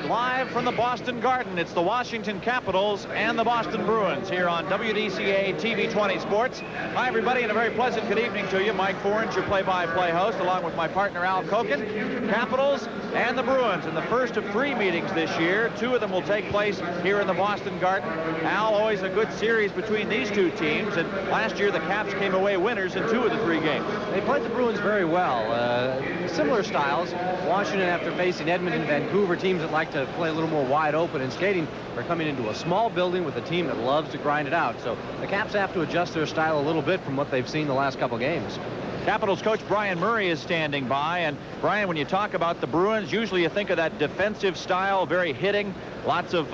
live from the Boston Garden. It's the Washington Capitals and the Boston Bruins here on WDCA TV 20 Sports. Hi, everybody, and a very pleasant good evening to you. Mike Forens, your play-by-play host, along with my partner, Al Koken. Capitals and the Bruins in the first of 3 meetings this year. 2 of them will take place here in the Boston Garden. Al, always a good series between these 2 teams, and last year the Caps came away winners in 2 of the 3 games. They played the Bruins very well. Similar styles. Washington, after facing Edmonton and Vancouver, teams that like to play a little more wide open and skating, are coming into a small building with a team that loves to grind it out. So the Caps have to adjust their style a little bit from what they've seen the last couple games. Capitals coach Brian Murray is standing by. And Brian, when you talk about the Bruins, usually you think of that defensive style, very hitting, lots of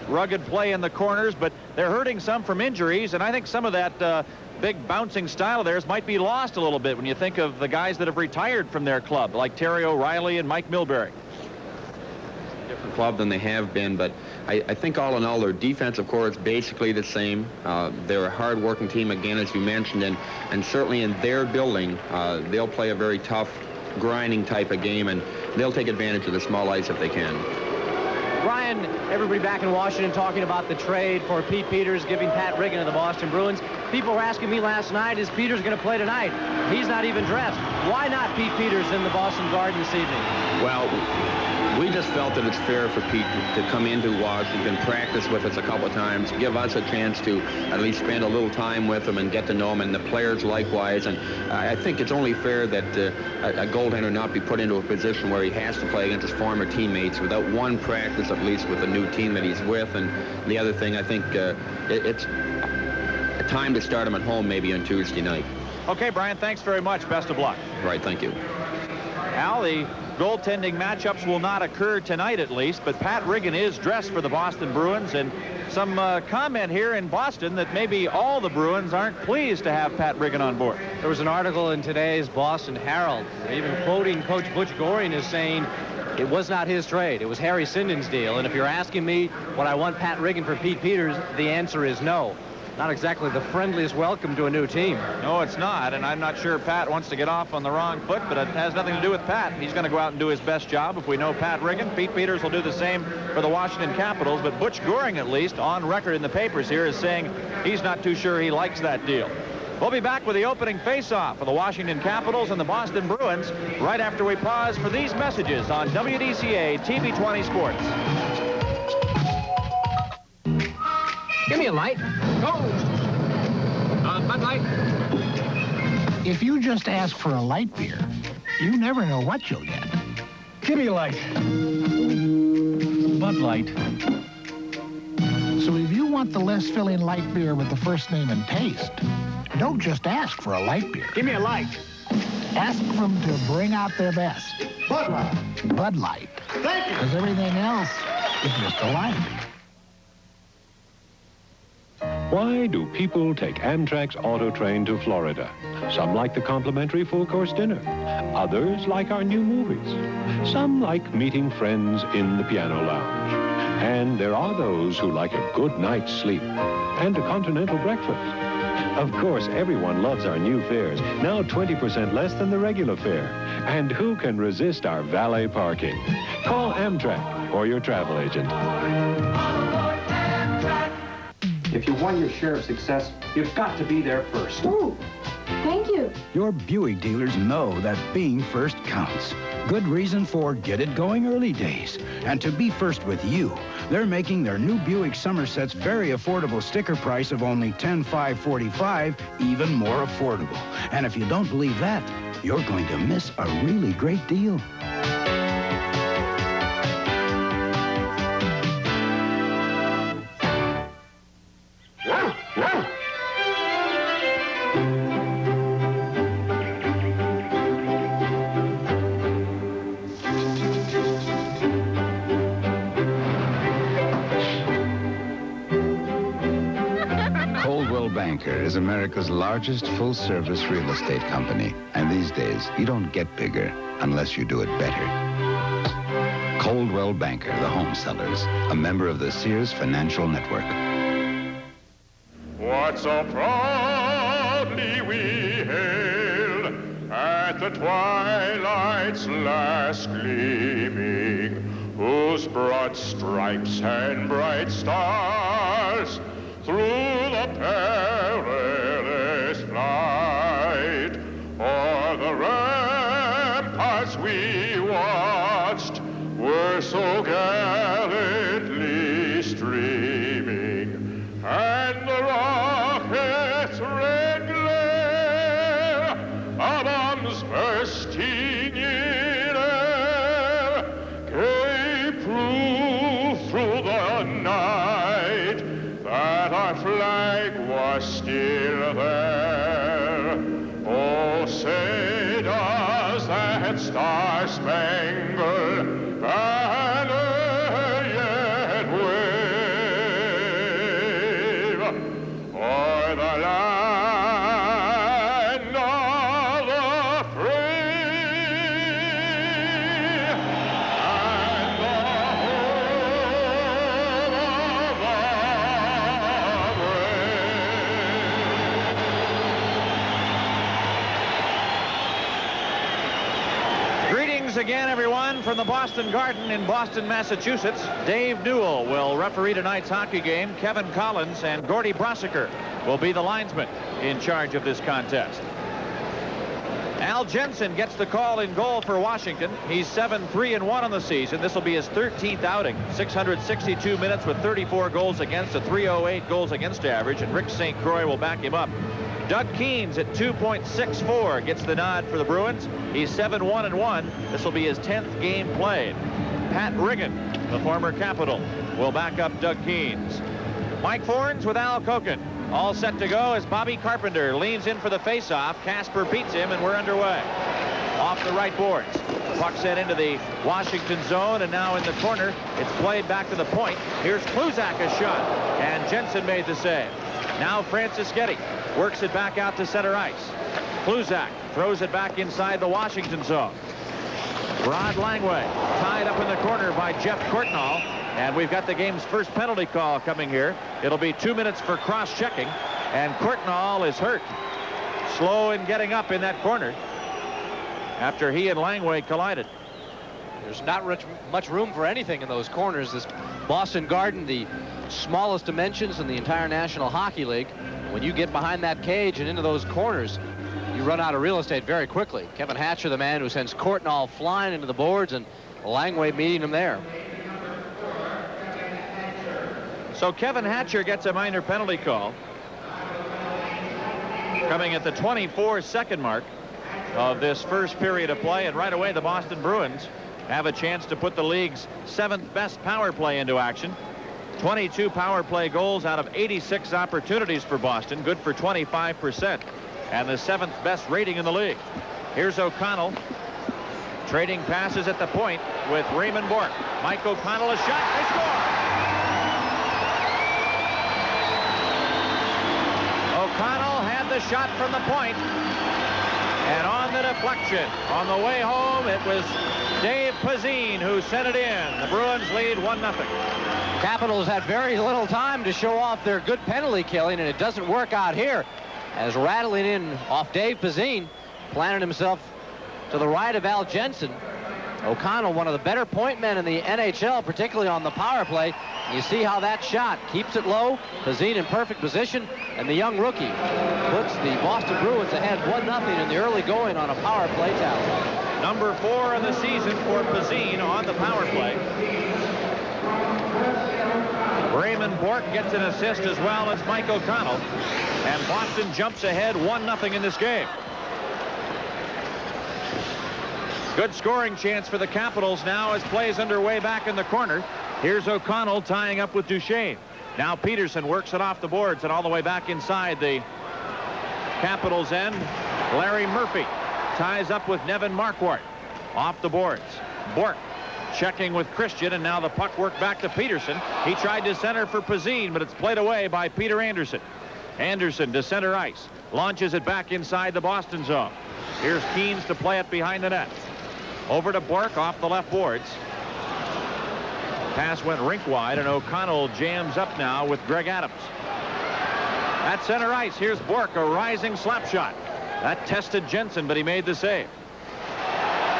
rugged play in the corners, but they're hurting some from injuries, and I think some of that big bouncing style of theirs might be lost a little bit when you think of the guys that have retired from their club, like Terry O'Reilly and Mike Milbury. Different club than they have been, but I think all in all their defensive core is basically the same. They're a hard-working team, again, as you mentioned, and certainly in their building, they'll play a very tough, grinding type of game, and they'll take advantage of the small ice if they can. Brian, everybody back in Washington talking about the trade for Pete Peters, giving Pat Riggin to the Boston Bruins. People were asking me last night, is Peters going to play tonight? He's not even dressed. Why not Pete Peters in the Boston Garden this evening? Well, we just felt that it's fair for Pete to come into Washington, practice with us a couple of times, give us a chance to at least spend a little time with him and get to know him, and the players likewise. And I think it's only fair that a goaltender not be put into a position where he has to play against his former teammates without one practice at least with the new team that he's with. And the other thing, I think it's a time to start him at home maybe on Tuesday night. Okay, Brian, thanks very much. Best of luck. Right, thank you. Al, the goaltending matchups will not occur tonight at least, but Pat Riggin is dressed for the Boston Bruins, and some comment here in Boston that maybe all the Bruins aren't pleased to have Pat Riggin on board. There was an article in today's Boston Herald, even quoting Coach Butch Goring as saying it was not his trade. It was Harry Sinden's deal, and if you're asking me would I want Pat Riggin for Pete Peters, the answer is no. Not exactly the friendliest welcome to a new team. No, it's not, and I'm not sure Pat wants to get off on the wrong foot, but it has nothing to do with Pat. He's going to go out and do his best job. If we know Pat Riggin, Pete Peters will do the same for the Washington Capitals, but Butch Goring, at least, on record in the papers here, is saying he's not too sure he likes that deal. We'll be back with the opening face-off for the Washington Capitals and the Boston Bruins right after we pause for these messages on WDCA TV 20 Sports. Give me a light. Go! Bud Light. If you just ask for a light beer, you never know what you'll get. Give me a light. Bud Light. So if you want the less filling light beer with the first name and taste, don't just ask for a light beer. Give me a light. Ask them to bring out their best. Bud Light. Bud Light. Thank you. Because everything else is just a light. Why do people take Amtrak's auto train to Florida? Some like the complimentary full-course dinner. Others like our new movies. Some like meeting friends in the piano lounge. And there are those who like a good night's sleep and a continental breakfast. Of course, everyone loves our new fares, now 20% less than the regular fare. And who can resist our valet parking? Call Amtrak or your travel agent. If you want your share of success, you've got to be there first. Ooh, thank you. Your Buick dealers know that being first counts. Good reason for get it going early days. And to be first with you, they're making their new Buick Somerset's very affordable sticker price of only $10,545 even more affordable. And if you don't believe that, you're going to miss a really great deal. Is America's largest full-service real estate company. And these days, you don't get bigger unless you do it better. Coldwell Banker, the home sellers, a member of the Sears Financial Network. What so proudly we hailed at the twilight's last gleaming, whose broad stripes and bright stars through the perilous flight o'er the ramparts we watched were so gallantly streaming, and the rocket's red glare of bombs bursting in air gave proof through the night that our flag was still there. Oh, say does that star-spangled banner yet wave o'er the land of the free and the home of the brave? Greetings again, everyone, from the Boston Garden in Boston, Massachusetts. Dave Newell will referee tonight's hockey game. Kevin Collins and Gordy Brossiker will be the linesmen in charge of this contest. Al Jensen gets the call in goal for Washington. He's 7-3-1 on the season. This will be his 13th outing. 662 minutes with 34 goals against, a .308 goals against average, and Rick St. Croix will back him up. Doug Keens at 2.64 gets the nod for the Bruins. He's 7-1-1. This will be his 10th game played. Pat Riggin, the former Capital, will back up Doug Keens. Mike Forns with Al Koken. All set to go as Bobby Carpenter leans in for the faceoff. Casper beats him, and we're underway. Off the right boards. The puck sent into the Washington zone, and now in the corner. It's played back to the point. Here's Kluzak, a shot, and Jensen made the save. Now Francis Getty works it back out to center ice. Kluzak throws it back inside the Washington zone. Rod Langway tied up in the corner by Jeff Courtnall, and we've got the game's first penalty call coming here. It'll be 2 minutes for cross-checking, and Courtnall is hurt. Slow in getting up in that corner after he and Langway collided. There's not much room for anything in those corners. This Boston Garden, the smallest dimensions in the entire National Hockey League. When you get behind that cage and into those corners, you run out of real estate very quickly. Kevin Hatcher, the man who sends Courtnall flying into the boards, and Langway meeting him there. So Kevin Hatcher gets a minor penalty call. Coming at the 24-second mark of this first period of play, and right away the Boston Bruins have a chance to put the league's 7th best power play into action. 22 power play goals out of 86 opportunities for Boston, good for 25%, and the 7th best rating in the league. Here's O'Connell trading passes at the point with Raymond Bourque. Mike O'Connell, a shot, they score! O'Connell had the shot from the point, and on the deflection on the way home, it was Dave Pazine who sent it in. The Bruins lead 1-0. Capitals had very little time to show off their good penalty killing, and it doesn't work out here, as rattling in off Dave Pazine planted himself to the right of Al Jensen. O'Connell, one of the better point men in the NHL, particularly on the power play. You see how that shot keeps it low. Pazine in perfect position, and the young rookie puts the Boston Bruins ahead 1-0 in the early going on a power play tally. Number 4 in the season for Pazine on the power play. Raymond Bourque gets an assist as well as Mike O'Connell, and Boston jumps ahead 1-0 in this game. Good scoring chance for the Capitals now as play's underway back in the corner. Here's O'Connell tying up with Duchesne. Now Peterson works it off the boards and all the way back inside the Capitals end. Larry Murphy ties up with Nevin Marquardt off the boards. Bourque checking with Christian, and now the puck worked back to Peterson. He tried to center for Pazine, but it's played away by Peter Anderson. Anderson to center ice, launches it back inside the Boston zone. Here's Keens to play it behind the net. Over to Bourque off the left boards. Pass went rink wide, and O'Connell jams up now with Greg Adams. At center ice, here's Bourque, a rising slap shot. That tested Jensen, but he made the save.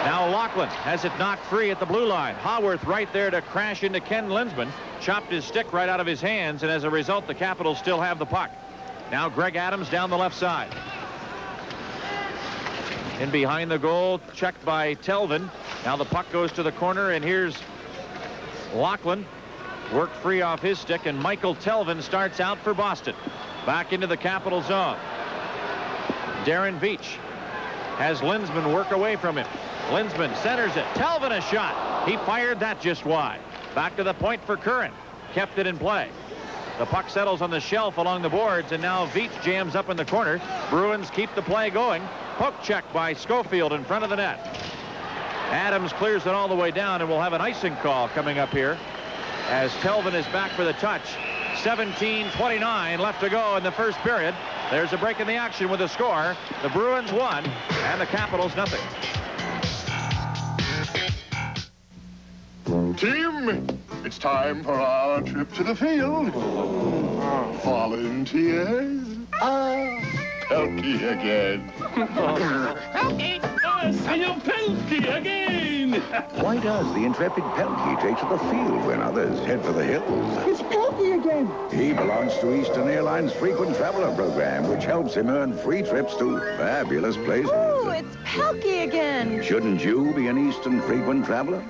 Now Lachlan has it knocked free at the blue line. Haworth right there to crash into Ken Linsman. Chopped his stick right out of his hands, and as a result, the Capitals still have the puck. Now Greg Adams down the left side. In behind the goal, checked by Telvin. Now the puck goes to the corner, and here's Lachlan. Worked free off his stick, and Michael Telvin starts out for Boston. Back into the Capital zone. Darren Veach has Linsman work away from him. Linsman centers it. Telvin a shot. He fired that just wide. Back to the point for Curran. Kept it in play. The puck settles on the shelf along the boards, and now Veach jams up in the corner. Bruins keep the play going. Poke check by Schofield in front of the net. Adams clears it all the way down, and we'll have an icing call coming up here as Telvin is back for the touch. 17:29 left to go in the first period. There's a break in the action with a score. The Bruins won, and the Capitals nothing. Team, it's time for our trip to the field. Volunteers? Pelkey again. Pelkey! Senor Pelkey again! Why does the intrepid Pelkey take to the field when others head for the hills? It's Pelkey again. He belongs to Eastern Airlines Frequent Traveler Program, which helps him earn free trips to fabulous places. Oh, it's Pelkey again. Shouldn't you be an Eastern Frequent Traveler?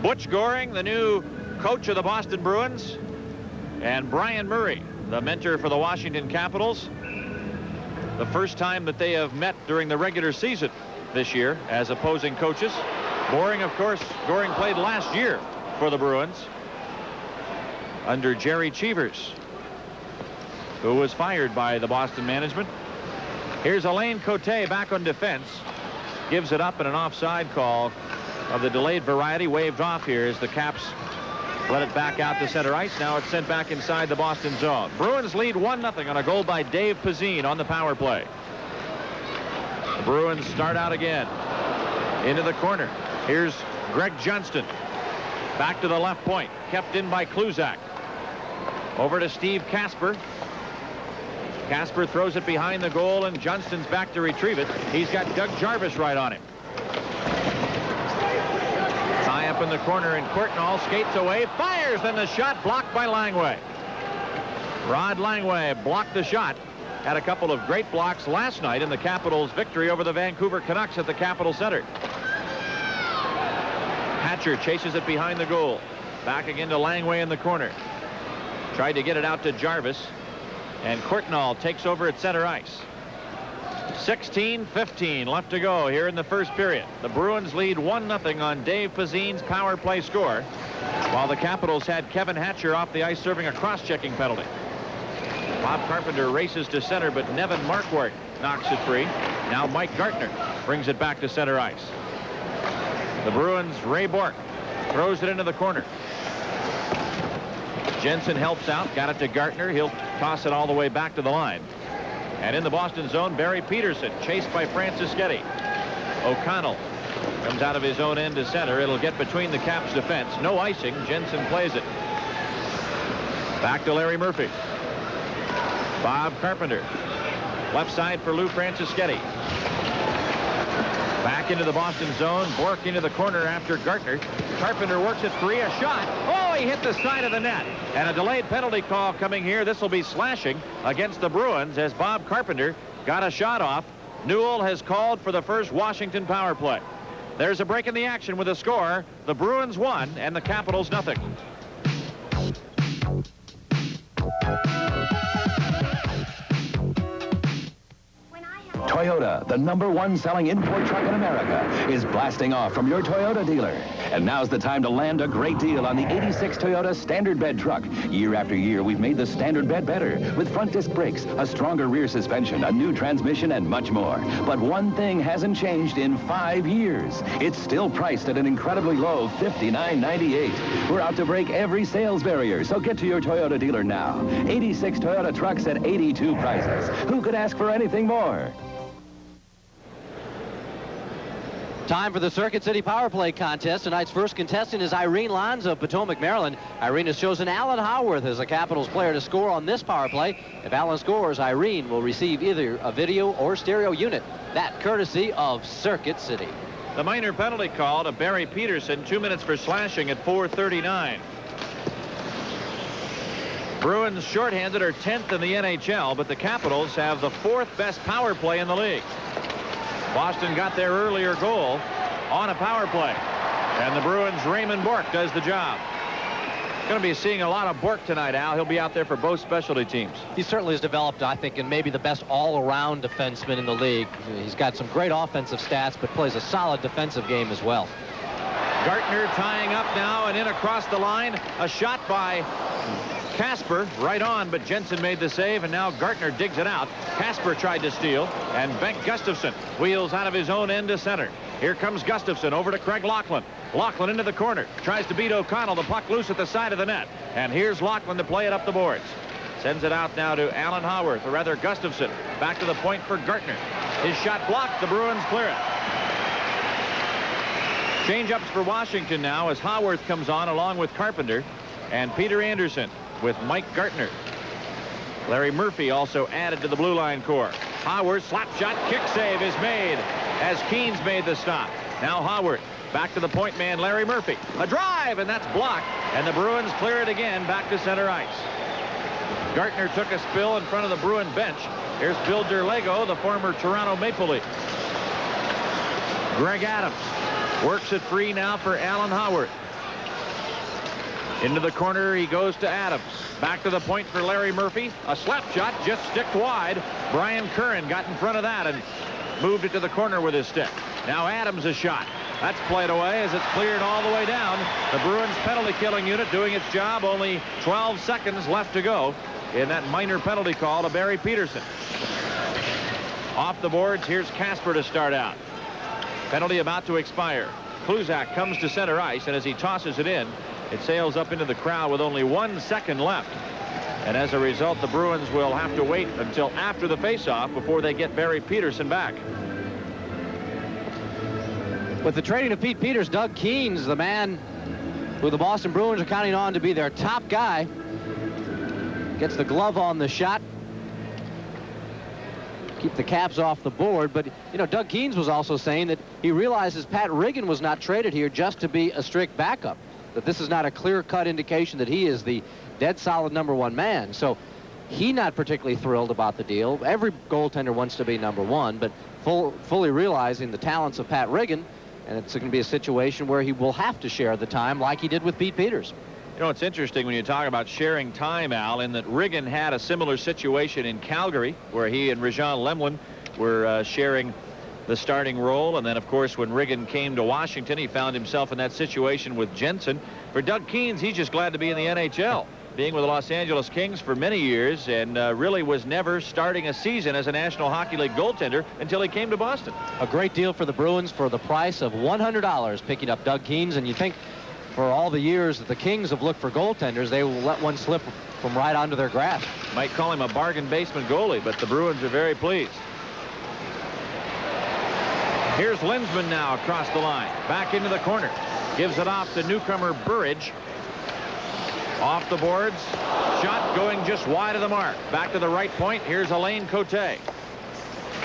Butch Goring, the new coach of the Boston Bruins, and Brian Murray, the mentor for the Washington Capitals. The first time that they have met during the regular season this year as opposing coaches. Goring, of course, Goring played last year for the Bruins under Jerry Cheevers, who was fired by the Boston management. Here's Alain Cote back on defense. Gives it up, and an offside call of the delayed variety waved off here as the Caps let it back out to center ice. Now it's sent back inside the Boston zone. Bruins lead 1-0 on a goal by Dave Pazine on the power play. The Bruins start out again. Into the corner. Here's Greg Johnston. Back to the left point. Kept in by Kluzak. Over to Steve Kasper. Kasper throws it behind the goal, and Johnston's back to retrieve it. He's got Doug Jarvis right on him. Tie up in the corner, and Courtnall skates away, fires, then the shot blocked by Langway. Rod Langway blocked the shot. Had a couple of great blocks last night in the Capitals' victory over the Vancouver Canucks at the Capitol Center. Hatcher chases it behind the goal. Back again to Langway in the corner. Tried to get it out to Jarvis, and Courtnall takes over at center ice. 16:15 left to go here in the first period. The Bruins lead 1-0 on Dave Pazine's power play score, while the Capitals had Kevin Hatcher off the ice serving a cross-checking penalty. Bob Carpenter races to center, but Nevin Marquardt knocks it free. Now Mike Gartner brings it back to center ice. The Bruins' Ray Bourque throws it into the corner. Jensen helps out, got it to Gartner. He'll toss it all the way back to the line. And in the Boston zone, Barry Peterson, chased by Franciscetti. O'Connell comes out of his own end to center. It'll get between the Caps' defense. No icing. Jensen plays it. Back to Larry Murphy. Bob Carpenter. Left side for Lou Franciscetti. Back into the Boston zone. Bourque into the corner after Gartner. Carpenter works it free. A shot. Oh, he hit the side of the net. And a delayed penalty call coming here. This will be slashing against the Bruins as Bob Carpenter got a shot off. Newell has called for the first Washington power play. There's a break in the action with a score. The Bruins won and the Capitals nothing. Toyota, the #1 selling import truck in America, is blasting off from your Toyota dealer. And now's the time to land a great deal on the '86 Toyota Standard Bed truck. Year after year, we've made the Standard Bed better with front disc brakes, a stronger rear suspension, a new transmission, and much more. But one thing hasn't changed in 5 years. It's still priced at an incredibly low $59.98. We're out to break every sales barrier, so get to your Toyota dealer now. 86 Toyota trucks at 82 prices. Who could ask for anything more? Time for the Circuit City Power Play Contest. Tonight's first contestant is Irene Lons of Potomac, Maryland. Irene has chosen Alan Howarth as a Capitals player to score on this power play. If Alan scores, Irene will receive either a video or stereo unit. That courtesy of Circuit City. The minor penalty call to Barry Peterson, 2 minutes for slashing at 4:39. Bruins shorthanded are 10th in the NHL, but the Capitals have the 4th best power play in the league. Boston got their earlier goal on a power play, and the Bruins' Raymond Bourque does the job. Going to be seeing a lot of Bourque tonight, Al. He'll be out there for both specialty teams. He certainly has developed, I think, and maybe the best all-around defenseman in the league. He's got some great offensive stats, but plays a solid defensive game as well. Gartner tying up now and in across the line. A shot by Casper right on, but Jensen made the save, and now Gartner digs it out. Casper tried to steal, and Bengt Gustafsson wheels out of his own end to center. Here comes Gustafsson over to Craig Laughlin. Laughlin into the corner, tries to beat O'Connell. The puck loose at the side of the net, and here's Laughlin to play it up the boards. Sends it out now to Alan Howarth, or rather Gustafsson. Back to the point for Gartner. His shot blocked. The Bruins clear it. Change-ups for Washington now as Howarth comes on along with Carpenter and Peter Anderson with Mike Gartner. Larry Murphy also added to the blue line core. Howard slap shot, kick save is made as Keynes made the stop. Now Howard back to the point man Larry Murphy. A drive, and that's blocked, and the Bruins clear it again back to center ice. Gartner took a spill in front of the Bruin bench. Here's Bill Derlego, the former Toronto Maple Leaf. Greg Adams works it free now for Alan Howarth. Into the corner he goes to Adams. Back to the point for Larry Murphy. A slap shot just sticked wide. Brian Curran got in front of that and moved it to the corner with his stick. Now Adams a shot. That's played away as it's cleared all the way down. The Bruins penalty killing unit doing its job. Only 12 seconds left to go in that minor penalty call to Barry Peterson. Off the boards, here's Casper to start out. Penalty about to expire. Kluzak comes to center ice, and as he tosses it in, it sails up into the crowd with only 1 second left. And as a result, the Bruins will have to wait until after the faceoff before they get Barry Peterson back. With the trading of Pete Peters, Doug Keynes, the man who the Boston Bruins are counting on to be their top guy, gets the glove on the shot. Keep the Caps off the board, but you know, Doug Keynes was also saying that he realizes Pat Riggin was not traded here just to be a strict backup, that this is not a clear-cut indication that he is the dead solid #1 man. So he not particularly thrilled about the deal. Every goaltender wants to be #1, but fully realizing the talents of Pat Riggin, and it's going to be a situation where he will have to share the time like he did with Pete Peters. You know, it's interesting when you talk about sharing time, Al, in that Riggin had a similar situation in Calgary where he and Rajan Lemlin were sharing the starting role. And then, of course, when Riggin came to Washington, he found himself in that situation with Jensen. For Doug Keynes, he's just glad to be in the NHL, being with the Los Angeles Kings for many years, and really was never starting a season as a National Hockey League goaltender until he came to Boston. A great deal for the Bruins for the price of $100 picking up Doug Keynes, and you think for all the years that the Kings have looked for goaltenders, they will let one slip from right onto their grasp. Might call him a bargain basement goalie, but the Bruins are very pleased. Here's Linsman now across the line. Back into the corner. Gives it off to newcomer Burridge. Off the boards. Shot going just wide of the mark. Back to the right point. Here's Alain Cote.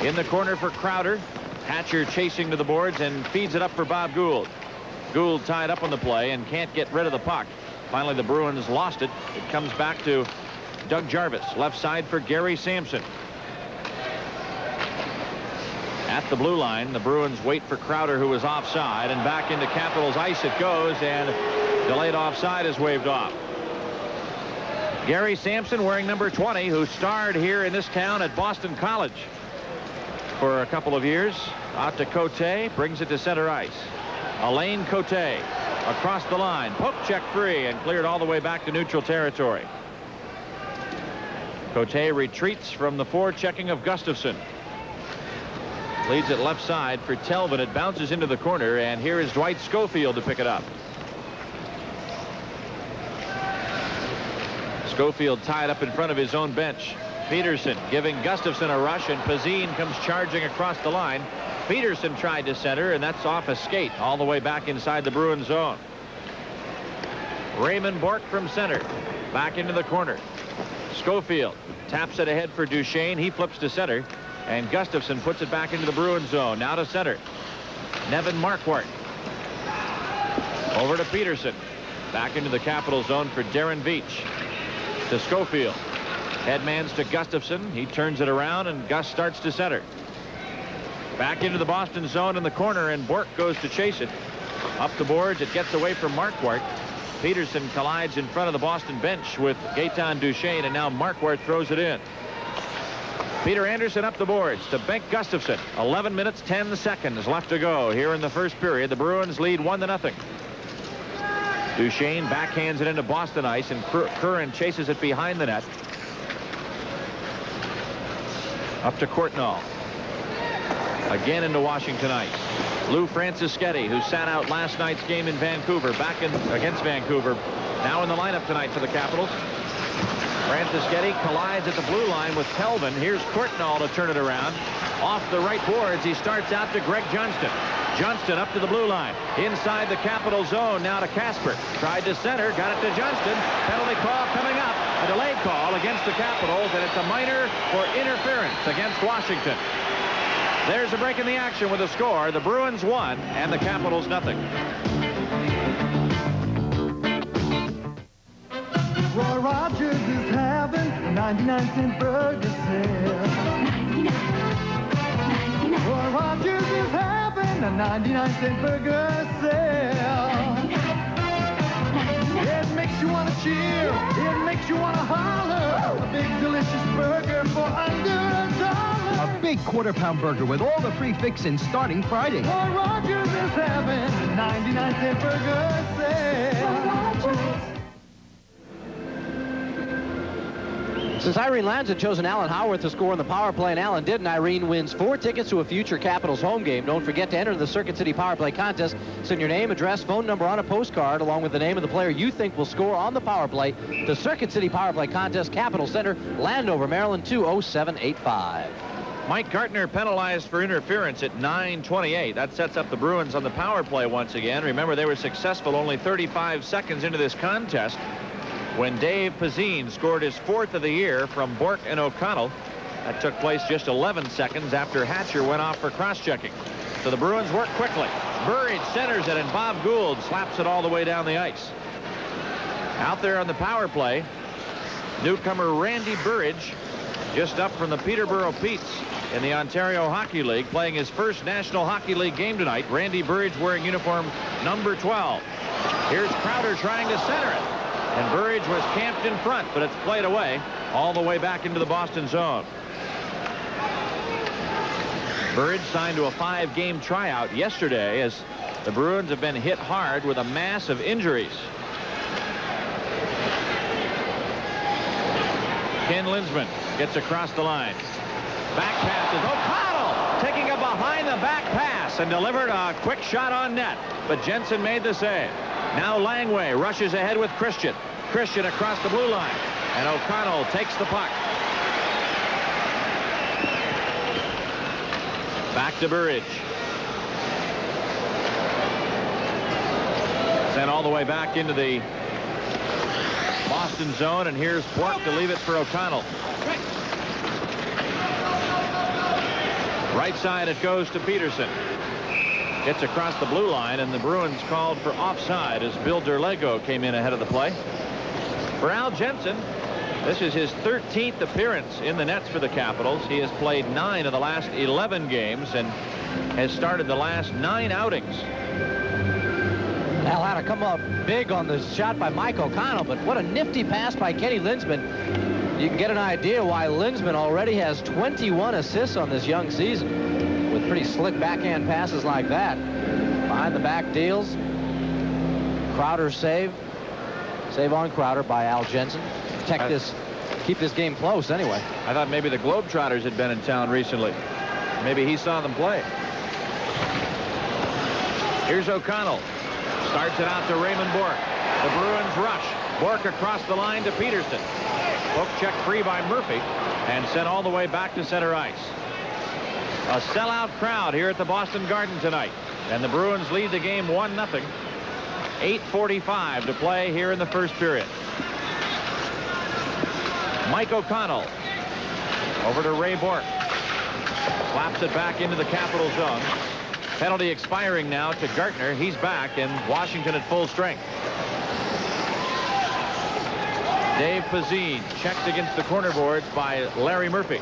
In the corner for Crowder. Hatcher chasing to the boards and feeds it up for Bob Gould. Gould tied up on the play and can't get rid of the puck. Finally, the Bruins lost it. It comes back to Doug Jarvis. Left side for Gary Sampson. At the blue line, the Bruins wait for Crowder, who is offside, and back into Capitals ice it goes, and delayed offside is waved off. Gary Sampson wearing number 20, who starred here in this town at Boston College for a couple of years. Out to Cote, brings it to center ice. Alain Cote across the line, poke check free, and cleared all the way back to neutral territory. Cote retreats from the forechecking of Gustafsson. Leads it left side for Telvin. It bounces into the corner, and here is Dwight Schofield to pick it up. Schofield tied up in front of his own bench. Peterson giving Gustafson a rush, and Pazine comes charging across the line. Peterson tried to center, and that's off a skate all the way back inside the Bruins zone. Raymond Bourque from center. Back into the corner. Schofield taps it ahead for Duchesne. He flips to center, and Gustafson puts it back into the Bruins zone. Now to center. Nevin Marquardt. Over to Peterson. Back into the Capital zone for Darren Veach. To Schofield. Headmans to Gustafson. He turns it around, and Gus starts to center. Back into the Boston zone in the corner, and Bourque goes to chase it. Up the boards, it gets away from Marquardt. Peterson collides in front of the Boston bench with Gaetan Duchesne, and now Marquardt throws it in. Peter Anderson up the boards to Bengt Gustafson. 11 minutes, 10 seconds left to go here in the first period. The Bruins lead 1-0. Duchesne backhands it into Boston ice, and Curran chases it behind the net. Up to Courtnall. Again into Washington ice. Lou Francischetti, who sat out last night's game in Vancouver, back in against Vancouver, now in the lineup tonight for the Capitals. Francischetti collides at the blue line with Kelvin. Here's Courtnall to turn it around. Off the right boards, he starts out to Greg Johnston. Johnston up to the blue line. Inside the Capital zone, now to Casper. Tried to center, got it to Johnston. Penalty call coming up. A delayed call against the Capitals, and it's a minor for interference against Washington. There's a break in the action with a score. The Bruins 1 and the Capitals 0. Roy Rogers is having a 99-cent burger sale. 99. Roy Rogers is having a 99-cent burger sale. It makes you want to cheer. It makes you want to holler. A big delicious burger for under $1. A big quarter-pound burger with all the free fixins starting Friday. Roy Rogers is having a 99-cent burger sale. Since Irene Lands had chosen Alan Howarth to score on the power play, and Alan didn't, Irene wins 4 tickets to a future Capitals home game. Don't forget to enter the Circuit City Power Play contest. Send your name, address, phone number on a postcard, along with the name of the player you think will score on the power play. The Circuit City Power Play contest, Capitol Center, Landover, Maryland, 20785. Mike Gartner penalized for interference at 9:28. That sets up the Bruins on the power play once again. Remember, they were successful only 35 seconds into this contest when Dave Pazine scored his 4th of the year from Bourque and O'Connell. That took place just 11 seconds after Hatcher went off for cross-checking. So the Bruins work quickly. Burridge centers it, and Bob Gould slaps it all the way down the ice. Out there on the power play, newcomer Randy Burridge, just up from the Peterborough Petes in the Ontario Hockey League, playing his first National Hockey League game tonight. Randy Burridge wearing uniform number 12. Here's Crowder trying to center it, and Burridge was camped in front, but it's played away all the way back into the Boston zone. Burridge signed to a 5-game tryout yesterday, as the Bruins have been hit hard with a mass of injuries. Ken Linsman gets across the line. Back passes. O'Connell taking a behind-the-back pass and delivered a quick shot on net, but Jensen made the save. Now Langway rushes ahead with Christian. Christian across the blue line, and O'Connell takes the puck. Back to Burridge. Sent all the way back into the Boston zone, and here's Bourque to leave it for O'Connell. Right side it goes to Peterson. Gets across the blue line, and the Bruins called for offside as Bill Derlego came in ahead of the play. For Al Jensen, this is his 13th appearance in the nets for the Capitals. He has played 9 of the last 11 games and has started the last 9 outings. Al had to come up big on the shot by Mike O'Connell, but what a nifty pass by Kenny Linsman. You can get an idea why Linsman already has 21 assists on this young season with pretty slick backhand passes like that. Behind the back deals. Crowder save. Save on Crowder by Al Jensen. Keep this game close anyway. I thought maybe the Globetrotters had been in town recently. Maybe he saw them play. Here's O'Connell. Starts it out to Raymond Bourque. The Bruins rush. Bourque across the line to Peterson. Poke checked free by Murphy and sent all the way back to center ice. A sellout crowd here at the Boston Garden tonight. And the Bruins lead the game 1-0. 8:45 to play here in the first period. Mike O'Connell over to Ray Bork. Slaps it back into the Capital zone. Penalty expiring now to Gartner. He's back, and Washington at full strength. Dave Pazine checked against the corner boards by Larry Murphy.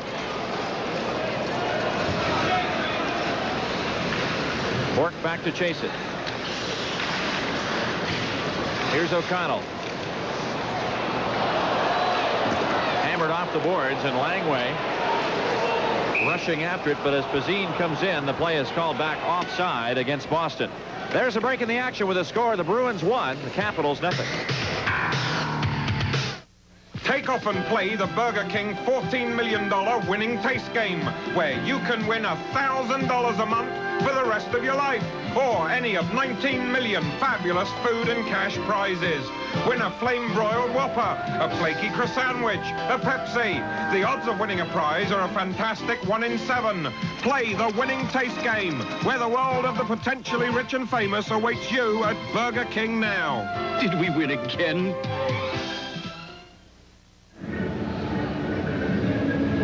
Bork back to chase it. Here's O'Connell. Hammered off the boards, and Langway rushing after it, but as Pazine comes in, the play is called back offside against Boston. There's a break in the action with a score. The Bruins 1, the Capitals 0. Take off and play the Burger King $14 million winning taste game, where you can win $1,000 a month for the rest of your life, or any of 19 million fabulous food and cash prizes. Win a flame-broiled Whopper, a flaky croissant sandwich, a Pepsi. The odds of winning a prize are a fantastic 1 in 7. Play the winning taste game, where the world of the potentially rich and famous awaits you at Burger King now. Did we win again?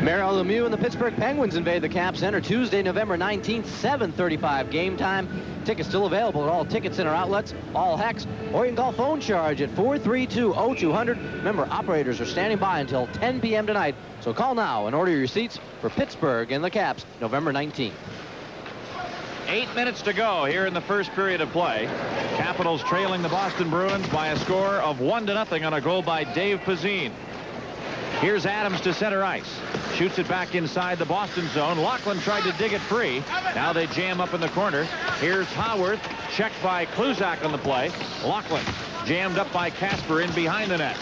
Merrill Lemieux and the Pittsburgh Penguins invade the Cap Center Tuesday, November 19th, 7:35 game time. Tickets still available at all Ticket Center outlets, all Hex, or you can call phone charge at 432-0200. Remember, operators are standing by until 10 p.m. tonight, so call now and order your seats for Pittsburgh and the Caps, November 19th. 8 minutes to go here in the first period of play. Capitals trailing the Boston Bruins by a score of 1-0 on a goal by Dave Pazine. Here's Adams to center ice. Shoots it back inside the Boston zone. Laughlin tried to dig it free. Now they jam up in the corner. Here's Howarth. Checked by Kluzak on the play. Laughlin jammed up by Casper in behind the net.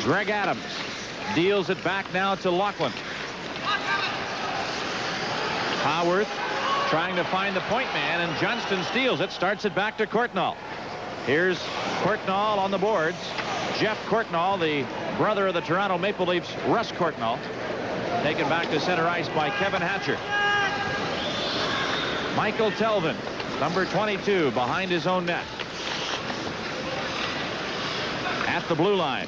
Greg Adams deals it back now to Laughlin. Howarth trying to find the point man, and Johnston steals it. Starts it back to Courtnall. Here's Courtnall on the boards. Jeff Courtnall, the brother of the Toronto Maple Leafs, Russ Courtnall. Taken back to center ice by Kevin Hatcher. Michael Telvin, number 22, behind his own net. At the blue line.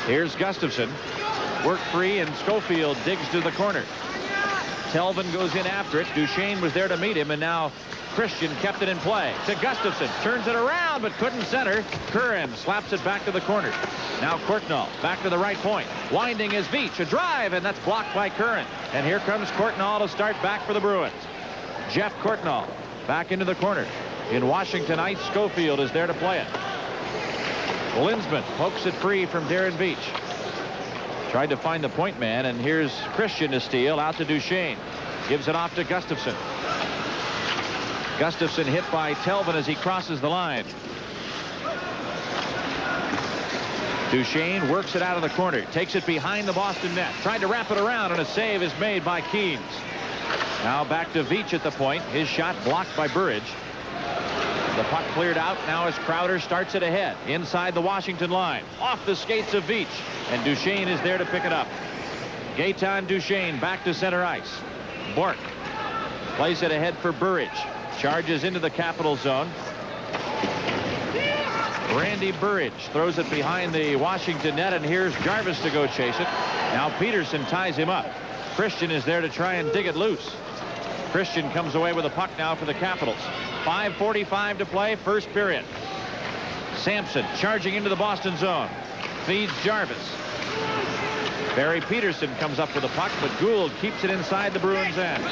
Here's Gustafson. Work free, and Schofield digs to the corner. Telvin goes in after it. Duchesne was there to meet him, and now Christian kept it in play to Gustafson. Turns it around, but couldn't center. Curran slaps it back to the corner. Now Courtnall back to the right point. Winding is Veach. A drive, and that's blocked by Curran. And here comes Courtnall to start back for the Bruins. Jeff Courtnall back into the corner. In Washington ice, Schofield is there to play it. Linsman pokes it free from Darren Veach. Tried to find the point man, and here's Christian to steal out to Duchesne. Gives it off to Gustafson. Gustafson hit by Telvin as he crosses the line. Duchesne works it out of the corner. Takes it behind the Boston net. Tried to wrap it around, and a save is made by Keens. Now back to Veach at the point. His shot blocked by Burridge. The puck cleared out now as Crowder starts it ahead. Inside the Washington line. Off the skates of Veach. And Duchesne is there to pick it up. Gaetan Duchesne back to center ice. Bork plays it ahead for Burridge. Charges into the Capital zone. Randy Burridge throws it behind the Washington net, and here's Jarvis to go chase it. Now Peterson ties him up. Christian is there to try and dig it loose. Christian comes away with a puck now for the Capitals. 5:45 to play, first period. Sampson charging into the Boston zone. Feeds Jarvis. Barry Peterson comes up with a puck, but Gould keeps it inside the Bruins' end.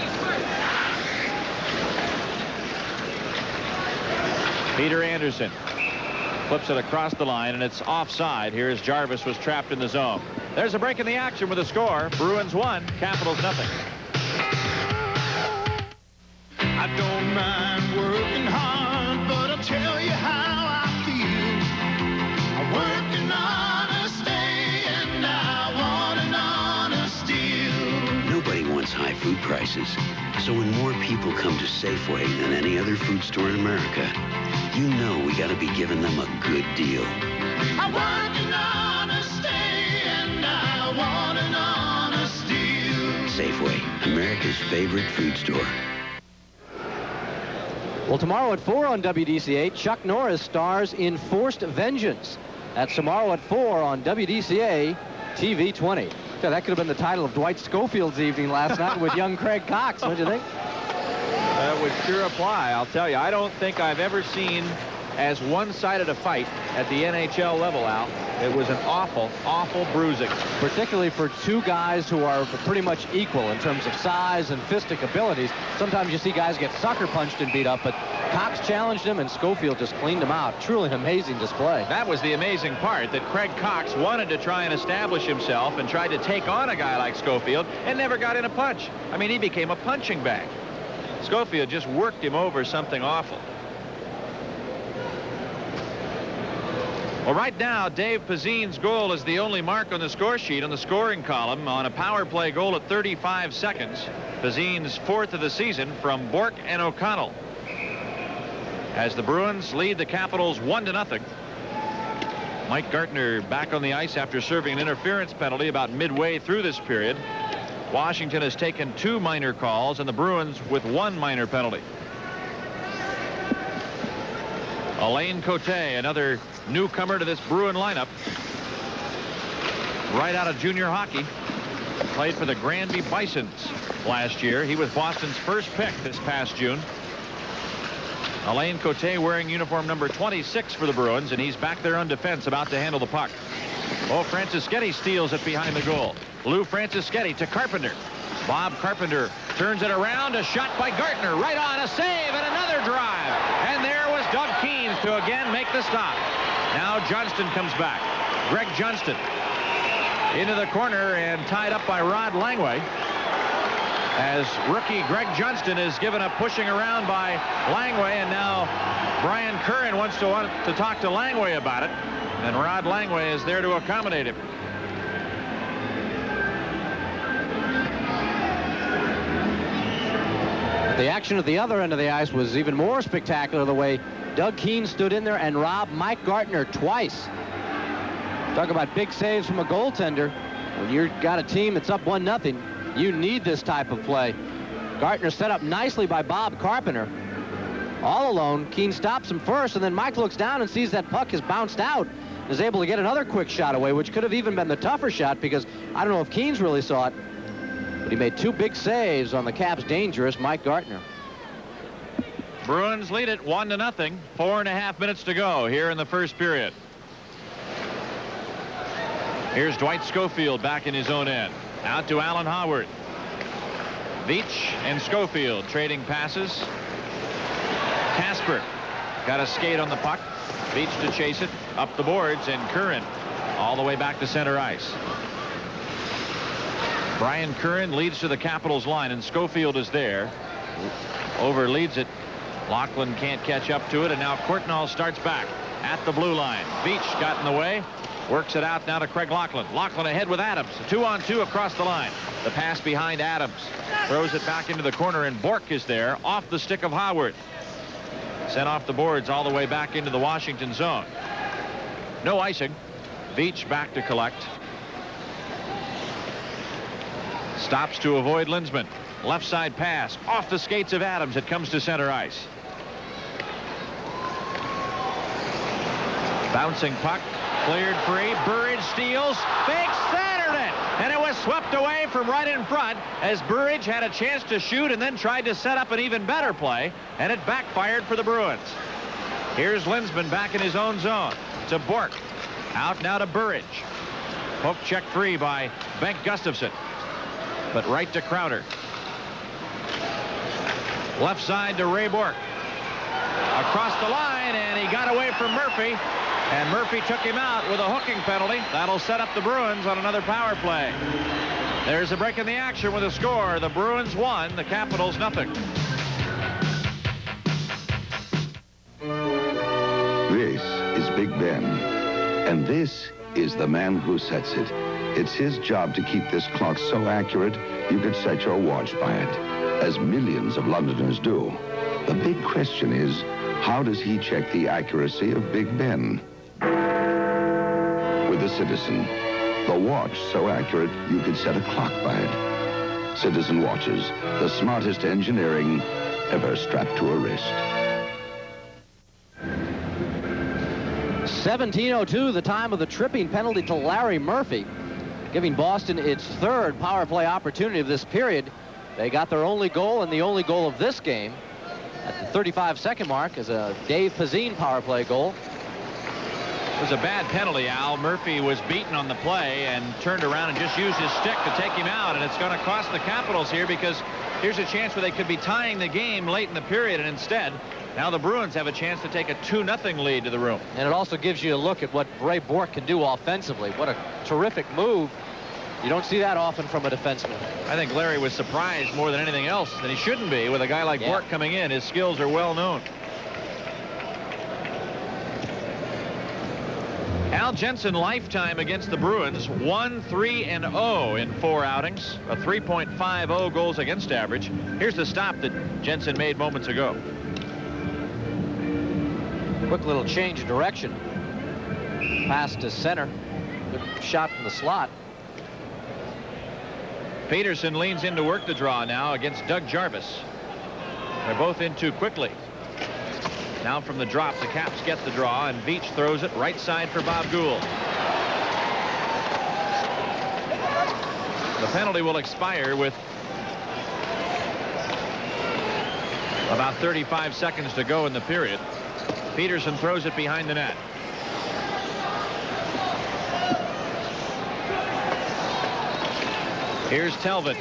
Peter Anderson flips it across the line, and it's offside. Here's Jarvis was trapped in the zone. There's a break in the action with a score. Bruins 1, Capitals 0. I don't mind working hard, but I'll tell you how I feel. I work an honest day, and I want an honest deal. Nobody wants high food prices. So when more people come to Safeway than any other food store in America, you know we got to be giving them a good deal. I work an honest day, and I Safeway, America's favorite food store. Well, tomorrow at 4 on WDCA, Chuck Norris stars in Forced Vengeance. That's tomorrow at 4 on WDCA TV 20. Yeah, that could have been the title of Dwight Schofield's evening last night with young Craig Cox. What do you think? That would sure apply. I'll tell you, I don't think I've ever seen as one-sided a fight at the NHL level, Al. It was an awful, awful bruising. Particularly for two guys who are pretty much equal in terms of size and fistic abilities. Sometimes you see guys get sucker punched and beat up, but Cox challenged him and Schofield just cleaned him out. Truly an amazing display. That was the amazing part, that Craig Cox wanted to try and establish himself and tried to take on a guy like Schofield and never got in a punch. I mean, he became a punching bag. Schofield just worked him over something awful. Well, right now, Dave Pazzin's goal is the only mark on the score sheet on the scoring column on a power play goal at 35 seconds. Pazzin's 4th of the season from Bork and O'Connell. As the Bruins lead the Capitals 1-0. Mike Gartner back on the ice after serving an interference penalty about midway through this period. Washington has taken 2 minor calls and the Bruins with 1 minor penalty. Alain Cote, another newcomer to this Bruin lineup. Right out of junior hockey. Played for the Granby Bisons last year. He was Boston's first pick this past June. Alain Cote wearing uniform number 26 for the Bruins, and he's back there on defense, about to handle the puck. Oh, Franceschetti steals it behind the goal. Lou Franceschetti to Carpenter. Bob Carpenter turns it around. A shot by Gartner. Right on, a save, and another drive. And there was Doug Keynes to again make the stop. Now Johnston comes back. Greg Johnston into the corner and tied up by Rod Langway. As rookie Greg Johnston is given up pushing around by Langway, and now Brian Curran wants to talk to Langway about it, and Rod Langway is there to accommodate him. The action at the other end of the ice was even more spectacular, the way Doug Keynes stood in there and robbed Mike Gartner twice. Talk about big saves from a goaltender. When you've got a team that's up 1-0, you need this type of play. Gartner set up nicely by Bob Carpenter. All alone, Keynes stops him first, and then Mike looks down and sees that puck has bounced out and is able to get another quick shot away, which could have even been the tougher shot, because I don't know if Keynes really saw it, but he made 2 big saves on the Caps' dangerous Mike Gartner. Bruins lead it 1-0. 4.5 minutes to go here in the first period. Here's Dwight Schofield back in his own end. Out to Alan Howard. Veach and Schofield trading passes. Casper got a skate on the puck. Veach to chase it up the boards, and Curran all the way back to center ice. Brian Curran leads to the Capitals line, and Schofield is there. Over leads it. Lachlan can't catch up to it, and now Courtnall starts back at the blue line. Veach got in the way. Works it out now to Craig Lachlan. Lachlan ahead with Adams. 2-on-2 across the line. The pass behind Adams. Throws it back into the corner, and Bork is there off the stick of Howard. Sent off the boards all the way back into the Washington zone. No icing. Veach back to collect. Stops to avoid Linsman. Left side pass off the skates of Adams. It comes to center ice. Bouncing puck. Cleared free. Burridge steals. Fake centered it. And it was swept away from right in front as Burridge had a chance to shoot and then tried to set up an even better play. And it backfired for the Bruins. Here's Linsman back in his own zone to Bork. Out now to Burridge. Poke check free by Bengt Gustafsson. But right to Crowder. Left side to Ray Bork. Across the line, and he got away from Murphy. And Murphy took him out with a hooking penalty. That'll set up the Bruins on another power play. There's a break in the action with a score. The Bruins 1, the Capitals 0. This is Big Ben, and this is the man who sets it. It's his job to keep this clock so accurate you could set your watch by it, as millions of Londoners do. The big question is, how does he check the accuracy of Big Ben? With the Citizen, the watch so accurate you could set a clock by it. Citizen watches, the smartest engineering ever strapped to a wrist. 17:02, the time of the tripping penalty to Larry Murphy, giving Boston its third power play opportunity of this period. They got their only goal, and the only goal of this game at the 35-second mark is a Dave Pazine power play goal. It was a bad penalty, Al. Murphy was beaten on the play and turned around and just used his stick to take him out, and it's going to cost the Capitals here, because here's a chance where they could be tying the game late in the period, and instead now the Bruins have a chance to take a 2-0 lead to the room. And it also gives you a look at what Ray Bourque can do offensively. What a terrific move. You don't see that often from a defenseman. I think Larry was surprised more than anything else, and he shouldn't be with a guy like Bourque coming in. His skills are well known. Al Jensen lifetime against the Bruins, 1-3-0 in 4 outings, a 3.50 goals against average. Here's the stop that Jensen made moments ago. Quick little change of direction. Pass to center. Good shot from the slot. Peterson leans in to work the draw now against Doug Jarvis. They're both in too quickly. Now from the drop, the Caps get the draw, and Veach throws it right side for Bob Gould. The penalty will expire with about 35 seconds to go in the period. Peterson throws it behind the net. Here's Telvin.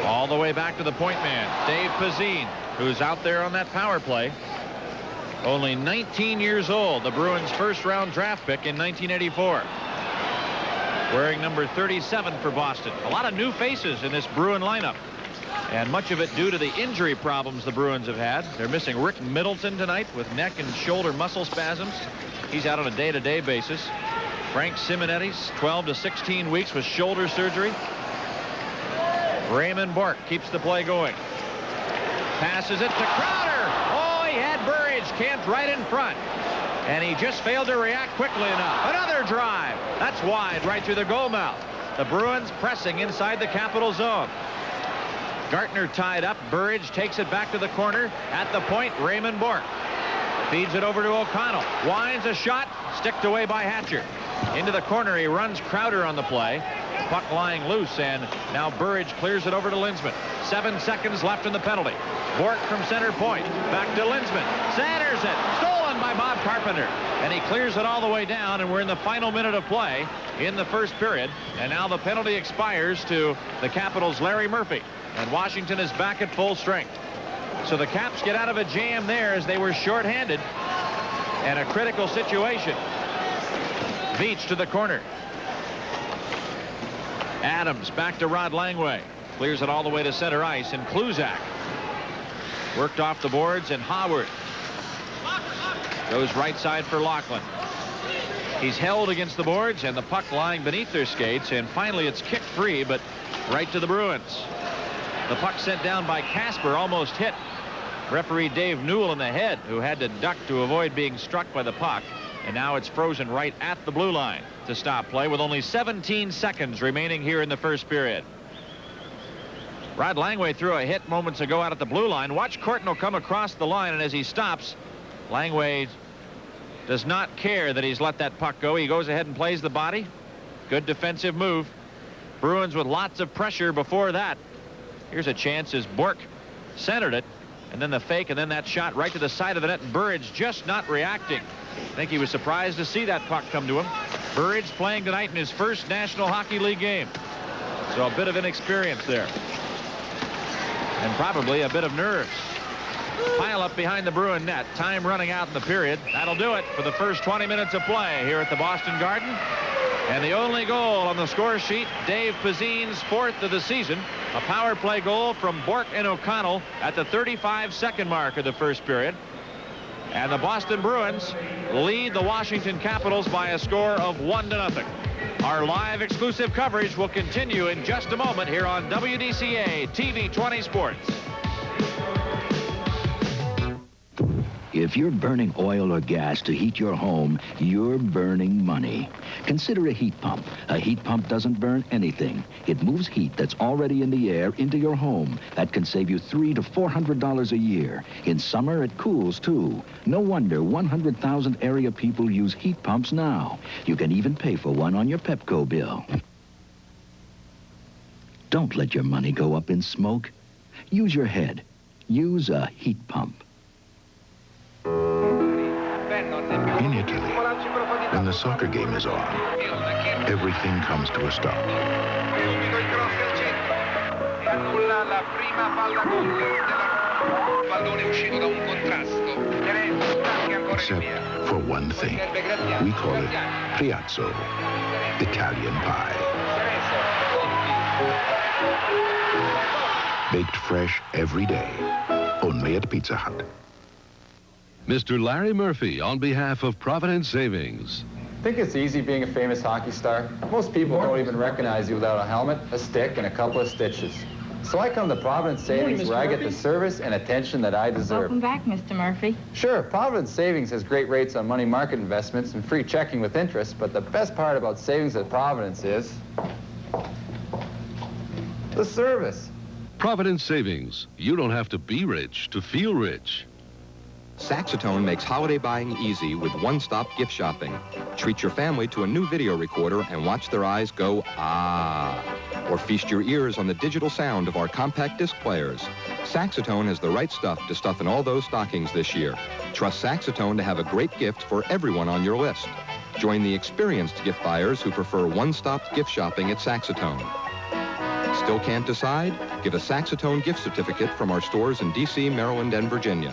All the way back to the point man, Dave Pazine, who's out there on that power play. Only 19 years old, the Bruins' first-round draft pick in 1984. Wearing number 37 for Boston. A lot of new faces in this Bruin lineup, and much of it due to the injury problems the Bruins have had. They're missing Rick Middleton tonight with neck and shoulder muscle spasms. He's out on a day-to-day basis. Frank Simonetti's 12 to 16 weeks with shoulder surgery. Raymond Bourque keeps the play going. Passes it to Crowder. Oh, he had Burridge camped right in front, and he just failed to react quickly enough. Another drive. That's wide right through the goal mouth. The Bruins pressing inside the Capital zone. Gartner tied up. Burridge takes it back to the corner. At the point, Raymond Bourque feeds it over to O'Connell. Winds a shot. Sticked away by Hatcher. Into the corner, he runs Crowder on the play. Puck lying loose, and now Burridge clears it over to Linsman. 7 seconds left in the penalty. Bourque from center point. Back to Linsman. Centers it. Stolen by Bob Carpenter. And he clears it all the way down, and we're in the final minute of play in the first period. And now the penalty expires to the Capitals' Larry Murphy. And Washington is back at full strength. So the Caps get out of a jam there as they were shorthanded. And a critical situation. Veach to the corner. Adams back to Rod Langway. Clears it all the way to center ice, and Kluzak worked off the boards, and Howard goes right side for Laughlin. He's held against the boards, and the puck lying beneath their skates, and finally it's kicked free, but right to the Bruins. The puck sent down by Casper, almost hit referee Dave Newell in the head, who had to duck to avoid being struck by the puck. And now it's frozen right at the blue line to stop play with only 17 seconds remaining here in the first period. Rod Langway threw a hit moments ago out at the blue line. Watch Courtnall come across the line, and as he stops, Langway does not care that he's let that puck go. He goes ahead and plays the body. Good defensive move. Bruins with lots of pressure before that. Here's a chance as Bourque centered it, and then the fake, and then that shot right to the side of the net, and Burridge just not reacting. I think he was surprised to see that puck come to him. Burridge playing tonight in his first National Hockey League game. So a bit of inexperience there. And probably a bit of nerves. Pile up behind the Bruin net. Time running out in the period. That'll do it for the first 20 minutes of play here at the Boston Garden. And the only goal on the score sheet, Dave Pazine's 4th of the season. A power play goal from Bourque and O'Connell at the 35-second mark of the first period. And the Boston Bruins lead the Washington Capitals by a score of 1-0. Our live exclusive coverage will continue in just a moment here on WDCA TV 20 Sports. If you're burning oil or gas to heat your home, you're burning money. Consider a heat pump. A heat pump doesn't burn anything. It moves heat that's already in the air into your home. That can save you $300 to $400 a year. In summer, it cools, too. No wonder 100,000 area people use heat pumps now. You can even pay for one on your Pepco bill. Don't let your money go up in smoke. Use your head. Use a heat pump. In Italy, when the soccer game is on, everything comes to a stop. Except for one thing. We call it Priazzo, Italian pie. Baked fresh every day, only at Pizza Hut. Mr. Larry Murphy on behalf of Providence Savings. I think it's easy being a famous hockey star. Most people don't even recognize you without a helmet, a stick, and a couple of stitches. So I come to Providence Savings where I get the service and attention that I deserve. Welcome back, Mr. Murphy. Sure, Providence Savings has great rates on money market investments and free checking with interest, but the best part about savings at Providence is the service. Providence Savings. You don't have to be rich to feel rich. Saxotone makes holiday buying easy with one-stop gift shopping. Treat your family to a new video recorder and watch their eyes go, ah. Or feast your ears on the digital sound of our compact disc players. Saxotone has the right stuff to stuff in all those stockings this year. Trust Saxotone to have a great gift for everyone on your list. Join the experienced gift buyers who prefer one-stop gift shopping at Saxotone. Still can't decide? Give a Saxotone gift certificate from our stores in D.C., Maryland, and Virginia.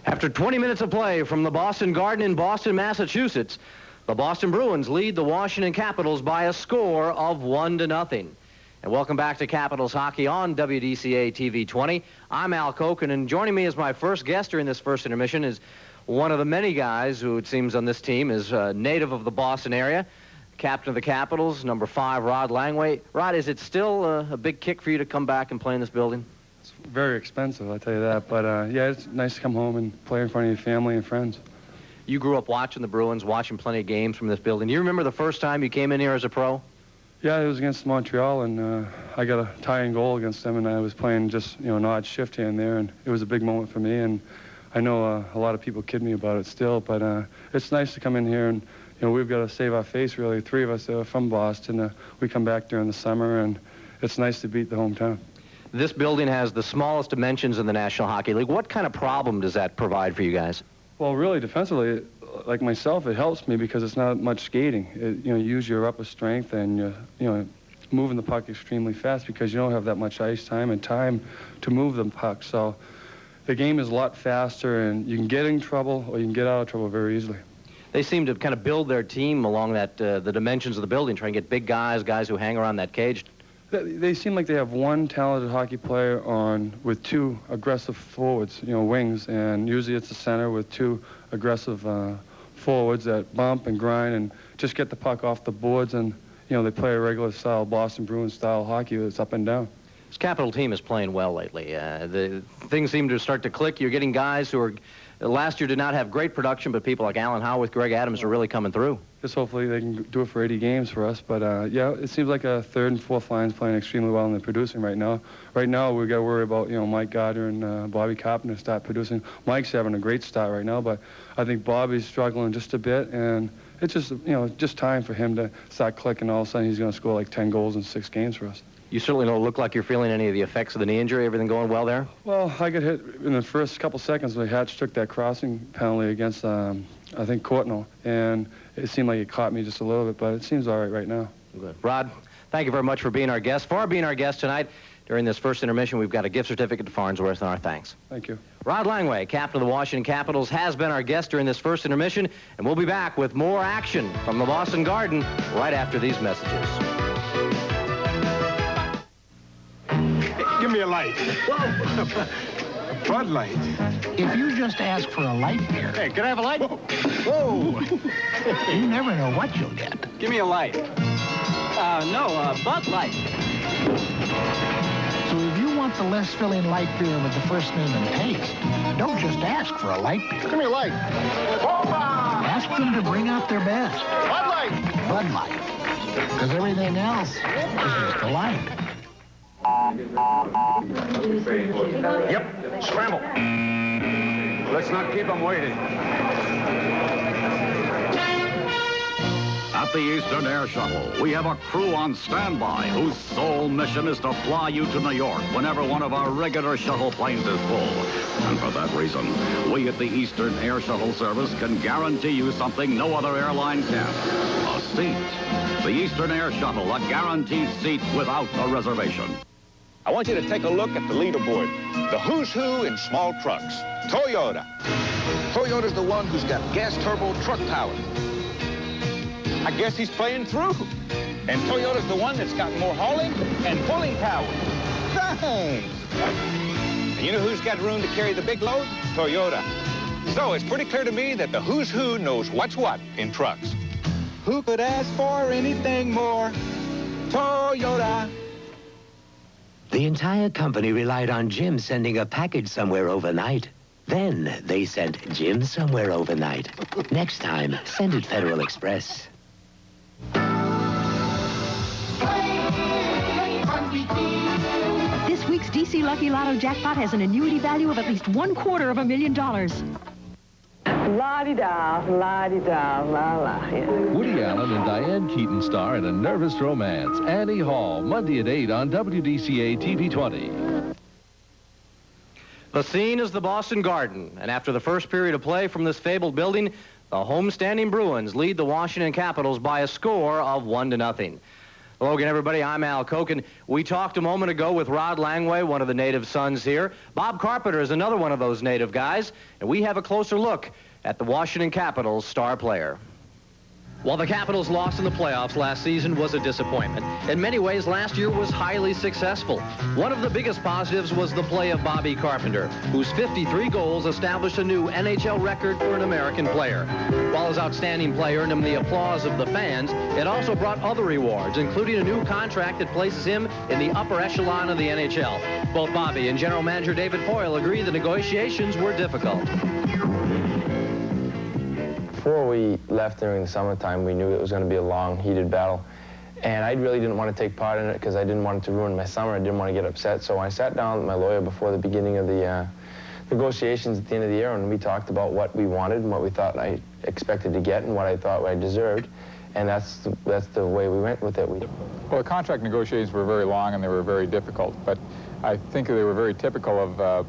After 20 minutes of play from the Boston Garden in Boston, Massachusetts, the Boston Bruins lead the Washington Capitals by a score of 1-0. And welcome back to Capitals Hockey on WDCA TV 20. I'm Al Koken, and joining me as my first guest during this first intermission is one of the many guys who it seems on this team is a native of the Boston area, captain of the Capitals, number 5, Rod Langway. Rod, is it still a big kick for you to come back and play in this building? It's very expensive, I'll tell you that. But, yeah, it's nice to come home and play in front of your family and friends. You grew up watching the Bruins, watching plenty of games from this building. Do you remember the first time you came in here as a pro? Yeah, it was against Montreal, and I got a tying goal against them, and I was playing just, an odd shift here and there, and it was a big moment for me. And I know a lot of people kid me about it still, but it's nice to come in here and, we've got to save our face, really. 3 of us are from Boston. We come back during the summer, and it's nice to beat the hometown. This building has the smallest dimensions in the National Hockey League. What kind of problem does that provide for you guys? Well, really, defensively, like myself, it helps me because it's not much skating. You use your upper strength and, moving the puck extremely fast because you don't have that much ice time and time to move the puck. So the game is a lot faster, and you can get in trouble or you can get out of trouble very easily. They seem to kind of build their team along that the dimensions of the building, trying to get big guys who hang around that cage. They seem like they have one talented hockey player with 2 aggressive forwards, wings, and usually it's the center with 2 aggressive forwards that bump and grind and just get the puck off the boards, and they play a regular style Boston Bruins style hockey that's up and down. This Capital team is playing well lately. The things seem to start to click. You're getting guys who are last year did not have great production, but people like Alan Howarth, Greg Adams are really coming through. Just hopefully they can do it for 80 games for us. But, yeah, it seems like a 3rd and 4th line's playing extremely well and they're producing right now. Right now, we've got to worry about, Mike Goddard and Bobby Carpenter start producing. Mike's having a great start right now, but I think Bobby's struggling just a bit. And it's just, just time for him to start clicking. All of a sudden, he's going to score like 10 goals in 6 games for us. You certainly don't look like you're feeling any of the effects of the knee injury. Everything going well there? Well, I got hit in the first couple seconds when Hatch took that crossing penalty against, I think, Courtnall. And it seemed like it caught me just a little bit, but it seems all right now. Good. Rod, thank you very much for being our guest. For being our guest tonight, during this first intermission, we've got a gift certificate to Farnsworth, and our thanks. Thank you. Rod Langway, captain of the Washington Capitals, has been our guest during this first intermission, and we'll be back with more action from the Boston Garden right after these messages. Give me a light. Whoa. Bud Light. If you just ask for a light beer... Hey, can I have a light? Whoa. You never know what you'll get. Give me a light. No, Bud Light. So if you want the less filling light beer with the first name and taste, don't just ask for a light beer. Give me a light. Ask them to bring out their best. Bud Light. Bud Light. Because everything else is just a light. Yep, scramble. Let's not keep them waiting. At the Eastern Air Shuttle, we have a crew on standby whose sole mission is to fly you to New York whenever one of our regular shuttle planes is full. And for that reason, we at the Eastern Air Shuttle Service can guarantee you something no other airline can. A seat. The Eastern Air Shuttle, a guaranteed seat without a reservation. I want you to take a look at the leaderboard. The who's who in small trucks. Toyota. Toyota's the one who's got gas turbo truck power. I guess he's playing through. And Toyota's the one that's got more hauling and pulling power. Thanks. And you know who's got room to carry the big load? Toyota. So it's pretty clear to me that the who's who knows what's what in trucks. Who could ask for anything more? Toyota. The entire company relied on Jim sending a package somewhere overnight. Then they sent Jim somewhere overnight. Next time, send it Federal Express. This week's DC Lucky Lotto jackpot has an annuity value of at least $250,000. La-di-da, la-di-da, la-la. Yeah. Woody Allen and Diane Keaton star in A Nervous Romance. Annie Hall, Monday at 8 on WDCA TV 20. The scene is the Boston Garden, and after the first period of play from this fabled building, the homestanding Bruins lead the Washington Capitals by a score of 1-0. Hello again, everybody. I'm Al Koken. We talked a moment ago with Rod Langway, one of the native sons here. Bob Carpenter is another one of those native guys, and we have a closer look at the Washington Capitals star player. While the Capitals' loss in the playoffs last season was a disappointment, in many ways last year was highly successful. One of the biggest positives was the play of Bobby Carpenter, whose 53 goals established a new NHL record for an American player. While his outstanding play earned him the applause of the fans, it also brought other rewards, including a new contract that places him in the upper echelon of the NHL. Both Bobby and General Manager David Poyle agree the negotiations were difficult. Before we left during the summertime, we knew it was going to be a long, heated battle. And I really didn't want to take part in it because I didn't want it to ruin my summer. I didn't want to get upset. So I sat down with my lawyer before the beginning of the negotiations at the end of the year, and we talked about what we wanted and what we thought I expected to get and what I thought I deserved. And that's the way we went with it. Well, the contract negotiations were very long and they were very difficult, but I think they were very typical of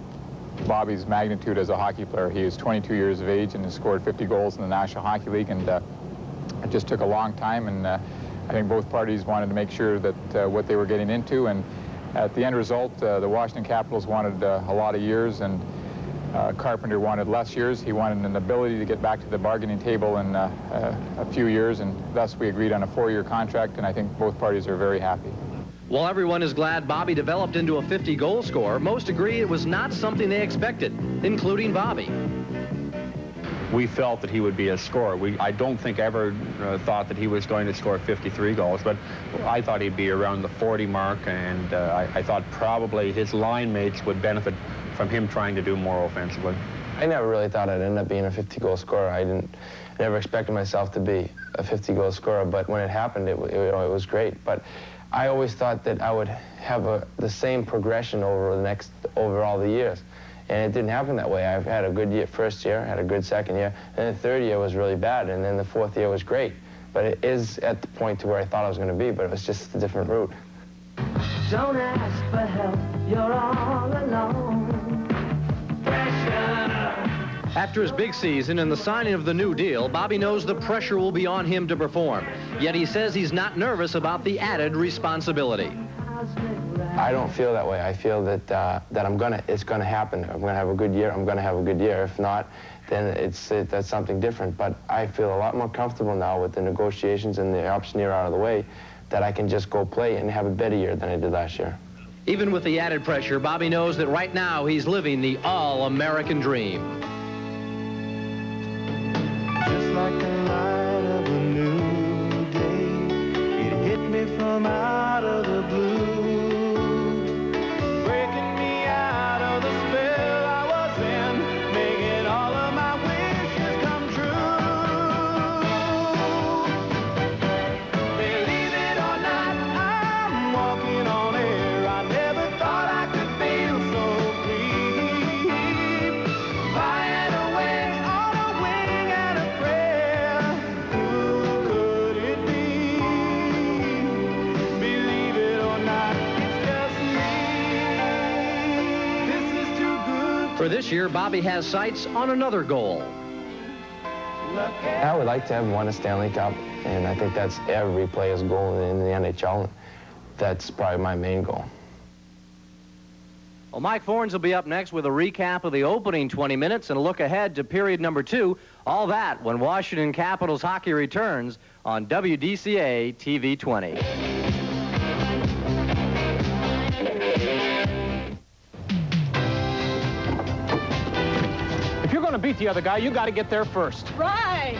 Bobby's magnitude as a hockey player. He is 22 years of age and has scored 50 goals in the National Hockey League, and it just took a long time, and I think both parties wanted to make sure that what they were getting into, and at the end result, the Washington Capitals wanted a lot of years, and Carpenter wanted less years. He wanted an ability to get back to the bargaining table in a few years, and thus we agreed on a 4-year contract, and I think both parties are very happy. While everyone is glad Bobby developed into a 50-goal scorer, most agree it was not something they expected, including Bobby. We felt that he would be a scorer. I don't think ever thought that he was going to score 53 goals, but I thought he'd be around the 40 mark, and I thought probably his line mates would benefit from him trying to do more offensively. I never really thought I'd end up being a 50-goal scorer. I never expected myself to be a 50-goal scorer, but when it happened, it was great. But I always thought that I would have the same progression over all the years. And it didn't happen that way. I've had a good first year, had a good second year, and the third year was really bad, and then the fourth year was great. But it is at the point to where I thought I was going to be, but it was just a different route. Don't ask for help, you're all alone. Pressure. After his big season and the signing of the new deal, Bobby knows the pressure will be on him to perform. Yet he says he's not nervous about the added responsibility. I don't feel that way. I feel that it's gonna happen. I'm gonna have a good year. I'm gonna have a good year. If not, then that's something different. But I feel a lot more comfortable now with the negotiations and the option year out of the way, that I can just go play and have a better year than I did last year. Even with the added pressure, Bobby knows that right now he's living the all-American dream. Just like the light of a new day, it hit me from out of the blue, breaking For this year, Bobby has sights on another goal. I would like to have won a Stanley Cup, and I think that's every player's goal in the NHL. That's probably my main goal. Well, Mike Fornes will be up next with a recap of the opening 20 minutes and a look ahead to period number 2. All that when Washington Capitals hockey returns on WDCA TV 20. If you're going to beat the other guy, you got to get there first. Right.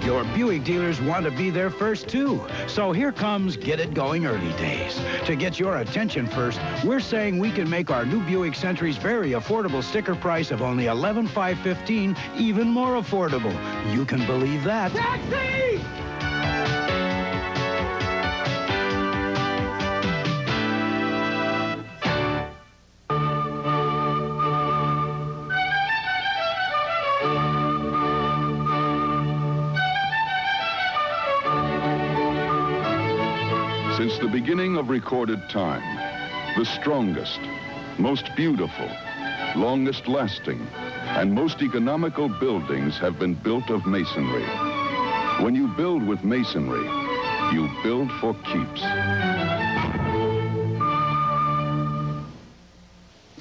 Your Buick dealers want to be there first, too. So here comes Get It Going Early Days. To get your attention first, we're saying we can make our new Buick Sentry's very affordable sticker price of only $11,515 even more affordable. You can believe that. Taxi! Since the beginning of recorded time, the strongest, most beautiful, longest lasting, and most economical buildings have been built of masonry. When you build with masonry, you build for keeps.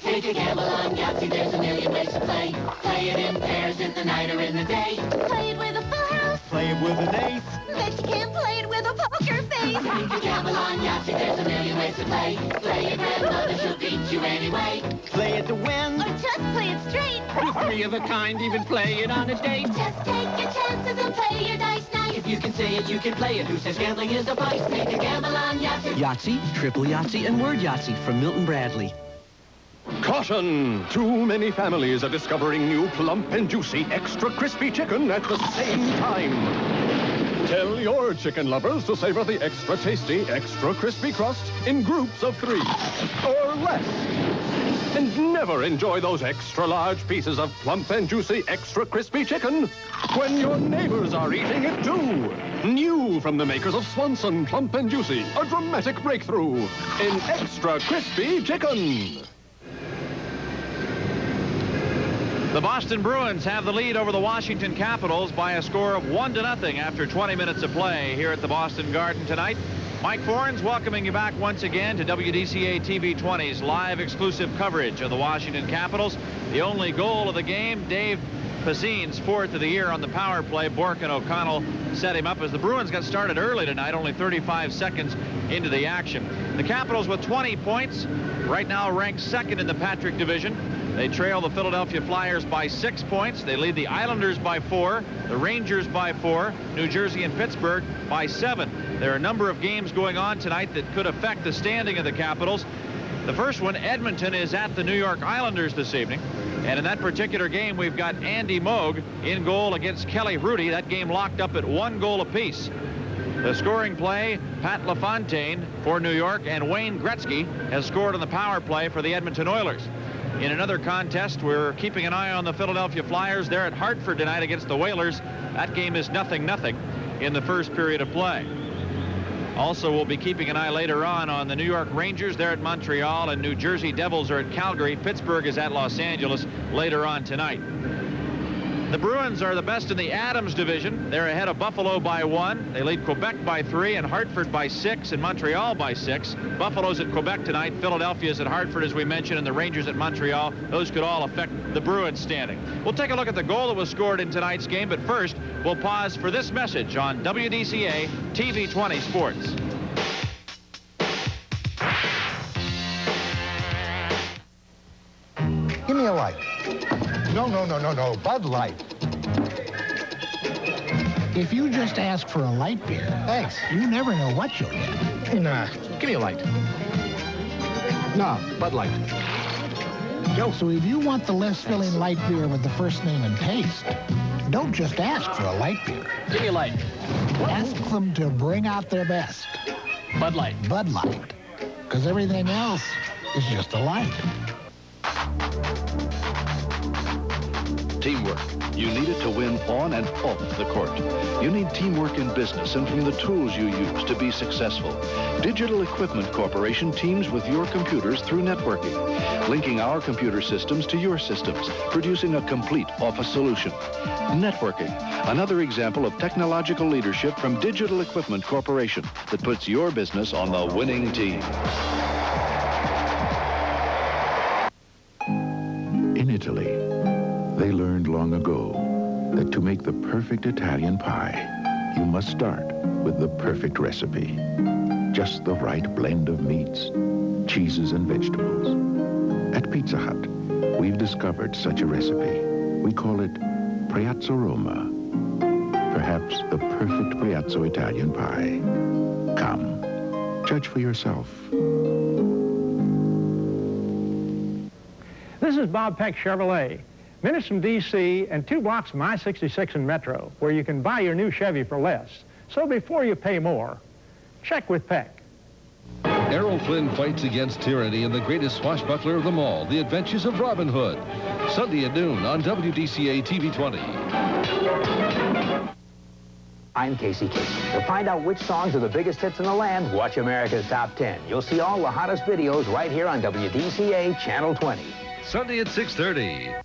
Take a gamble on Yahtzee, there's a million ways to play. Play it in pairs, in the night or in the day. Play it with a full house. Play it with an ace. Bet you can't play it with a poker face. Take a gamble on Yahtzee, there's a million ways to play. Play it grandmother, she'll beat you anyway. Play it to win. Or just play it straight. Do 3 of a kind, even play it on a date. Just take your chances and play your dice nice. If you can say it, you can play it. Who says gambling is a vice? Take a gamble on Yahtzee. Yahtzee, triple Yahtzee, and word Yahtzee from Milton Bradley. Caution! Too many families are discovering new plump and juicy extra crispy chicken at the same time. Tell your chicken lovers to savor the extra tasty, extra crispy crust in groups of 3 or less. And never enjoy those extra large pieces of plump and juicy extra crispy chicken when your neighbors are eating it too. New from the makers of Swanson Plump and Juicy, a dramatic breakthrough in extra crispy chicken. The Boston Bruins have the lead over the Washington Capitals by a score of 1-0 after 20 minutes of play here at the Boston Garden tonight. Mike Fornes welcoming you back once again to WDCA TV 20's live exclusive coverage of the Washington Capitals. The only goal of the game, Dave Pazine's 4th of the year on the power play. Bork and O'Connell set him up as the Bruins got started early tonight, only 35 seconds into the action. The Capitals with 20 points, right now ranked 2nd in the Patrick Division. They trail the Philadelphia Flyers by 6 points. They lead the Islanders by 4, the Rangers by 4, New Jersey and Pittsburgh by 7. There are a number of games going on tonight that could affect the standing of the Capitals. The first one, Edmonton is at the New York Islanders this evening. And in that particular game, we've got Andy Moog in goal against Kelly Hrudey. That game locked up at 1 goal apiece. The scoring play, Pat LaFontaine for New York, and Wayne Gretzky has scored on the power play for the Edmonton Oilers. In another contest, we're keeping an eye on the Philadelphia Flyers. They're at Hartford tonight against the Whalers. That game is 0-0 in the first period of play. Also, we'll be keeping an eye later on the New York Rangers. They're at Montreal, and New Jersey Devils are at Calgary. Pittsburgh is at Los Angeles later on tonight. The Bruins are the best in the Adams division. They're ahead of Buffalo by 1. They lead Quebec by 3 and Hartford by 6 and Montreal by 6. Buffalo's at Quebec tonight. Philadelphia's at Hartford, as we mentioned, and the Rangers at Montreal. Those could all affect the Bruins standing. We'll take a look at the goal that was scored in tonight's game, but first, we'll pause for this message on WDCA TV 20 Sports. Give me a light. No, Bud Light. If you just ask for a light beer, thanks, you never know what you'll get. Nah, give me a light. No, Bud Light. So if you want the less filling light beer with the first name and taste, don't just ask for a light beer. Give me a light. Ask them to bring out their best. Bud Light. Bud Light. Because everything else is just a light. Teamwork. You need it to win on and off the court. You need teamwork in business and from the tools you use to be successful. Digital Equipment Corporation teams with your computers through networking, linking our computer systems to your systems, producing a complete office solution. Networking, another example of technological leadership from Digital Equipment Corporation that puts your business on the winning team. In Italy, they learned long ago that to make the perfect Italian pie, you must start with the perfect recipe. Just the right blend of meats, cheeses, and vegetables. At Pizza Hut, we've discovered such a recipe. We call it Priazzo Roma. Perhaps the perfect Priazzo Italian pie. Come, judge for yourself. This is Bob Peck Chevrolet. Minutes from D.C. and 2 blocks from I-66 and Metro, where you can buy your new Chevy for less. So before you pay more, check with Peck. Errol Flynn fights against tyranny in the greatest swashbuckler of them all, The Adventures of Robin Hood. Sunday at noon on WDCA TV 20. I'm Casey Kasem. To find out which songs are the biggest hits in the land, watch America's Top 10. You'll see all the hottest videos right here on WDCA Channel 20. Sunday at 6:30.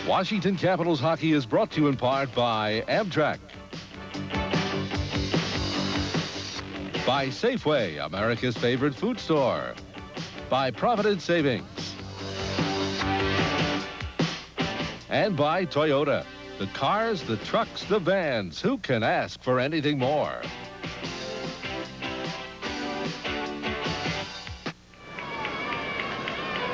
Washington Capitals hockey is brought to you in part by Amtrak, by Safeway, America's favorite food store, by Providence Savings, and by Toyota. The cars, the trucks, the vans. Who can ask for anything more?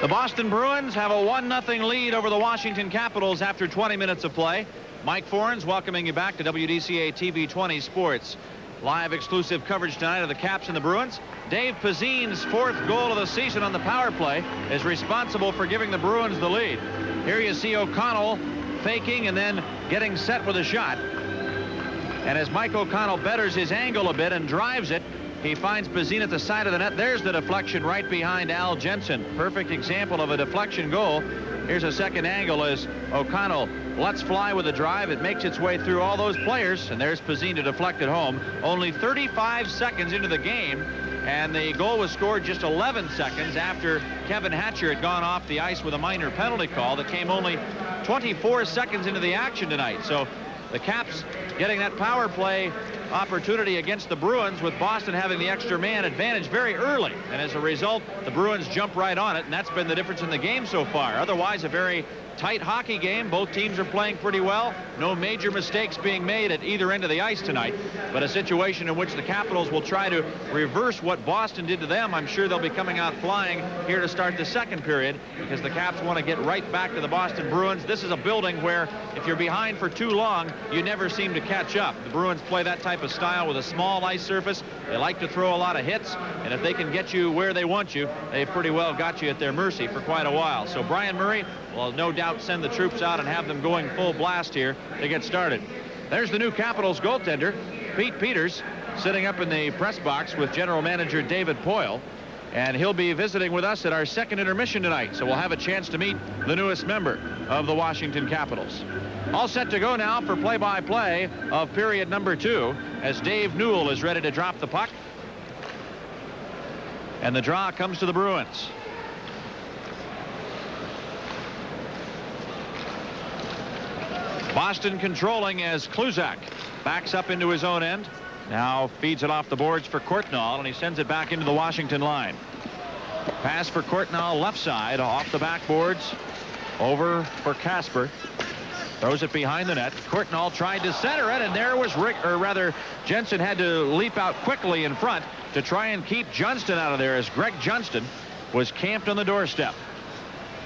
The Boston Bruins have a 1-0 lead over the Washington Capitals after 20 minutes of play. Mike Forens welcoming you back to WDCA TV 20 Sports. Live exclusive coverage tonight of the Caps and the Bruins. Dave Pazzin's 4th goal of the season on the power play is responsible for giving the Bruins the lead. Here you see O'Connell faking and then getting set with a shot. And as Mike O'Connell betters his angle a bit and drives it, he finds Pazzin at the side of the net. There's the deflection right behind Al Jensen. Perfect example of a deflection goal. Here's a second angle as O'Connell lets fly with a drive. It makes its way through all those players, and there's Pazzin to deflect it home. Only 35 seconds into the game, and the goal was scored just 11 seconds after Kevin Hatcher had gone off the ice with a minor penalty call that came only 24 seconds into the action tonight. So the Caps getting that power play opportunity against the Bruins, with Boston having the extra man advantage very early. And as a result, the Bruins jump right on it, and that's been the difference in the game so far. Otherwise, a very tight hockey game. Both teams are playing pretty well. No major mistakes being made at either end of the ice tonight, but a situation in which the Capitals will try to reverse what Boston did to them. I'm sure they'll be coming out flying here to start the second period, because the Caps want to get right back to the Boston Bruins. This is a building where if you're behind for too long, you never seem to catch up. The Bruins play that type of style with a small ice surface. They like to throw a lot of hits, and if they can get you where they want you, they've pretty well got you at their mercy for quite a while. So Brian Murray will no doubt send the troops out and have them going full blast here to get started. There's the new Capitals goaltender, Pete Peters, sitting up in the press box with general manager David Poyle, and he'll be visiting with us at our second intermission tonight, so we'll have a chance to meet the newest member of the Washington Capitals. All set to go now for play-by-play of period number 2 as Dave Newell is ready to drop the puck, and the draw comes to the Bruins. Boston controlling as Kluzak backs up into his own end. Now feeds it off the boards for Courtnall, and he sends it back into the Washington line. Pass for Courtnall left side off the backboards over for Casper. Throws it behind the net. Courtnall tried to center it, and there was Jensen had to leap out quickly in front to try and keep Johnston out of there, as Greg Johnston was camped on the doorstep.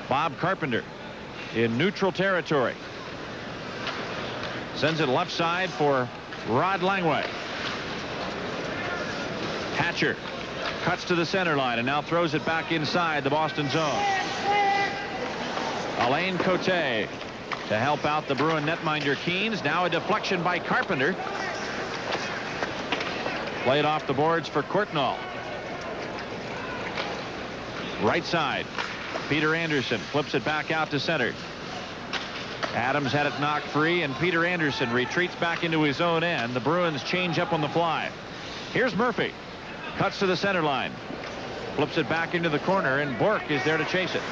Bob Carpenter in neutral territory. Sends it left side for Rod Langway. Hatcher cuts to the center line and now throws it back inside the Boston zone. Alain Cote to help out the Bruin netminder Keynes. Now a deflection by Carpenter. Played off the boards for Courtnall. Right side. Peter Anderson flips it back out to center. Adams had it knocked free, and Peter Anderson retreats back into his own end. The Bruins change up on the fly. Here's Murphy. Cuts to the center line. Flips it back into the corner, and Bork is there to chase it.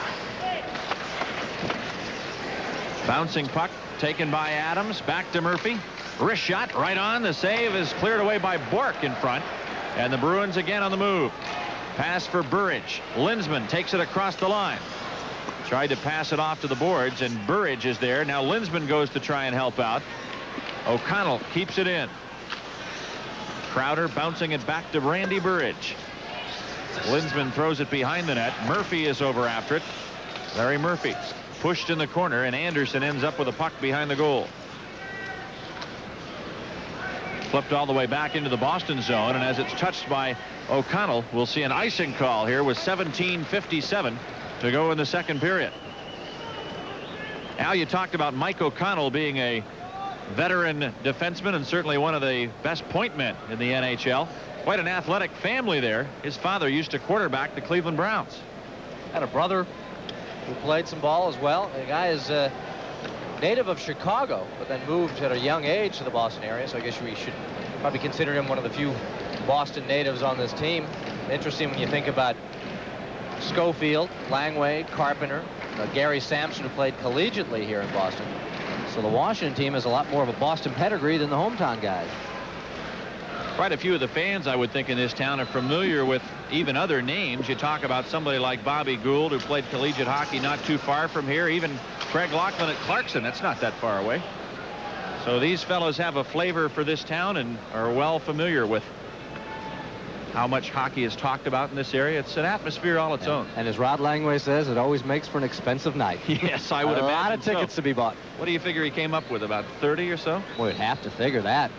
Bouncing puck taken by Adams. Back to Murphy. Wrist shot right on. The save is cleared away by Bork in front. And the Bruins again on the move. Pass for Burridge. Linsman takes it across the line. Tried to pass it off to the boards, and Burridge is there. Now Linsman goes to try and help out. O'Connell keeps it in. Crowder bouncing it back to Randy Burridge. Linsman throws it behind the net. Murphy is over after it. Larry Murphy pushed in the corner, and Anderson ends up with a puck behind the goal. Flipped all the way back into the Boston zone, and as it's touched by O'Connell, we'll see an icing call here with 17:57 to go in the second period. Al, you talked about Mike O'Connell being a veteran defenseman and certainly one of the best point men in the NHL. Quite an athletic family there. His father used to quarterback the Cleveland Browns. Had a brother who played some ball as well. The guy is native of Chicago, but then moved at a young age to the Boston area, so I guess we should probably consider him one of the few Boston natives on this team. Interesting when you think about Schofield, Langway, Carpenter, Gary Sampson, who played collegiately here in Boston. So the Washington team has a lot more of a Boston pedigree than the hometown guys. Quite a few of the fans, I would think, in this town are familiar with even other names. You talk about somebody like Bobby Gould, who played collegiate hockey not too far from here. Even Craig Laughlin at Clarkson, that's not that far away. So these fellows have a flavor for this town and are well familiar with how much hockey is talked about in this area. It's an atmosphere all its own. And as Rod Langway says, it always makes for an expensive night. Yes, I would imagine. A lot of tickets to be bought. What do you figure he came up with, about 30 or so? Well, we'd have to figure that.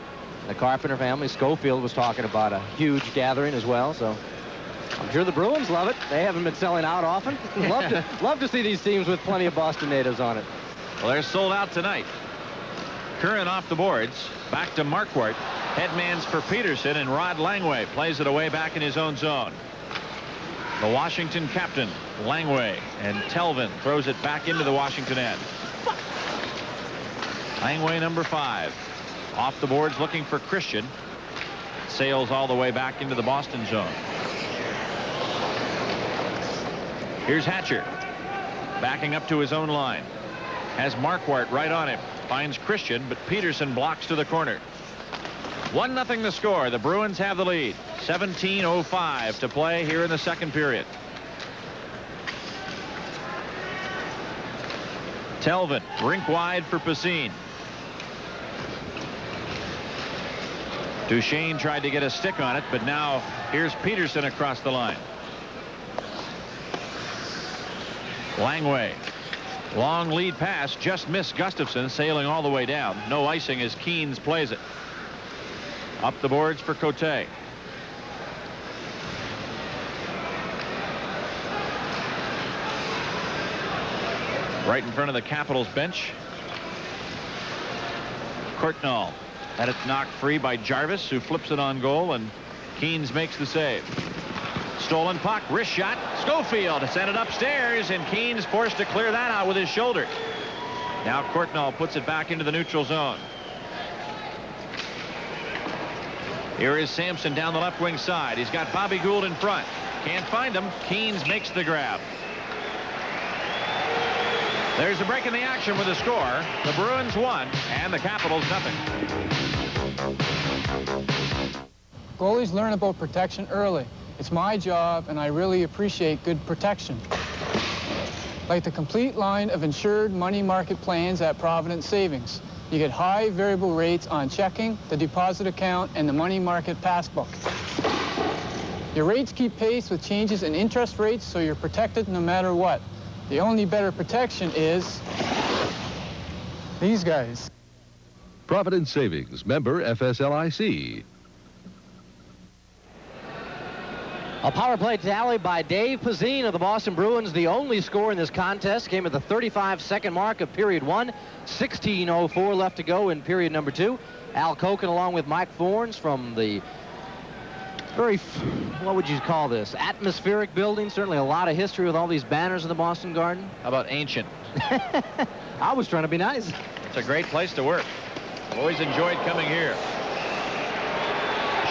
The Carpenter family, Schofield was talking about a huge gathering as well, so I'm sure the Bruins love it. They haven't been selling out often. Love to see these teams with plenty of Boston natives on it. Well, they're sold out tonight. Curran off the boards. Back to Marquardt. Headmans for Peterson, and Rod Langway plays it away back in his own zone. The Washington captain, Langway, and Telvin throws it back into the Washington end. Langway, number 5. Off the boards looking for Christian. Sails all the way back into the Boston zone. Here's Hatcher. Backing up to his own line. Has Marquardt right on him. Finds Christian, but Peterson blocks to the corner. 1-0 the score. The Bruins have the lead. 17:05 to play here in the second period. Telvin, rink wide for Pasine. Duchesne tried to get a stick on it, but now here's Peterson across the line. Langway. Long lead pass, just missed Gustafson, sailing all the way down. No icing as Keynes plays it. Up the boards for Cote. Right in front of the Capitals bench. Courtnall had it knocked free by Jarvis, who flips it on goal, and Keynes makes the save. Stolen puck, wrist shot. Schofield sent it upstairs, and Keynes forced to clear that out with his shoulder. Now Courtnall puts it back into the neutral zone. Here is Sampson down the left wing side. He's got Bobby Gould in front. Can't find him. Keynes makes the grab. There's a break in the action with a score. The Bruins 1 and the Capitals 0. Goalies learn about protection early. It's my job, and I really appreciate good protection. Like the complete line of insured money market plans at Providence Savings. You get high variable rates on checking, the deposit account, and the money market passbook. Your rates keep pace with changes in interest rates, so you're protected no matter what. The only better protection is these guys. Providence Savings, member FSLIC. A power play tally by Dave Pizzine of the Boston Bruins. The only score in this contest came at the 35-second mark of period 1. 16:04 left to go in period number 2. Al Koken along with Mike Fornes from the very, what would you call this, atmospheric building. Certainly a lot of history with all these banners in the Boston Garden. How about ancient? I was trying to be nice. It's a great place to work. Always enjoyed coming here.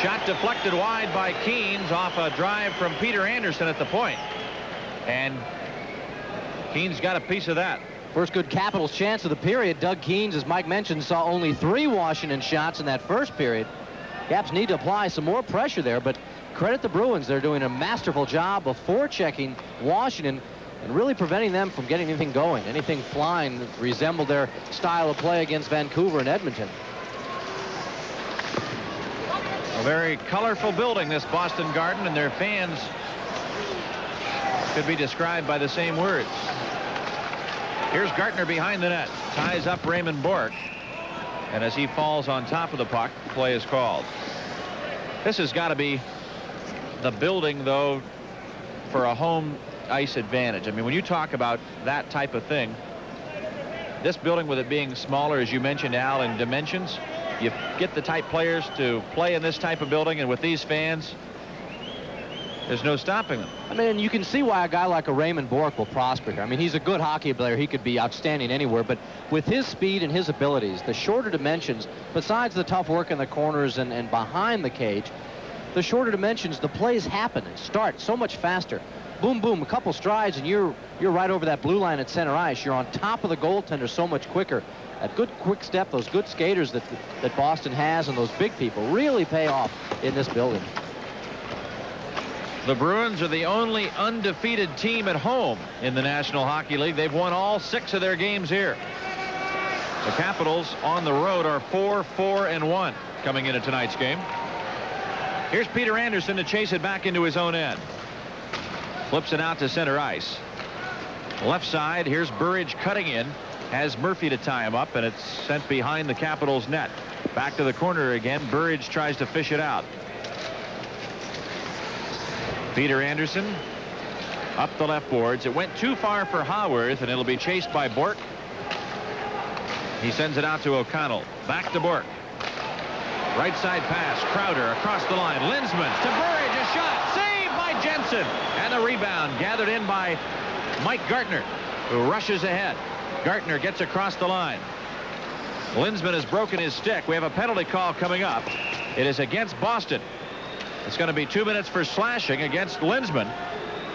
Shot deflected wide by Keynes off a drive from Peter Anderson at the point. And Keynes got a piece of that. First good Capitals chance of the period. Doug Keynes, as Mike mentioned, saw only 3 Washington shots in that first period. Caps need to apply some more pressure there, but credit the Bruins. They're doing a masterful job of forechecking Washington and really preventing them from getting anything going, anything flying that resembled their style of play against Vancouver and Edmonton. A very colorful building, this Boston Garden, and their fans could be described by the same words. Here's Gartner behind the net, ties up Raymond Bourque, and as he falls on top of the puck, play is called. This has got to be the building, though, for a home ice advantage. I mean, when you talk about that type of thing, this building, with it being smaller, as you mentioned, Al, in dimensions, you get the type players to play in this type of building, and with these fans, there's no stopping them. I mean, you can see why a guy like a Raymond Bourque will prosper here. I mean, he's a good hockey player. He could be outstanding anywhere, but with his speed and his abilities, the shorter dimensions, besides the tough work in the corners and behind the cage, the shorter dimensions, the plays happen and start so much faster. Boom, boom, a couple strides, and you're right over that blue line at center ice. You're on top of the goaltender so much quicker. That good quick step, those good skaters that Boston has, and those big people really pay off in this building. The Bruins are the only undefeated team at home in the National Hockey League. They've won all 6 of their games here. The Capitals on the road are 4-4-1 coming into tonight's game. Here's Peter Anderson to chase it back into his own end. Flips it out to center ice. Left side, here's Burridge cutting in. Has Murphy to tie him up, and it's sent behind the Capitals net. Back to the corner again. Burridge tries to fish it out. Peter Anderson up the left boards. It went too far for Howarth, and it'll be chased by Bourque. He sends it out to O'Connell. Back to Bourque. Right side pass. Crowder across the line. Lindsman to Burridge. A shot. Saved by Jensen. And the rebound gathered in by Mike Gartner, who rushes ahead. Gartner gets across the line. Lindsman has broken his stick. We have a penalty call coming up. It is against Boston. It's going to be 2 minutes for slashing against Lindsman.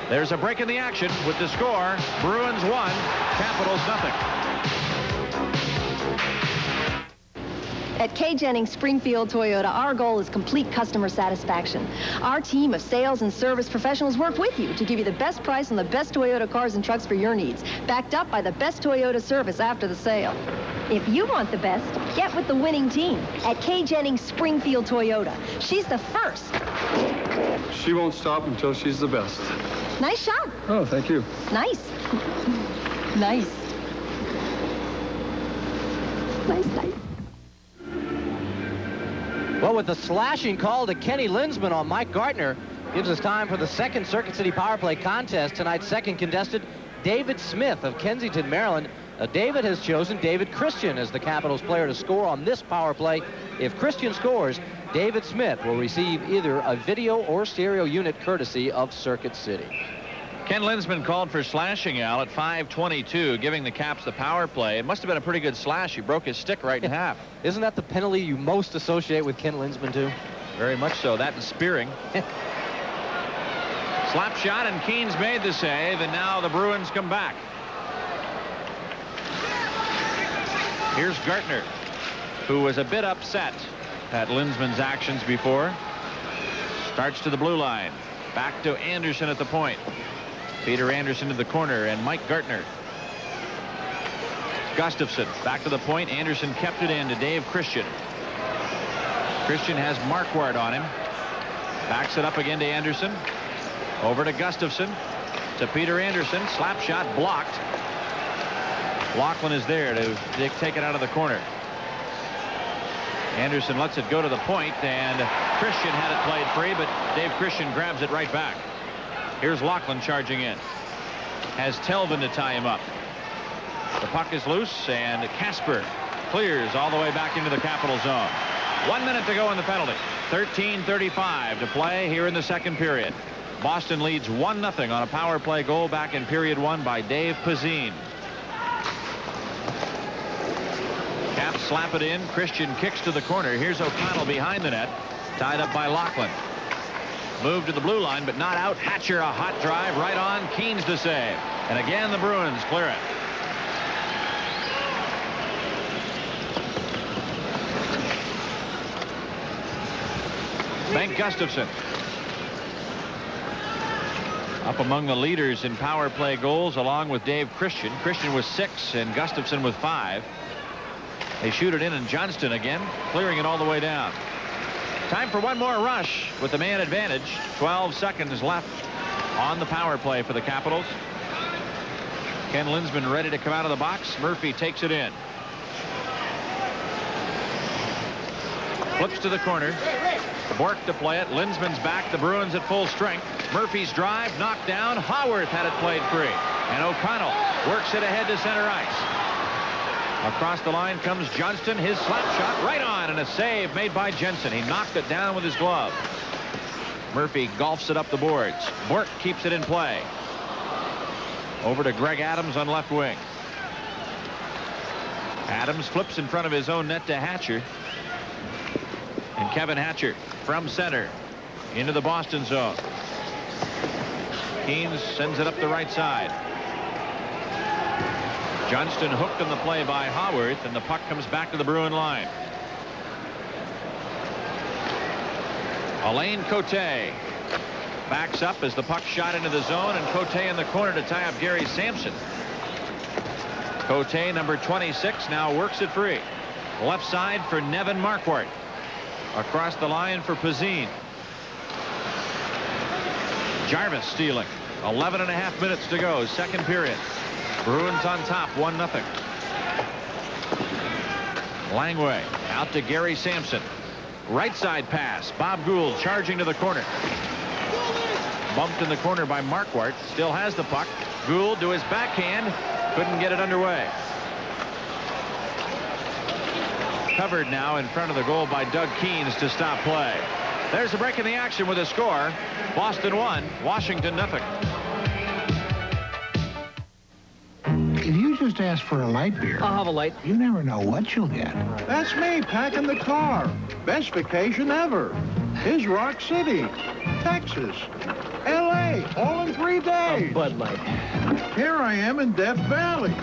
There's a break in the action with the score. Bruins 1, Capitals nothing. At K. Jennings Springfield Toyota, our goal is complete customer satisfaction. Our team of sales and service professionals work with you to give you the best price on the best Toyota cars and trucks for your needs, backed up by the best Toyota service after the sale. If you want the best, get with the winning team at K. Jennings Springfield Toyota. She's the first. She won't stop until she's the best. Nice shot. Oh, thank you. Nice. Nice. Nice. Well, with the slashing call to Kenny Lindsman on Mike Gartner, gives us time for the second Circuit City Power Play contest. Tonight's second contestant, David Smith of Kensington, Maryland. David has chosen David Christian as the Capitals player to score on this power play. If Christian scores, David Smith will receive either a video or stereo unit courtesy of Circuit City. Ken Lindsman called for slashing, Al, at 5:22, giving the Caps the power play. It must have been a pretty good slash. He broke his stick right in half. Isn't that the penalty you most associate with Ken Lindsman, too? Very much so. That and spearing. Slap shot, and Keynes made the save, and now the Bruins come back. Here's Gartner, who was a bit upset at Lindsman's actions before. Starts to the blue line. Back to Anderson at the point. Peter Anderson to the corner, and Mike Gartner. Gustafsson back to the point. Anderson kept it in to Dave Christian. Christian has Marquardt on him. Backs it up again to Anderson. Over to Gustafsson. To Peter Anderson. Slap shot blocked. Laughlin is there to take it out of the corner. Anderson lets it go to the point, and Christian had it played free, but Dave Christian grabs it right back. Here's Laughlin charging in. Has Telvin to tie him up. The puck is loose, and Casper clears all the way back into the Capital zone. 1 minute to go in the penalty. 13:35 to play here in the second period. Boston leads 1-0 on a power play goal back in period 1 by Dave Pazine. Caps slap it in. Christian kicks to the corner. Here's O'Connell behind the net, tied up by Laughlin. Move to the blue line, but not out. Hatcher, a hot drive right on. Keen's to save. And again, the Bruins clear it. Bengt Gustafsson up among the leaders in power play goals, along with Dave Christian. Christian with 6 and Gustafsson with 5. They shoot it in, and Johnston again clearing it all the way down. Time for one more rush with the man advantage. 12 seconds left on the power play for the Capitals. Ken Lindsman ready to come out of the box. Murphy takes it in. Flips to the corner. Bork to play it. Lindsman's back. The Bruins at full strength. Murphy's drive knocked down. Howarth had it played free. And O'Connell works it ahead to center ice. Across the line comes Johnston. His slap shot right on, and a save made by Jensen. He knocked it down with his glove. Murphy golfs it up the boards. Bork keeps it in play. Over to Greg Adams on left wing. Adams flips in front of his own net to Hatcher. And Kevin Hatcher from center into the Boston zone. Keens sends it up the right side. Johnston hooked on the play by Howarth, and the puck comes back to the Bruin line. Alain Cote backs up as the puck shot into the zone, and Cote in the corner to tie up Gary Sampson. Cote, number 26, now works it free. Left side for Nevin Marquardt. Across the line for Pazine. Jarvis stealing. 11.5 minutes to go, second period. Bruins on top, 1-0. Langway out to Gary Sampson. Right side pass. Bob Gould charging to the corner. Bumped in the corner by Marquardt. Still has the puck. Gould to his backhand. Couldn't get it underway. Covered now in front of the goal by Doug Keens to stop play. There's a break in the action with a score. Boston 1, Washington 0. If you just ask for a light beer, I'll have a light. You never know what you'll get. That's me packing the car. Best vacation ever. Here's Rock City, Texas, L.A., all in 3 days. A Bud Light. Here I am in Death Valley.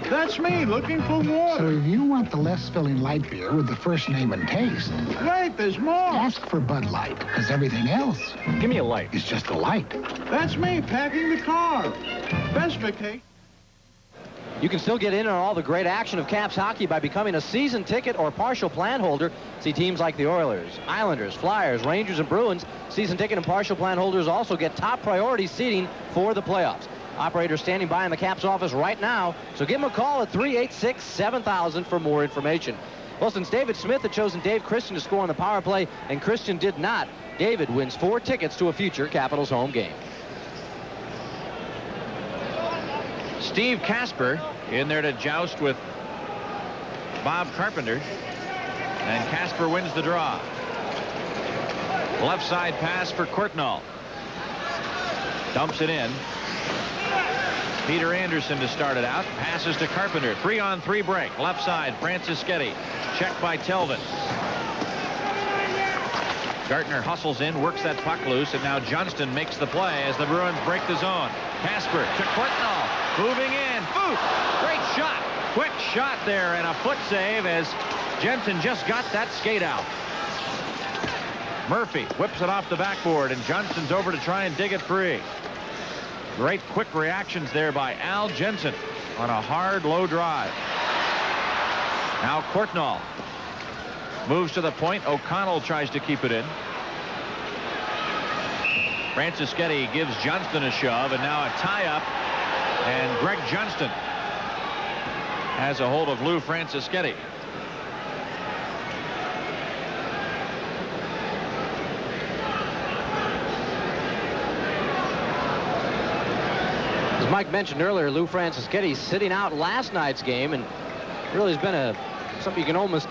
That's me looking for water. So if you want the less filling light beer with the first name and taste... Wait, there's more. Ask for Bud Light, because everything else... Give me a light. ...is just a light. That's me packing the car. Best vacation. You can still get in on all the great action of Caps hockey by becoming a season ticket or partial plan holder. See teams like the Oilers, Islanders, Flyers, Rangers, and Bruins. Season ticket and partial plan holders also get top priority seating for the playoffs. Operators standing by in the Caps office right now, so give them a call at 386-7000 for more information. Well, since David Smith had chosen Dave Christian to score on the power play and Christian did not, David wins 4 tickets to a future Capitals home game. Steve Casper in there to joust with Bob Carpenter, and Casper wins the draw. Left side pass for Courtnall. Dumps it in. Peter Anderson to start it out. Passes to Carpenter. 3-on-3 break. Left side, Francis-Sketty. Checked by Telvin. Gartner hustles in, works that puck loose, and now Johnston makes the play as the Bruins break the zone. Casper to Courtnall. Moving in. Boot! Great shot. Quick shot there, and a foot save as Jensen just got that skate out. Murphy whips it off the backboard, and Johnston's over to try and dig it free. Great quick reactions there by Al Jensen on a hard, low drive. Now Courtnall moves to the point. O'Connell tries to keep it in. Francis-Sketty gives Johnston a shove, and now a tie-up. And Greg Johnston has a hold of Lou Francis-Sketty. Mike mentioned earlier, Lou Franceschetti sitting out last night's game, and really has been something you can almost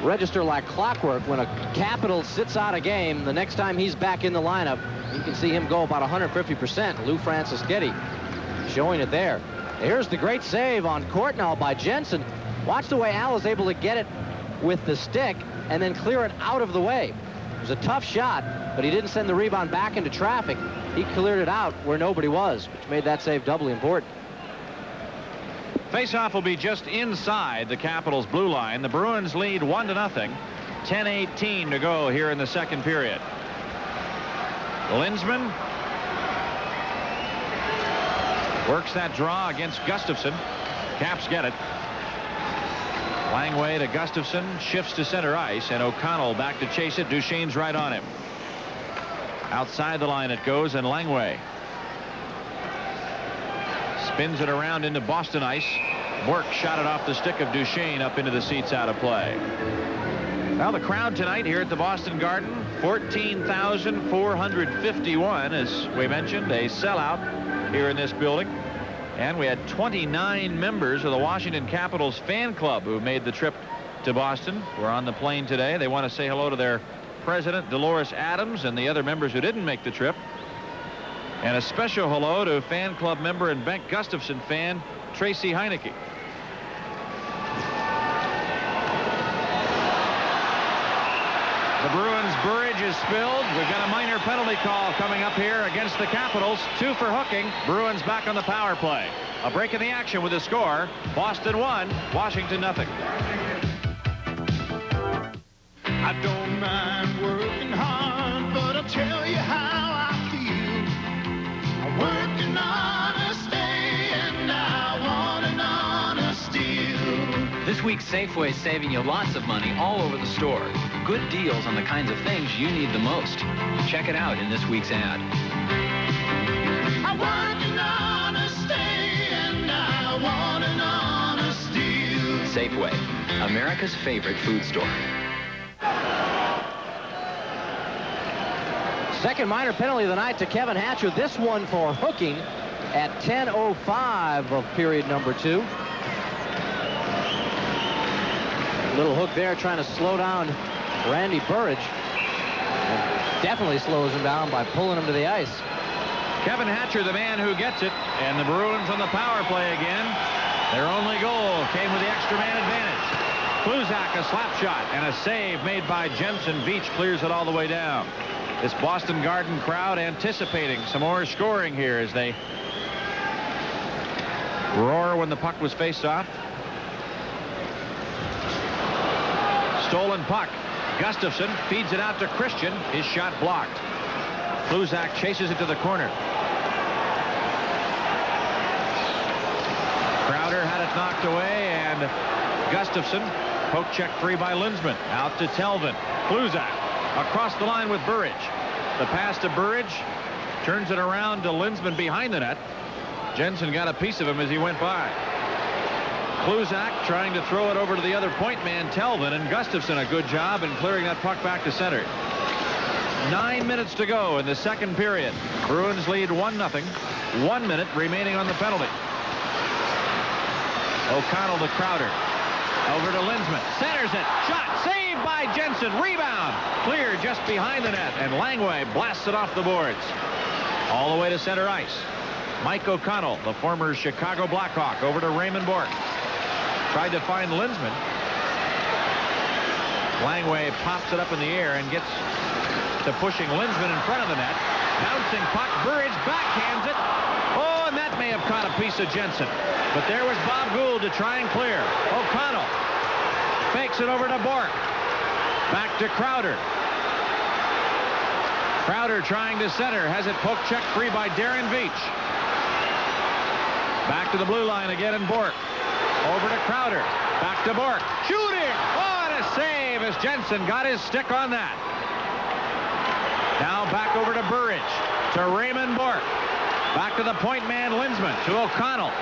register like clockwork. When a Capital sits out a game, the next time he's back in the lineup, you can see him go about 150%. Lou Franceschetti showing it there. Here's the great save on court now by Jensen. Watch the way Al is able to get it with the stick and then clear it out of the way. It was a tough shot, but he didn't send the rebound back into traffic. He cleared it out where nobody was, which made that save doubly important. Faceoff will be just inside the Capitals' blue line. The Bruins lead 1-0. 10:18 to go here in the second period. Linsman works that draw against Gustafson. Caps get it. Langway to Gustafson, shifts to center ice, and O'Connell back to chase it. Duchesne's right on him. Outside the line it goes, and Langway spins it around into Boston ice. Bork shot it off the stick of Duchesne up into the seats, out of play. Now the crowd tonight here at the Boston Garden, 14,451, as we mentioned, a sellout here in this building. And we had 29 members of the Washington Capitals fan club who made the trip to Boston. We're on the plane today. They want to say hello to their president, Dolores Adams, and the other members who didn't make the trip. And a special hello to fan club member and Bengt Gustafson fan, Tracy Heineke. The Bruins' Burridge is spilled. We've got a minor penalty call coming up here against the Capitals. 2 for hooking. Bruins back on the power play. A break in the action with the score. Boston 1, Washington 0. I don't mind working hard, but I'll tell you how I feel. I'm working honest day, and I want an honest deal. This week, Safeway is saving you lots of money all over the store. Good deals on the kinds of things you need the most. Check it out in this week's ad. I work an honest day, and I want an honest deal. Safeway, America's favorite food store. Second minor penalty of the night to Kevin Hatcher. This one for hooking at 10:05 of period number 2. Little hook there trying to slow down Randy Burridge. And definitely slows him down by pulling him to the ice. Kevin Hatcher, the man who gets it, and the Bruins on the power play again. Their only goal came with the extra man advantage. Kluzak, a slap shot, and a save made by Jensen. Veach clears it all the way down. This Boston Garden crowd anticipating some more scoring here as they roar when the puck was faced off. Stolen puck. Gustafson feeds it out to Christian. His shot blocked. Kluzak chases it to the corner. Crowder had it knocked away, and Gustafson poke check free by Linsman. Out to Telvin. Kluzak across the line with Burridge. The pass to Burridge turns it around to Linsman behind the net. Jensen got a piece of him as he went by. Kluzak trying to throw it over to the other point man, Telvin, and Gustafson a good job in clearing that puck back to center. 9 minutes to go in the second period. Bruins lead 1-0. 1 minute remaining on the penalty. O'Connell to Crowder. Over to Linsman. Centers it. Shot. Saved by Jensen. Rebound. Clear just behind the net. And Langway blasts it off the boards. All the way to center ice. Mike O'Connell, the former Chicago Blackhawk, over to Raymond Bork. Tried to find Linsman. Langway pops it up in the air and gets to pushing Linsman in front of the net. Bouncing puck. Burridge backhands it. Oh, and that may have caught a piece of Jensen. But there was Bob Gould to try and clear. O'Connell fakes it over to Bork. Back to Crowder. Crowder trying to center. Has it poke check free by Darren Veach. Back to the blue line again and Bork. Over to Crowder. Back to Bork. Shooting! Oh, and a save as Jensen got his stick on that. Now back over to Burridge. To Raymond Bork. Back to the point man Linsman. To O'Connell.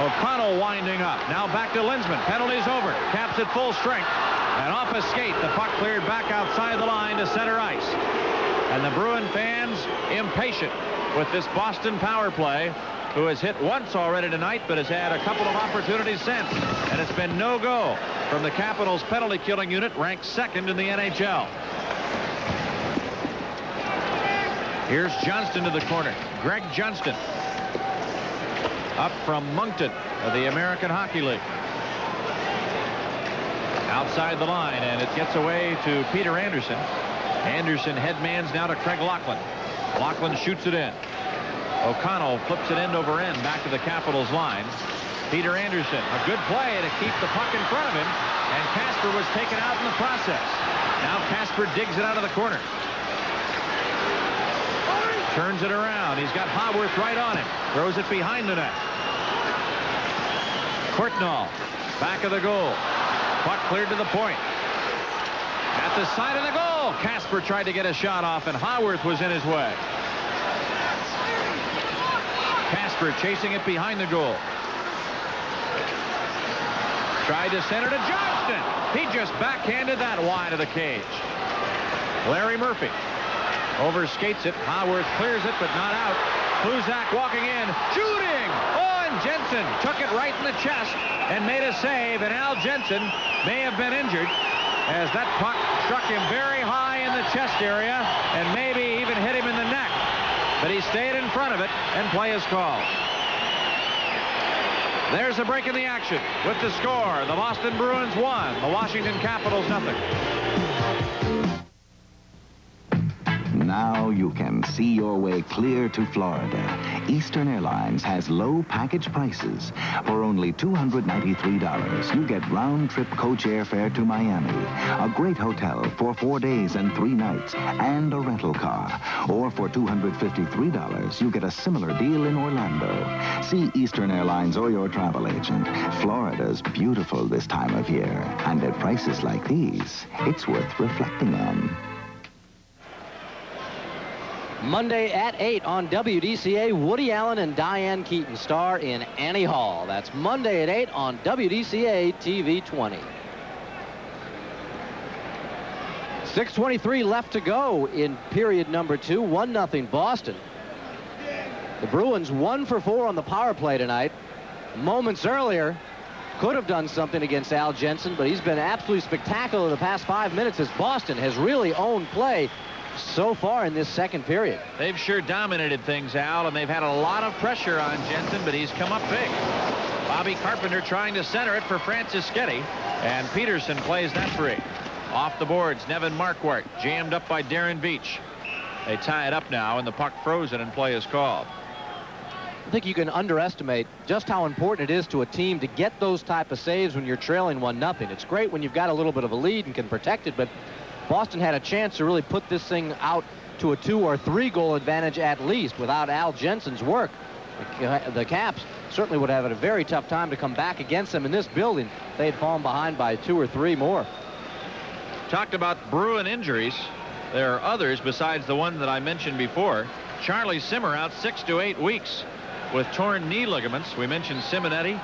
O'Connell winding up. Now back to Linsman. Penalty's over. Caps at full strength. And off a skate. The puck cleared back outside the line to center ice. And the Bruin fans impatient with this Boston power play, who has hit once already tonight, but has had a couple of opportunities since. And it's been no go from the Capitals penalty killing unit, ranked second in the NHL. Here's Johnston to the corner. Greg Johnston up from Moncton of the American Hockey League. Outside the line, and it gets away to Peter Anderson. Anderson headmans now to Craig Laughlin. Laughlin shoots it in. O'Connell flips it end over end back to the Capitals line. Peter Anderson, a good play to keep the puck in front of him, and Casper was taken out in the process. Now Casper digs it out of the corner. Turns it around. He's got Haworth right on him. Throws it behind the net. Courtnall, back of the goal. Puck cleared to the point. At the side of the goal, Casper tried to get a shot off, and Haworth was in his way. Casper chasing it behind the goal. Tried to center to Johnston. He just backhanded that wide of the cage. Larry Murphy overskates it. Haworth clears it, but not out. Kluzak walking in, shooting. Oh, and Jensen took it right in the chest and made a save, and Al Jensen may have been injured as that puck struck him very high in the chest area and maybe even hit him in the neck. But he stayed in front of it, and play is called. There's a break in the action with the score. The Boston Bruins 1, the Washington Capitals 0. Now you can see your way clear to Florida. Eastern Airlines has low package prices. For only $293, you get round-trip coach airfare to Miami, a great hotel for 4 days and 3 nights, and a rental car. Or for $253, you get a similar deal in Orlando. See Eastern Airlines or your travel agent. Florida's beautiful this time of year, and at prices like these, it's worth reflecting on. Monday at 8 on WDCA, Woody Allen and Diane Keaton star in Annie Hall. That's Monday at 8 on WDCA TV 20. 6:23 left to go in period number 2. 1-0 Boston. The Bruins 1 for 4 on the power play tonight. Moments earlier, could have done something against Al Jensen, but he's been absolutely spectacular the past 5 minutes as Boston has really owned play so far in this second period. They've sure dominated things, Al, and they've had a lot of pressure on Jensen, but he's come up big. Bobby Carpenter trying to center it for Francis Sketty, and Peterson plays that free. Off the boards, Nevin Marquardt jammed up by Darren Beach. They tie it up now, and the puck frozen, and play is called. I think you can underestimate just how important it is to a team to get those type of saves when you're trailing 1-0. It's great when you've got a little bit of a lead and can protect it, but Boston had a chance to really put this thing out to a 2 or 3 goal advantage at least without Al Jensen's work. The Caps certainly would have had a very tough time to come back against them in this building. They had fallen behind by 2 or 3 more. Talked about Bruin injuries. There are others besides the one that I mentioned before. Charlie Simmer out 6 to 8 weeks with torn knee ligaments. We mentioned Simonetti.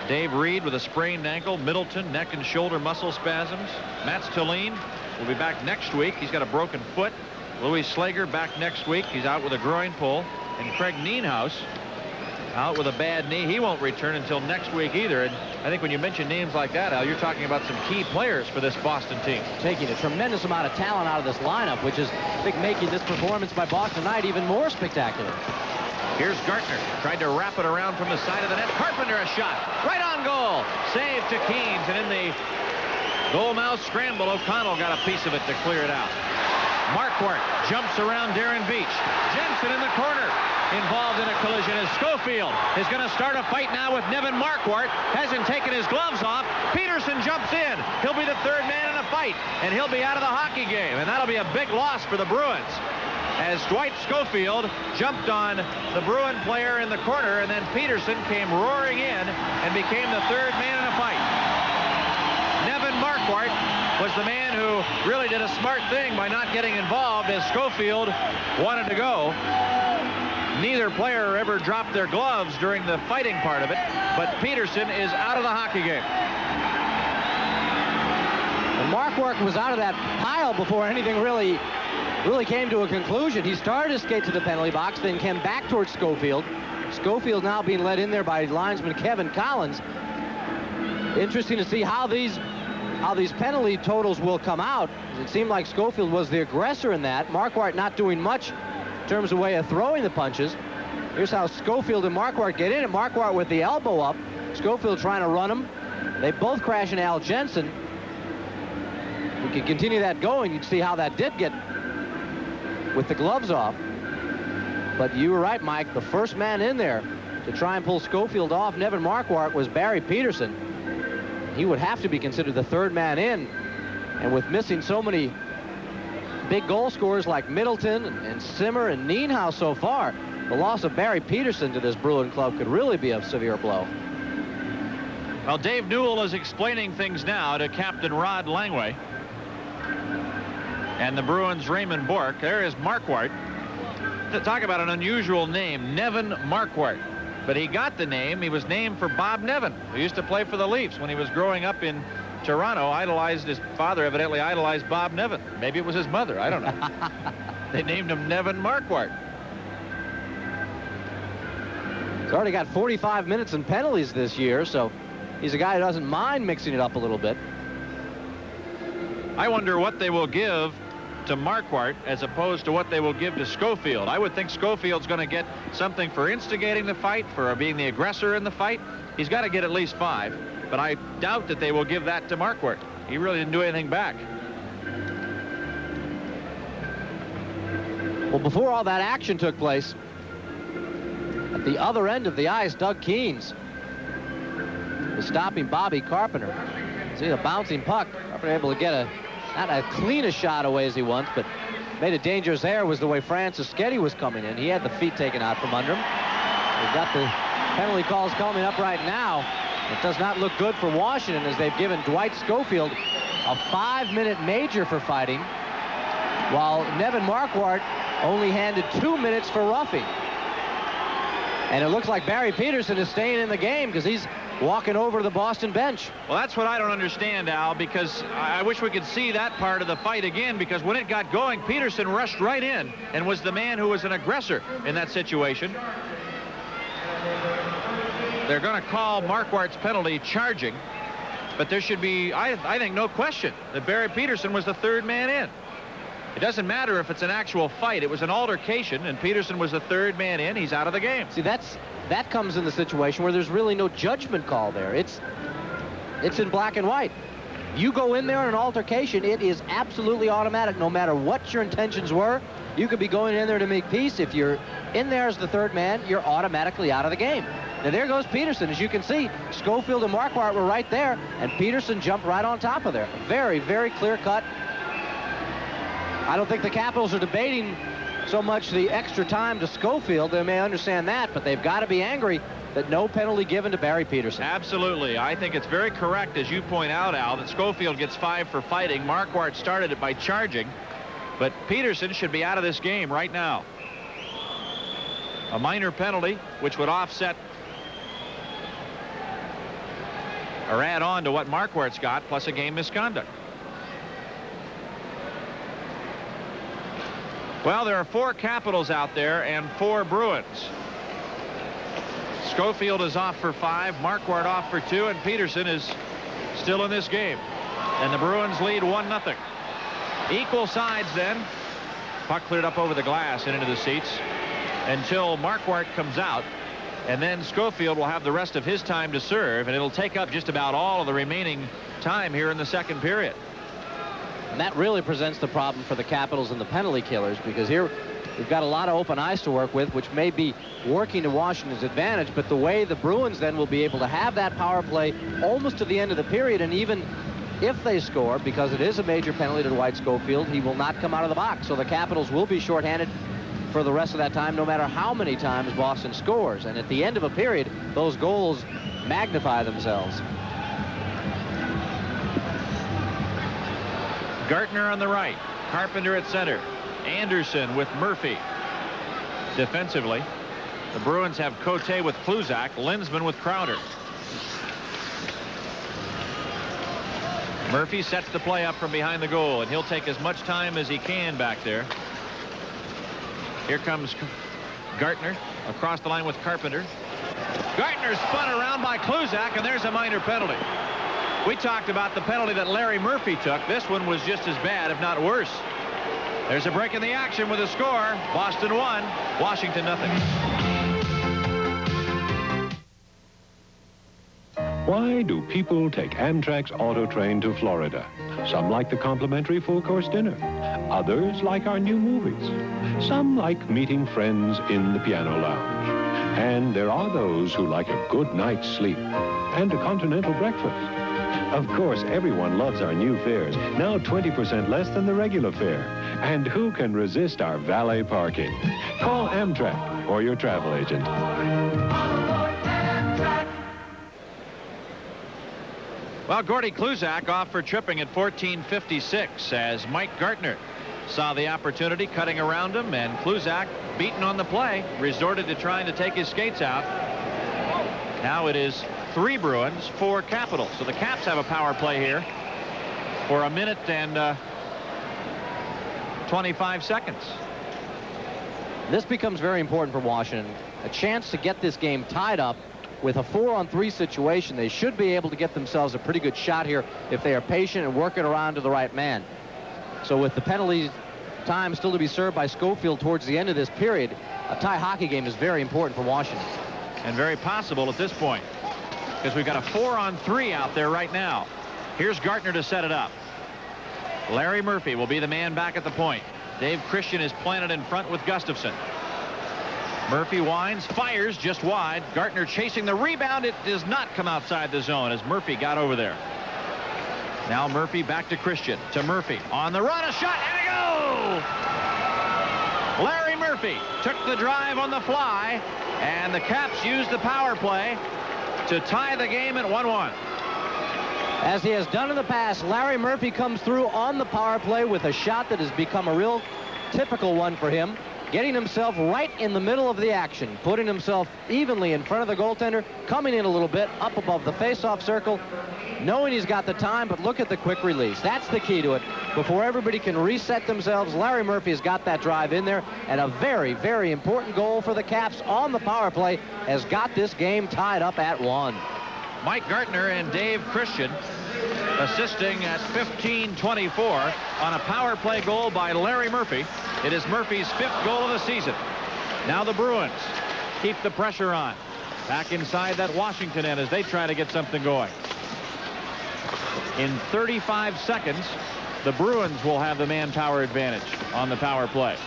Dave Reed with a sprained ankle. Middleton, neck and shoulder muscle spasms. Mats Thelin will be back next week. He's got a broken foot. Louis Slager back next week. He's out with a groin pull. And Craig Nienhuis out with a bad knee. He won't return until next week either. And I think when you mention names like that, Al, you're talking about some key players for this Boston team. Taking a tremendous amount of talent out of this lineup, which is, I think, making this performance by Boston tonight even more spectacular. Here's Gartner, tried to wrap it around from the side of the net. Carpenter, a shot, right on goal. Save to Keens, and in the goal mouth scramble, O'Connell got a piece of it to clear it out. Marquardt jumps around Darren Beach. Jensen in the corner, involved in a collision as Schofield is going to start a fight now with Nevin Marquardt. Hasn't taken his gloves off. Peterson jumps in. He'll be the third man in a fight, and he'll be out of the hockey game, and that'll be a big loss for the Bruins, as Dwight Schofield jumped on the Bruin player in the corner, and then Peterson came roaring in and became the third man in a fight. Nevin Marquardt was the man who really did a smart thing by not getting involved as Schofield wanted to go. Neither player ever dropped their gloves during the fighting part of it, but Peterson is out of the hockey game. And Marquardt was out of that pile before anything really really came to a conclusion. He started to skate to the penalty box, then came back towards Schofield. Schofield now being led in there by linesman Kevin Collins. Interesting to see how these penalty totals will come out. It seemed like Schofield was the aggressor in that. Marquardt not doing much in terms of way of throwing the punches. Here's how Schofield and Marquardt get in, and Marquardt with the elbow up. Schofield trying to run him. They both crash in Al Jensen. We could continue that going. You'd see how that did get with the gloves off. But you were right, Mike. The first man in there to try and pull Schofield off Nevin Marquardt was Barry Peterson. He would have to be considered the third man in. And with missing so many big goal scorers like Middleton and Simmer and Nienhaus so far, the loss of Barry Peterson to this Bruin club could really be a severe blow. Well, Dave Newell is explaining things now to Captain Rod Langway. And the Bruins' Raymond Bourque. There is Marquardt. Talk about an unusual name, Nevin Marquardt. But he got the name. He was named for Bob Nevin, who used to play for the Leafs when he was growing up in Toronto. Idolized his father, evidently idolized Bob Nevin. Maybe it was his mother. I don't know. They named him Nevin Marquardt. He's already got 45 minutes in penalties this year, so he's a guy who doesn't mind mixing it up a little bit. I wonder what they will give to Marquardt as opposed to what they will give to Schofield. I would think Schofield's going to get something for instigating the fight, for being the aggressor in the fight. He's got to get at least 5, but I doubt that they will give that to Marquardt. He really didn't do anything back. Well, before all that action took place, at the other end of the ice, Doug Keens was stopping Bobby Carpenter. See the bouncing puck. Carpenter able to get not as clean a shot away as he wants, but made it dangerous there was the way Francis Sketty was coming in. He had the feet taken out from under him. We've got the penalty calls coming up right now. It does not look good for Washington as they've given Dwight Schofield a 5-minute major for fighting, while Nevin Marquardt only handed 2 minutes for roughing. And it looks like Barry Peterson is staying in the game because he's walking over to the Boston bench. Well, that's what I don't understand, Al, because I wish we could see that part of the fight again, because when it got going, Peterson rushed right in and was the man who was an aggressor in that situation. They're going to call Marquardt's penalty charging, but there should be, I think, no question that Barry Peterson was the third man in. It doesn't matter if it's an actual fight. It was an altercation, and Peterson was the third man in. He's out of the game. See, that comes in the situation where there's really no judgment call there. It's in black and white. You go in there in an altercation, it is absolutely automatic. No matter what your intentions were, you could be going in there to make peace. If you're in there as the third man, you're automatically out of the game. Now, there goes Peterson. As you can see, Schofield and Marquardt were right there, and Peterson jumped right on top of there. Very, very clear cut. I don't think the Capitals are debating so much the extra time to Schofield. They may understand that, but they've got to be angry that no penalty given to Barry Peterson. Absolutely. I think it's very correct, as you point out, Al, that Schofield gets 5 for fighting. Marquardt started it by charging, but Peterson should be out of this game right now. A minor penalty, which would offset or add on to what Marquardt's got, plus a game misconduct. Well, there are 4 Capitals out there and 4 Bruins. Schofield is off for 5, Marquardt off for 2, and Peterson is still in this game. And the Bruins lead 1-0. Equal sides then. Puck cleared up over the glass and into the seats until Marquardt comes out. And then Schofield will have the rest of his time to serve, and it'll take up just about all of the remaining time here in the second period. And that really presents the problem for the Capitals and the penalty killers, because here we've got a lot of open ice to work with, which may be working to Washington's advantage, but the way the Bruins then will be able to have that power play almost to the end of the period, and even if they score, because it is a major penalty to Dwight Schofield, he will not come out of the box. So the Capitals will be shorthanded for the rest of that time, no matter how many times Boston scores. And at the end of a period, those goals magnify themselves. Gartner on the right, Carpenter at center, Anderson with Murphy. Defensively, the Bruins have Cote with Kluzak, Linsman with Crowder. Murphy sets the play up from behind the goal, and he'll take as much time as he can back there. Here comes Gartner across the line with Carpenter. Gartner spun around by Kluzak, and there's a minor penalty. We talked about the penalty that Larry Murphy took. This one was just as bad, if not worse. There's a break in the action with a score. Boston 1, Washington nothing. Why do people take Amtrak's auto train to Florida? Some like the complimentary full-course dinner. Others like our new movies. Some like meeting friends in the piano lounge. And there are those who like a good night's sleep and a continental breakfast. Of course, everyone loves our new fares, now 20% less than the regular fare. And who can resist our valet parking? Call Amtrak or your travel agent. Well, Gordy Kluzak off for tripping at 14:56 as Mike Gartner saw the opportunity, cutting around him, and Kluzak, beaten on the play, resorted to trying to take his skates out. Now it is 3 Bruins, 4 Capitals. So the Caps have a power play here for a minute and 25 seconds. This becomes very important for Washington. A chance to get this game tied up with a 4-on-3 situation. They should be able to get themselves a pretty good shot here if they are patient and work it around to the right man. So with the penalty time still to be served by Schofield towards the end of this period, a tie hockey game is very important for Washington. And very possible at this point, because we've got a 4-on-3 out there right now. Here's Gartner to set it up. Larry Murphy will be the man back at the point. Dave Christian is planted in front with Gustafson. Murphy winds, fires just wide. Gartner chasing the rebound. It does not come outside the zone as Murphy got over there. Now Murphy back to Christian. To Murphy. On the run, a shot, and a go! Larry Murphy took the drive on the fly, and the Caps used the power play to tie the game at 1-1. As he has done in the past, Larry Murphy comes through on the power play with a shot that has become a real typical one for him, getting himself right in the middle of the action, putting himself evenly in front of the goaltender, coming in a little bit up above the face-off circle, knowing he's got the time, but look at the quick release. That's the key to it. Before everybody can reset themselves, Larry Murphy has got that drive in there, and a very, very important goal for the Caps on the power play has got this game tied up at 1. Mike Gartner and Dave Christian assisting at 15:24 on a power play goal by Larry Murphy. It is Murphy's 5th goal of the season. Now the Bruins keep the pressure on. Back inside that Washington end as they try to get something going. In 35 seconds, the Bruins will have the manpower advantage on the power play.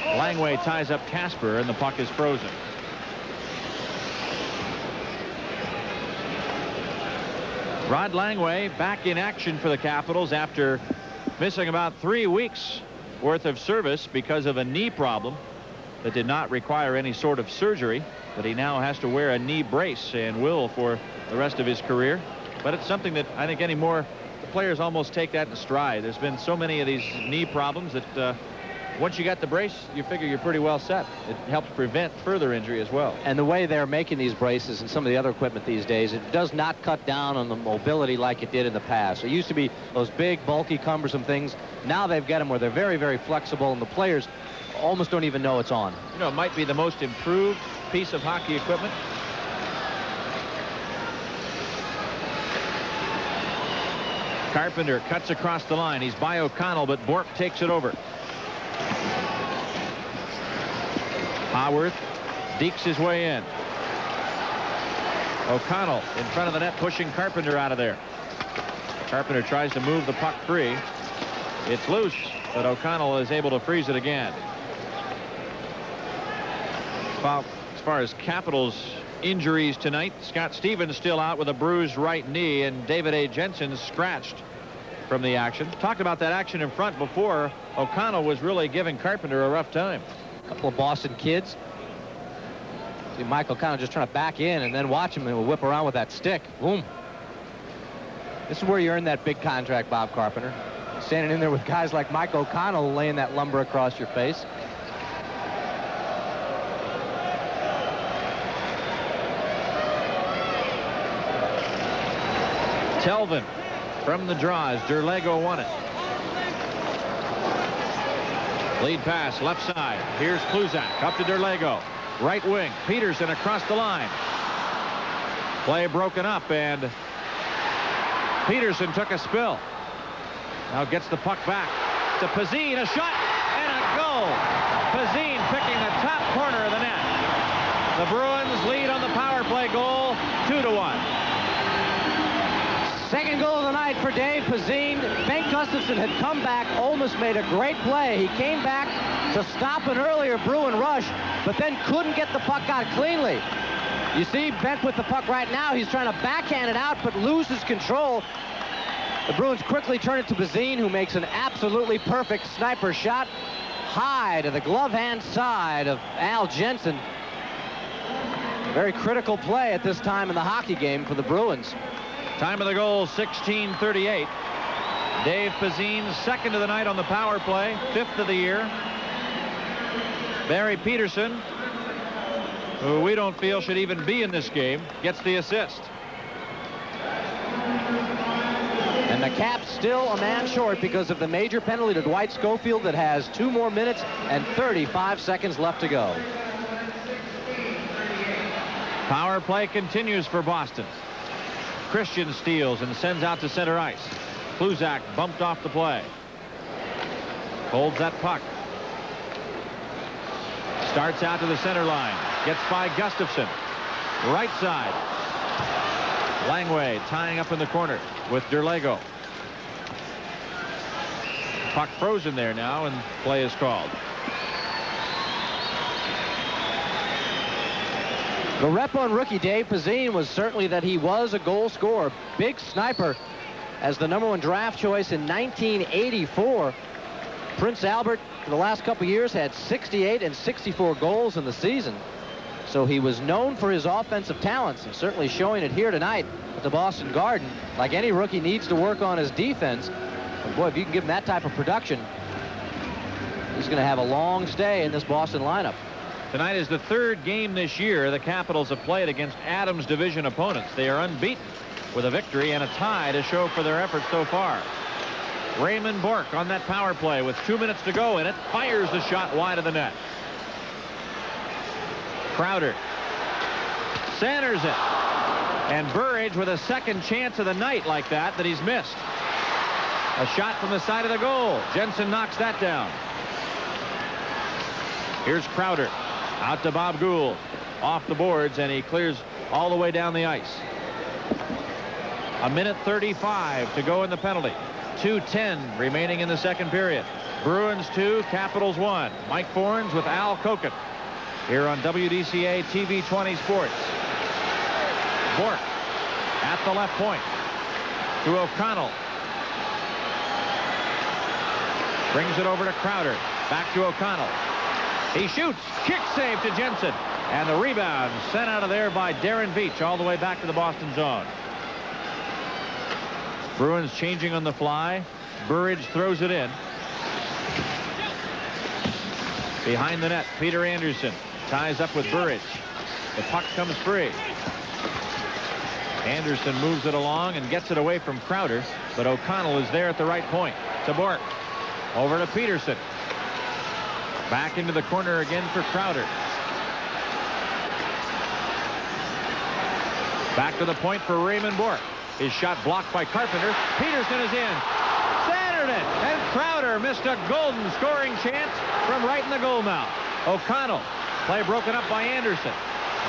Langway ties up Casper, and the puck is frozen. Rod Langway back in action for the Capitals after missing about 3 weeks worth of service because of a knee problem that did not require any sort of surgery, but he now has to wear a knee brace and will for the rest of his career. But it's something that I think anymore the players almost take that in stride. There's been so many of these knee problems that once you got the brace, you figure you're pretty well set. It helps prevent further injury as well. And the way they're making these braces and some of the other equipment these days, it does not cut down on the mobility like it did in the past. It used to be those big, bulky, cumbersome things. Now they've got them where they're very, very flexible, and the players almost don't even know it's on. You know, it might be the most improved piece of hockey equipment. Carpenter cuts across the line. He's by O'Connell, but Bork takes it over. Haworth dekes his way in. O'Connell in front of the net, pushing Carpenter out of there. Carpenter tries to move the puck free. It's loose, but O'Connell is able to freeze it again. Well, as far as Capitals injuries tonight, Scott Stevens still out with a bruised right knee, and David A. Jensen scratched from the action. Talked about that action in front before. O'Connell was really giving Carpenter a rough time. A couple of Boston kids. See Michael O'Connell just trying to back in, and then watch him and whip around with that stick. Boom. This is where you earn that big contract, Bob Carpenter. Standing in there with guys like Mike O'Connell laying that lumber across your face. Telvin from the draws. Derlego won it. Lead pass, left side. Here's Kluzak up to Derlego. Right wing, Peterson across the line. Play broken up, and Peterson took a spill. Now gets the puck back to Pazine. A shot and a goal. Pazine picking the top corner of the net. The Bruins lead on the power play goal, 2-1. Second goal of the night for Dave Pazine. Bengt Gustafsson had come back. Olmus made a great play. He came back to stop an earlier Bruin rush, but then couldn't get the puck out cleanly. You see Bengt with the puck right now. He's trying to backhand it out, but loses control. The Bruins quickly turn it to Pazine, who makes an absolutely perfect sniper shot high to the glove hand side of Al Jensen. A very critical play at this time in the hockey game for the Bruins. Time of the goal, 16:38. Dave Pazine, second of the night on the power play, 5th of the year. Barry Peterson, who we don't feel should even be in this game, gets the assist. And the Caps still a man short because of the major penalty to Dwight Schofield that has 2 more minutes and 35 seconds left to go. Power play continues for Boston. Christian steals and sends out to center ice. Kluzak bumped off the play. Holds that puck. Starts out to the center line. Gets by Gustafsson. Right side. Langway tying up in the corner with Derlego. Puck frozen there now, and play is called. The rep on rookie Dave Pazine was certainly that he was a goal scorer. Big sniper as the #1 draft choice in 1984. Prince Albert, for the last couple years, had 68 and 64 goals in the season. So he was known for his offensive talents, and certainly showing it here tonight at the Boston Garden. Like any rookie, needs to work on his defense. But boy, if you can give him that type of production, he's going to have a long stay in this Boston lineup. Tonight is the 3rd game this year the Capitals have played against Adams division opponents. They are unbeaten with a victory and a tie to show for their efforts so far. Raymond Bourque on that power play with 2 minutes to go in it. Fires the shot wide of the net. Crowder centers it. And Burridge with a second chance of the night like that he's missed. A shot from the side of the goal. Jensen knocks that down. Here's Crowder. Out to Bob Gould. Off the boards, and he clears all the way down the ice. 1:35 to go in the penalty. 2:10 remaining in the second period. Bruins 2, Capitals 1. Mike Forns with Al Koken here on WDCA TV 20 Sports. Bourque at the left point to O'Connell. Brings it over to Crowder. Back to O'Connell. He shoots. Kick save to Jensen. And the rebound sent out of there by Darren Beach all the way back to the Boston zone. Bruins changing on the fly. Burridge throws it in. Behind the net, Peter Anderson ties up with Burridge. The puck comes free. Anderson moves it along and gets it away from Crowder, but O'Connell is there at the right point. To Bourque. Over to Peterson. Back into the corner again for Crowder. Back to the point for Raymond Bourque. His shot blocked by Carpenter. Peterson is in. Centered it. And Crowder missed a golden scoring chance from right in the goal mouth. O'Connell. Play broken up by Anderson.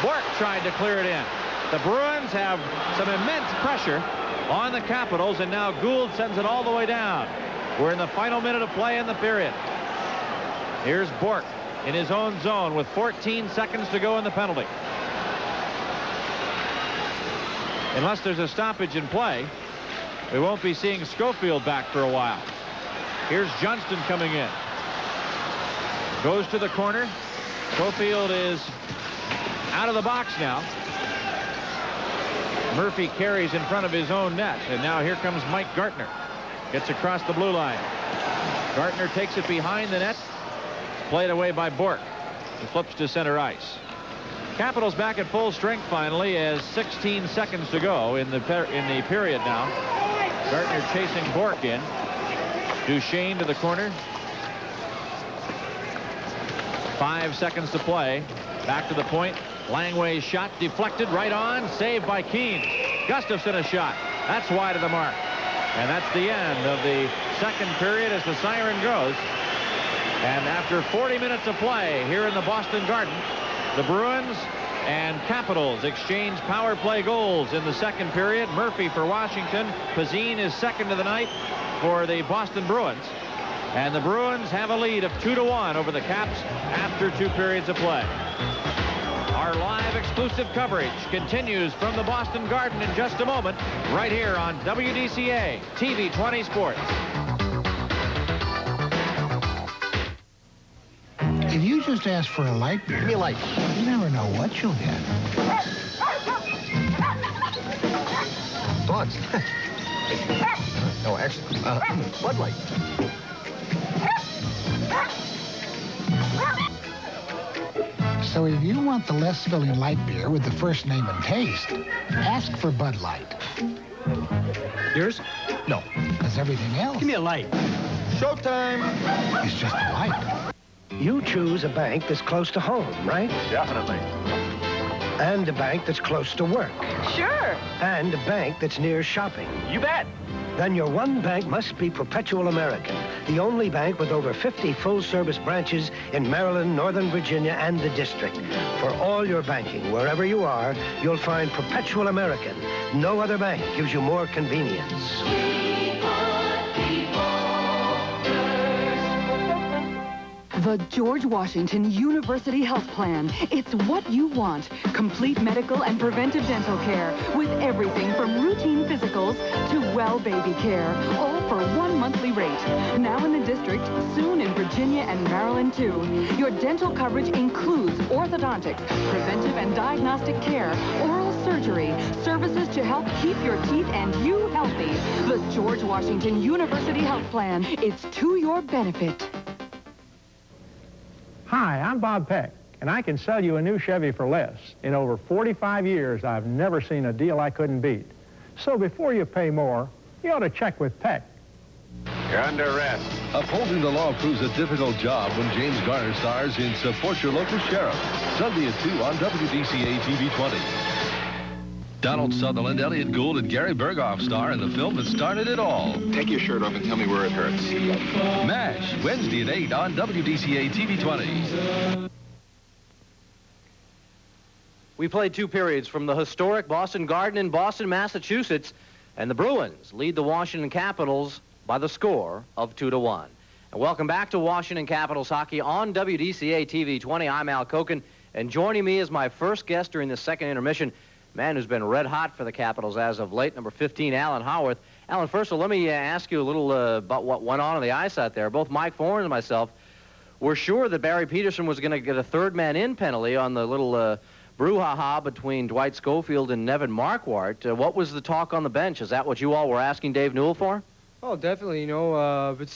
Bourque tried to clear it in. The Bruins have some immense pressure on the Capitals, and now Gould sends it all the way down. We're in the final minute of play in the period. Here's Bourque in his own zone with 14 seconds to go in the penalty. Unless there's a stoppage in play, we won't be seeing Schofield back for a while. Here's Johnston coming in. Goes to the corner. Schofield is out of the box now. Murphy carries in front of his own net, and now here comes Mike Gartner. Gets across the blue line. Gartner takes it behind the net. Played away by Bourque. He flips to center ice. Capitals back at full strength finally as 16 seconds to go in the period now. Gartner chasing Bourque in. Duchesne to the corner. 5 seconds to play. Back to the point. Langway's shot deflected right on. Saved by Keene. Gustafson a shot. That's wide of the mark. And that's the end of the second period as the siren goes. And after 40 minutes of play here in the Boston Garden, the Bruins and Capitals exchange power play goals in the second period. Murphy for Washington. Pazine is second of the night for the Boston Bruins. And the Bruins have a lead of 2-1 over the Caps after 2 periods of play. Our live exclusive coverage continues from the Boston Garden in just a moment, right here on WDCA TV 20 Sports. If you just ask for a light beer, Give me a light. You never know what you'll get. Dogs. No, actually, Bud Light. So if you want the less filling light beer with the first name and taste, ask for Bud Light. Yours? No, because everything else Give me a light. Showtime is just a light. You choose a bank that's close to home, right? Definitely. And a bank that's close to work. Sure. And a bank that's near shopping. You bet. Then your one bank must be Perpetual American, the only bank with over 50 full-service branches in Maryland, Northern Virginia, and the District. For all your banking, wherever you are, you'll find Perpetual American. No other bank gives you more convenience. The George Washington University Health Plan. It's what you want. Complete medical and preventive dental care with everything from routine physicals to well baby care, all for one monthly rate. Now in the district, soon in Virginia and Maryland too. Your dental coverage includes orthodontics, preventive and diagnostic care, oral surgery, services to help keep your teeth and you healthy. The George Washington University Health Plan. It's to your benefit. Hi, I'm Bob Peck, and I can sell you a new Chevy for less. In over 45 years, I've never seen a deal I couldn't beat. So before you pay more, you ought to check with Peck. You're under arrest. Upholding the law proves a difficult job when James Garner stars in Support Your Local Sheriff. Sunday at 2 on WDCA TV 20. Donald Sutherland, Elliot Gould, and Gary Berghoff star in the film that started it all. Take your shirt off and tell me where it hurts. MASH, Wednesday at 8 on WDCA TV 20. We played 2 periods from the historic Boston Garden in Boston, Massachusetts, and the Bruins lead the Washington Capitals by the score of 2-1. And welcome back to Washington Capitals hockey on WDCA TV 20. I'm Al Koken, and joining me as my first guest during the second intermission, man who's been red hot for the Capitals as of late, number 15, Alan Howarth. Alan, first of all, let me ask you a little about what went on the ice out there. Both Mike Foran and myself were sure that Barry Peterson was going to get a third man-in penalty on the little brouhaha between Dwight Schofield and Nevin Marquardt. What was the talk on the bench? Is that what you all were asking Dave Newell for? Oh, definitely. You know, it's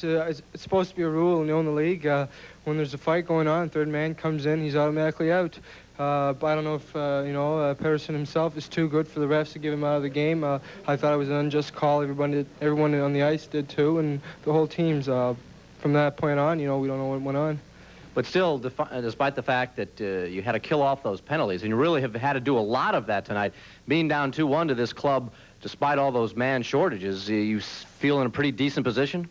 supposed to be a rule, you know, in the league. When there's a fight going on, third man comes in, he's automatically out. But I don't know if, you know, Pedersen himself is too good for the refs to give him out of the game. I thought it was an unjust call. Everyone on the ice did too, and the whole team's. From that point on, you know, we don't know what went on. But still, despite the fact that you had to kill off those penalties, and you really have had to do a lot of that tonight, being down 2-1 to this club, despite all those man shortages, you feel in a pretty decent position?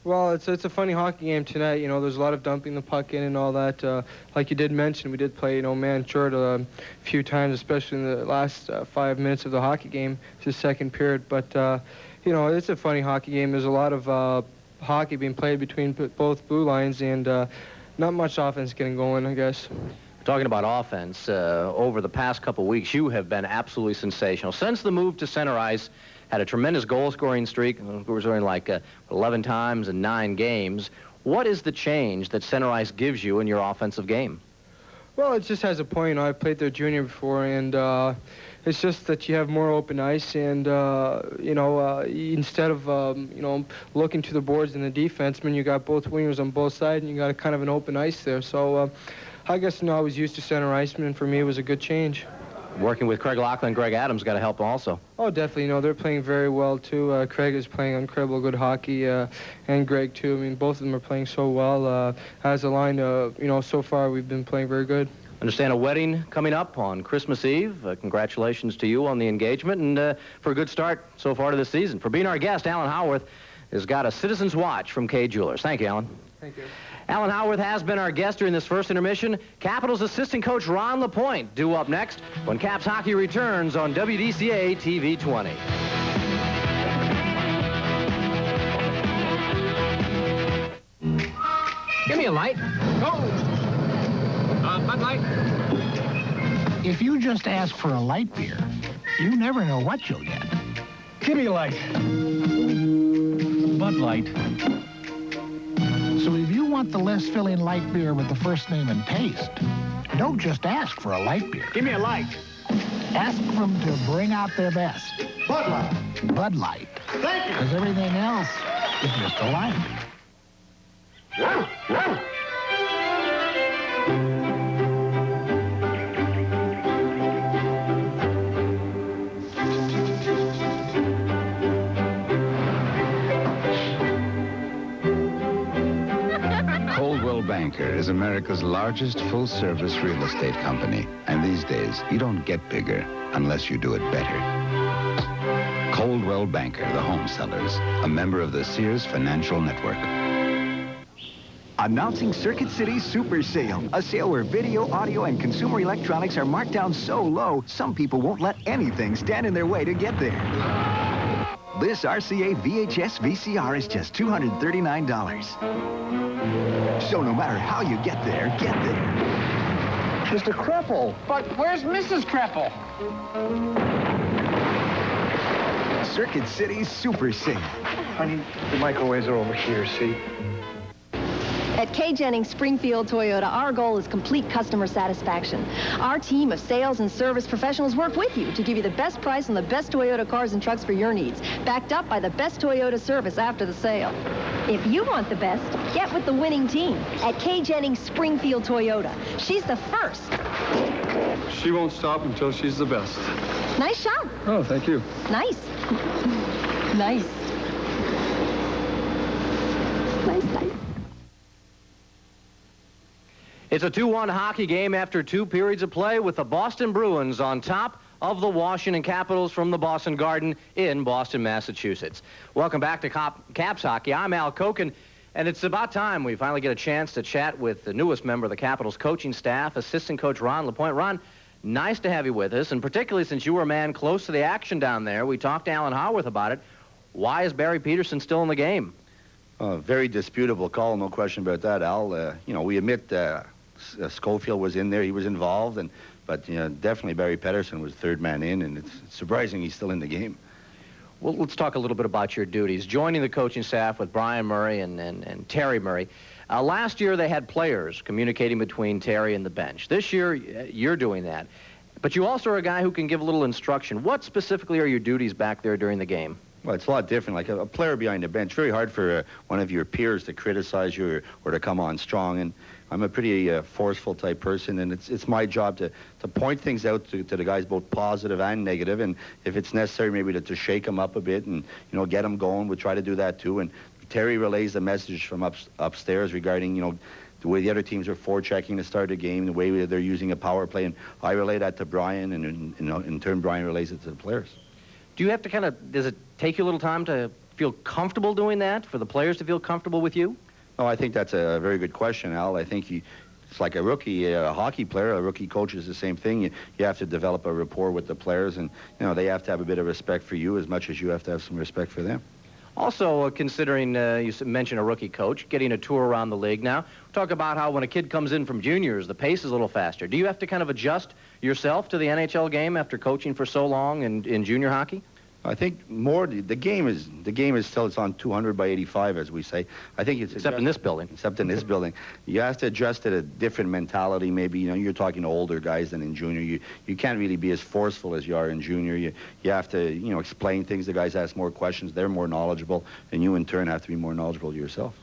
Well, it's a funny hockey game tonight. You know, there's a lot of dumping the puck in and all that. Like you did mention, we did play, you know, man short a few times, especially in the last 5 minutes of the hockey game. It's the second period. But, you know, it's a funny hockey game. There's a lot of hockey being played between both blue lines, and not much offense getting going, I guess. Talking about offense, over the past couple weeks, you have been absolutely sensational. Since the move to center ice, had a tremendous goal-scoring streak. We're scoring like 11 times in 9 games. What is the change that center ice gives you in your offensive game? Well, it just has a point. You know, I played there junior before, and it's just that you have more open ice, and you know, instead of you know, looking to the boards and the defenseman, you got both wingers on both sides, and you got a kind of an open ice there. So I guess, you know, I was used to center iceman, and for me, it was a good change. working with Craig Laughlin and Greg Adams got to help also. Oh, definitely. You know, they're playing very well, too. Craig is playing incredible good hockey, and Greg, too. I mean, both of them are playing so well. As a line, you know, so far we've been playing very good. Understand a wedding coming up on Christmas Eve. Congratulations to you on the engagement and for a good start so far to this season. For being our guest, Alan Howarth has got a Citizen's Watch from Kay Jewelers. Thank you, Alan. Thank you. Alan Howarth has been our guest during this first intermission. Capitals assistant coach Ron LaPointe due up next when Caps hockey returns on WDCA TV 20. Give me a light. Go. Bud Light. If you just ask for a light beer, you never know what you'll get. Give me a light. Bud Light. So if you want the less filling light beer with the first name and taste, don't just ask for a light beer. Give me a light. Ask them to bring out their best. Bud Light. Bud Light. Thank you. Because everything else is just a light. Banker is America's largest full-service real estate company. And these days, you don't get bigger unless you do it better. Coldwell Banker, the home sellers, a member of the Sears Financial Network. Announcing Circuit City's Super Sale, a sale where video, audio, and consumer electronics are marked down so low, some people won't let anything stand in their way to get there. This RCA VHS VCR is just $239. So no matter how you get there, get there. Mr. Kreppel. But where's Mrs. Kreppel? Circuit City's Super Sale. Honey, the microwaves are over here, see? At K. Jennings Springfield Toyota, our goal is complete customer satisfaction. Our team of sales and service professionals work with you to give you the best price on the best Toyota cars and trucks for your needs, backed up by the best Toyota service after the sale. If you want the best, get with the winning team at K. Jennings Springfield Toyota. She's the first. She won't stop until she's the best. Nice shot. Oh, thank you. Nice. Nice. Nice. It's a 2-1 hockey game after 2 periods of play with the Boston Bruins on top of the Washington Capitals from the Boston Garden in Boston, Massachusetts. Welcome back to Caps Hockey. I'm Al Koken, and it's about time we finally get a chance to chat with the newest member of the Capitals coaching staff, assistant coach Ron LaPointe. Ron, nice to have you with us, and particularly since you were a man close to the action down there. We talked to Alan Howarth about it. Why is Barry Peterson still in the game? Very disputable call, no question about that, Al. You know, we admit Schofield was in there, he was involved, but you know, definitely Barry Pedersen was third man in, and it's surprising he's still in the game. Well, let's talk a little bit about your duties. Joining the coaching staff with Brian Murray and Terry Murray. Last year they had players communicating between Terry and the bench. This year you're doing that. But you also are a guy who can give a little instruction. What specifically are your duties back there during the game? Well, it's a lot different. Like a player behind the bench, very hard for one of your peers to criticize you or to come on strong. And I'm a pretty forceful type person, and it's my job to point things out to the guys, both positive and negative. And if it's necessary, maybe to shake them up a bit and, you know, get them going. We'll try to do that too. And Terry relays the message from upstairs regarding, you know, the way the other teams are forechecking to start a game, the way they're using a power play. And I relay that to Brian, and in turn, Brian relays it to the players. Do you have to does it take you a little time to feel comfortable doing that, for the players to feel comfortable with you? Oh, I think that's a very good question, Al. I think it's like a rookie, a hockey player, a rookie coach is the same thing. You have to develop a rapport with the players, and you know, they have to have a bit of respect for you as much as you have to have some respect for them. Also, considering you mentioned a rookie coach, getting a tour around the league now, talk about how when a kid comes in from juniors, the pace is a little faster. Do you have to kind of adjust yourself to the NHL game after coaching for so long in junior hockey? I think more the game is still, it's on 200 by 85, as we say. I think it's except in this building. Except in this building, you have to adjust to a different mentality. Maybe, you know, you're talking to older guys than in junior. You can't really be as forceful as you are in junior. You have to, you know, explain things. The guys ask more questions. They're more knowledgeable, and you in turn have to be more knowledgeable yourself.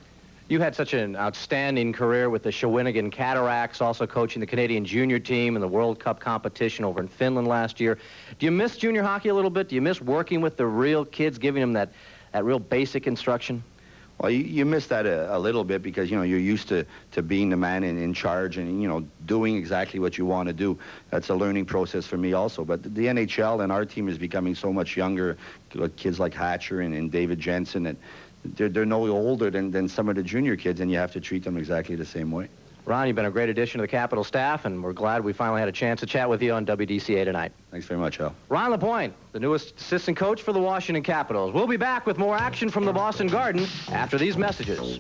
You had such an outstanding career with the Shawinigan Cataracts, also coaching the Canadian junior team in the World Cup competition over in Finland last year. Do you miss junior hockey a little bit? Do you miss working with the real kids, giving them that real basic instruction? Well, you miss that a little bit because, you know, you're used to being the man in charge and, you know, doing exactly what you want to do. That's a learning process for me also. But the NHL and our team is becoming so much younger. Kids like Hatcher and David Jensen, and they're no older than some of the junior kids, and you have to treat them exactly the same way. Ron, you've been a great addition to the Capital staff, and we're glad we finally had a chance to chat with you on WDCA tonight. Thanks very much, Al. Ron LaPointe, the newest assistant coach for the Washington Capitals. We'll be back with more action from the Boston Garden after these messages.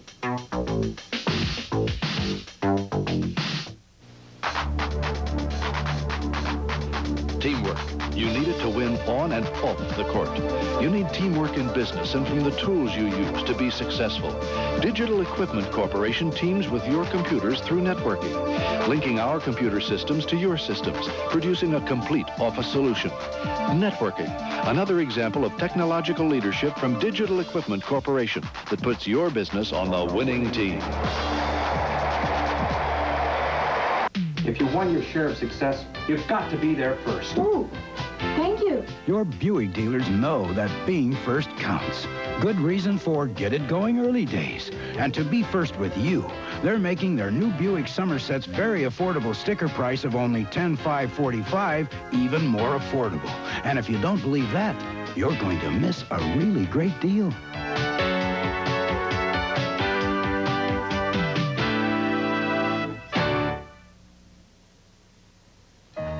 Teamwork. You need it to win on and off the court. You need teamwork in business and from the tools you use to be successful. Digital Equipment Corporation teams with your computers through networking, linking our computer systems to your systems, producing a complete office solution. Networking, another example of technological leadership from Digital Equipment Corporation that puts your business on the winning team. If you want your share of success, you've got to be there first. Ooh, thank you. Your Buick dealers know that being first counts. Good reason for get it going early days. And to be first with you, they're making their new Buick Somerset's very affordable sticker price of only $10,545 even more affordable. And if you don't believe that, you're going to miss a really great deal.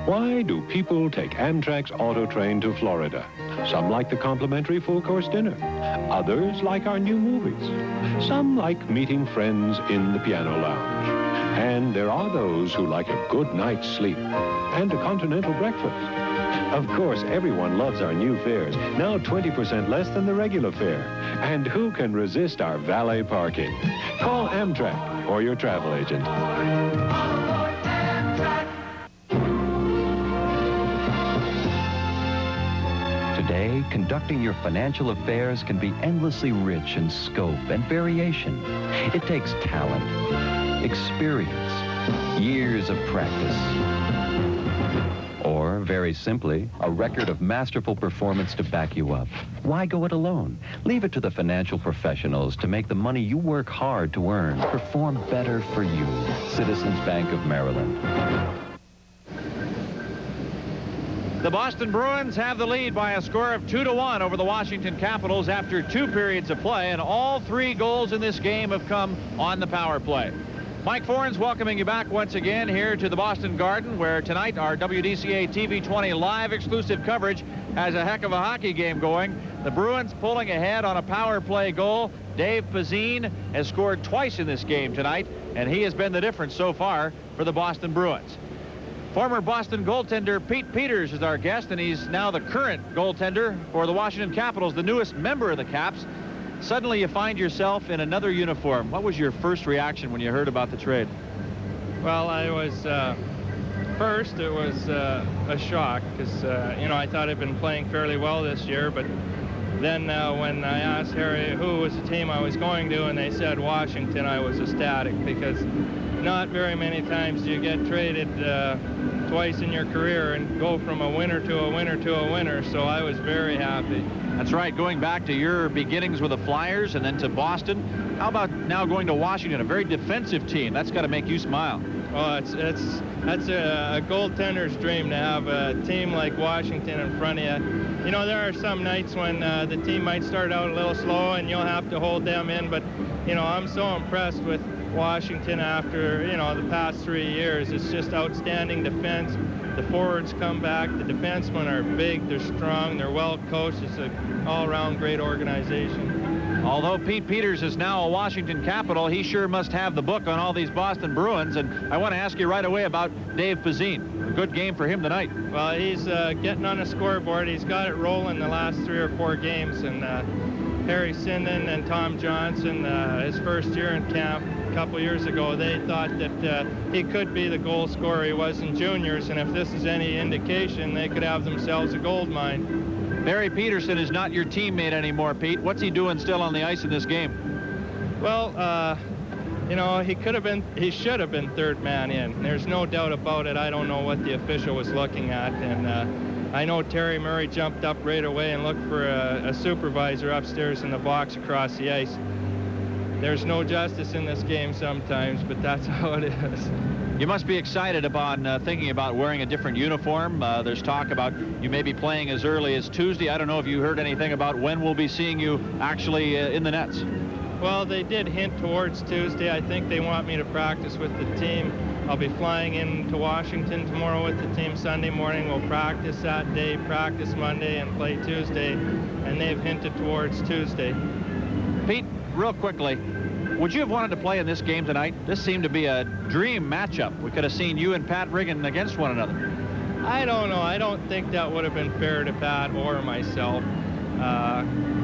Why do people take Amtrak's auto train to Florida? Some like the complimentary full-course dinner. Others like our new movies. Some like meeting friends in the piano lounge. And there are those who like a good night's sleep and a continental breakfast. Of course, everyone loves our new fares, now 20% less than the regular fare. And who can resist our valet parking? Call Amtrak or your travel agent. Today, conducting your financial affairs can be endlessly rich in scope and variation. It takes talent, experience, years of practice, or, very simply, a record of masterful performance to back you up. Why go it alone? Leave it to the financial professionals to make the money you work hard to earn perform better for you. Citizens Bank of Maryland. The Boston Bruins have the lead by a score of 2-1 over the Washington Capitals after 2 periods of play, and all 3 goals in this game have come on the power play. Mike Forens welcoming you back once again here to the Boston Garden, where tonight our WDCA TV 20 live exclusive coverage has a heck of a hockey game going. The Bruins pulling ahead on a power play goal. Dave Pazine has scored twice in this game tonight, and he has been the difference so far for the Boston Bruins. Former Boston goaltender Pete Peters is our guest, and he's now the current goaltender for the Washington Capitals, the newest member of the Caps. Suddenly you find yourself in another uniform. What was your first reaction when you heard about the trade? Well, I was, first it was a shock because, you know, I thought I'd been playing fairly well this year, but then when I asked Harry who was the team I was going to, and they said Washington, I was ecstatic because not very many times do you get traded twice in your career and go from a winner to a winner to a winner, so I was very happy. That's right, going back to your beginnings with the Flyers and then to Boston. How about now going to Washington, a very defensive team? That's got to make you smile. Well, that's a goaltender's dream to have a team like Washington in front of you. You know, there are some nights when the team might start out a little slow and you'll have to hold them in, but, you know, I'm so impressed with Washington after, you know, the past 3 years. It's just outstanding defense. The forwards come back. The defensemen are big, they're strong, they're well coached. It's an all-around great organization. Although Pete Peters is now a Washington Capital, he sure must have the book on all these Boston Bruins. And I want to ask you right away about Dave Pazine. A good game for him tonight. Well, he's getting on the scoreboard. He's got it rolling the last 3 or 4 games. And Harry Sinden and Tom Johnson, his first year in camp a couple years ago, they thought that he could be the goal scorer he was in juniors, and if this is any indication, they could have themselves a gold mine. Barry Peterson is not your teammate anymore, Pete. What's he doing still on the ice in this game? Well, You know, he should have been third man in. There's no doubt about it. I don't know what the official was looking at. And I know Terry Murray jumped up right away and looked for a supervisor upstairs in the box across the ice. There's no justice in this game sometimes, but that's how it is. You must be excited about thinking about wearing a different uniform. There's talk about you may be playing as early as Tuesday. I don't know if you heard anything about when we'll be seeing you actually in the nets. Well, they did hint towards Tuesday. I think they want me to practice with the team. I'll be flying into Washington tomorrow with the team Sunday morning. We'll practice that day, practice Monday, and play Tuesday. And they've hinted towards Tuesday. Pete, real quickly, would you have wanted to play in this game tonight? This seemed to be a dream matchup. We could have seen you and Pat Riggin against one another. I don't know. I don't think that would have been fair to Pat or myself.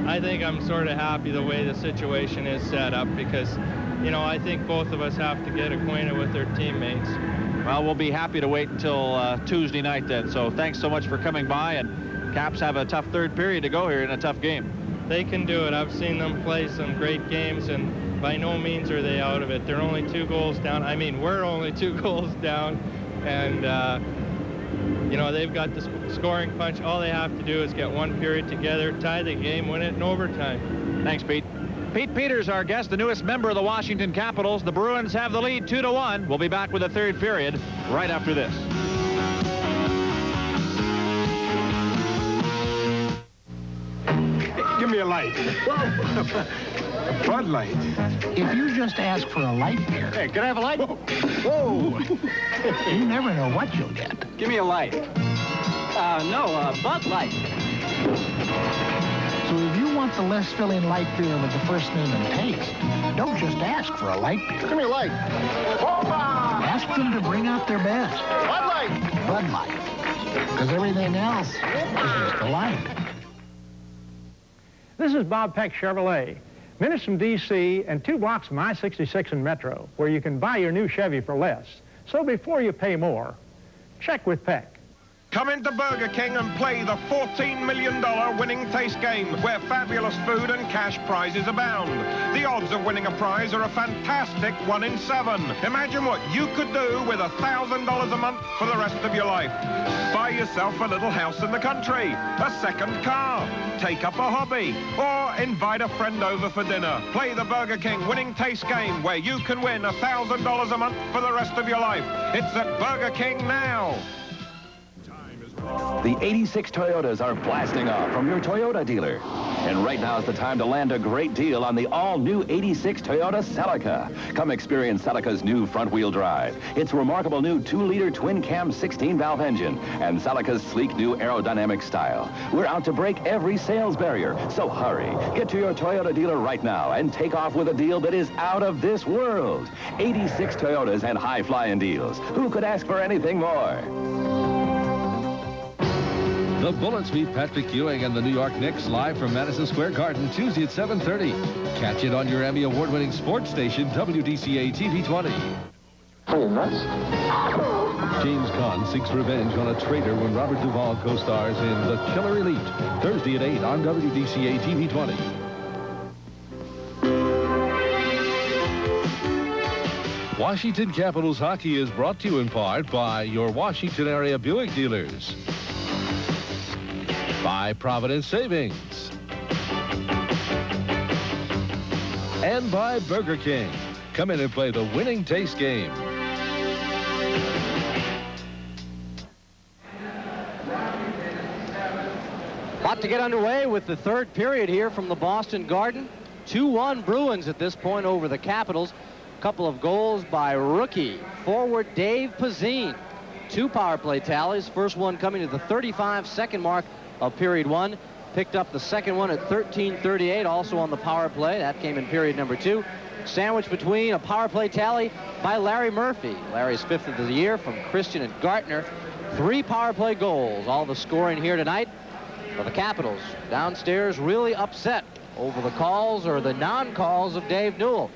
I think I'm sort of happy the way the situation is set up because, you know, I think both of us have to get acquainted with their teammates. Well, we'll be happy to wait until Tuesday night then. So thanks so much for coming by, and Caps have a tough third period to go here in a tough game. They can do it. I've seen them play some great games, and by no means are they out of it. They're only 2 goals down. I mean, we're only 2 goals down, and you know, they've got the scoring punch. All they have to do is get 1 period together, tie the game, win it in overtime. Thanks, Pete. Pete Peters, our guest, the newest member of the Washington Capitals. The Bruins have the lead 2-1. We'll be back with the third period right after this. Give me a light. A Bud Light. If you just ask for a light beer... Hey, can I have a light? Whoa! You never know what you'll get. Give me a light. No, Bud Light. So if you want the less filling light beer with the first name and taste, don't just ask for a light beer. Give me a light. Ask them to bring out their best. Bud Light. Bud Light. Because everything else is just a light. This is Bob Peck Chevrolet. Minutes from D.C. and 2 blocks from I-66 and Metro, where you can buy your new Chevy for less. So before you pay more, check with Peck. Come into Burger King and play the $14 million winning taste game, where fabulous food and cash prizes abound. The odds of winning a prize are a fantastic 1 in 7. Imagine what you could do with $1,000 a month for the rest of your life. Buy yourself a little house in the country, a second car, take up a hobby, or invite a friend over for dinner. Play the Burger King winning taste game, where you can win $1,000 a month for the rest of your life. It's at Burger King now. The 86 Toyotas are blasting off from your Toyota dealer. And right now is the time to land a great deal on the all-new 86 Toyota Celica. Come experience Celica's new front-wheel drive, its remarkable new 2-liter twin-cam 16-valve engine, and Celica's sleek new aerodynamic style. We're out to break every sales barrier, so hurry. Get to your Toyota dealer right now and take off with a deal that is out of this world. 86 Toyotas and high-flying deals. Who could ask for anything more? The Bullets meet Patrick Ewing and the New York Knicks live from Madison Square Garden Tuesday at 7:30. Catch it on your Emmy Award-winning sports station, WDCA TV 20. Are you nuts? James Caan seeks revenge on a traitor when Robert Duvall co-stars in The Killer Elite. Thursday at 8 on WDCA TV 20. Washington Capitals hockey is brought to you in part by your Washington area Buick dealers. By Providence Savings. And by Burger King. Come in and play the winning taste game. About to get underway with the third period here from the Boston Garden. 2-1 Bruins at this point over the Capitals. A couple of goals by rookie forward Dave Pazine. 2 power play tallies. First one coming to the 35-second mark of period 1. Picked up the second one at 13:38, also on the power play. That came in period number 2. Sandwiched between a power play tally by Larry Murphy. Larry's 5th of the year from Christian and Gartner. 3 power play goals. All the scoring here tonight for the Capitals. Downstairs really upset over the calls or the non-calls of Dave Newell.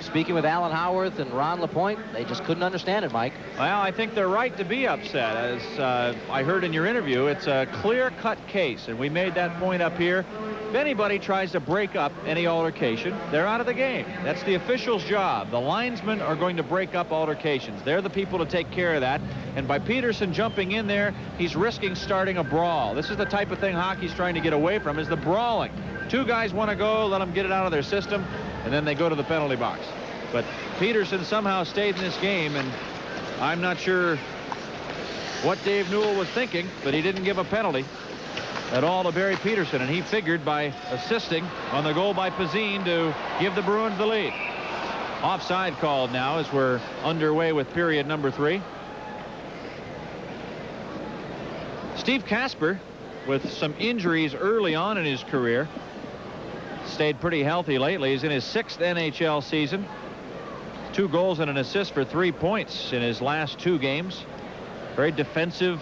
speaking with Alan Howarth and Ron LaPointe, they just couldn't understand it, Mike. Well, I think they're right to be upset. As I heard in your interview, it's a clear-cut case, and we made that point up here. If anybody tries to break up any altercation, they're out of the game. That's the official's job. The linesmen are going to break up altercations. They're the people to take care of that. And by Peterson jumping in there, he's risking starting a brawl. This is the type of thing hockey's trying to get away from, is the brawling. Two guys want to go, let them get it out of their system, and then they go to the penalty box. But Peterson somehow stayed in this game, and I'm not sure what Dave Newell was thinking, but he didn't give a penalty at all to Barry Peterson, and he figured by assisting on the goal by Pazine to give the Bruins the lead. Offside called now as we're underway with period number 3. Steve Kasper, with some injuries early on in his career, stayed pretty healthy lately. He's in his 6th NHL season. 2 goals and an assist for 3 points in his last 2 games. Very defensive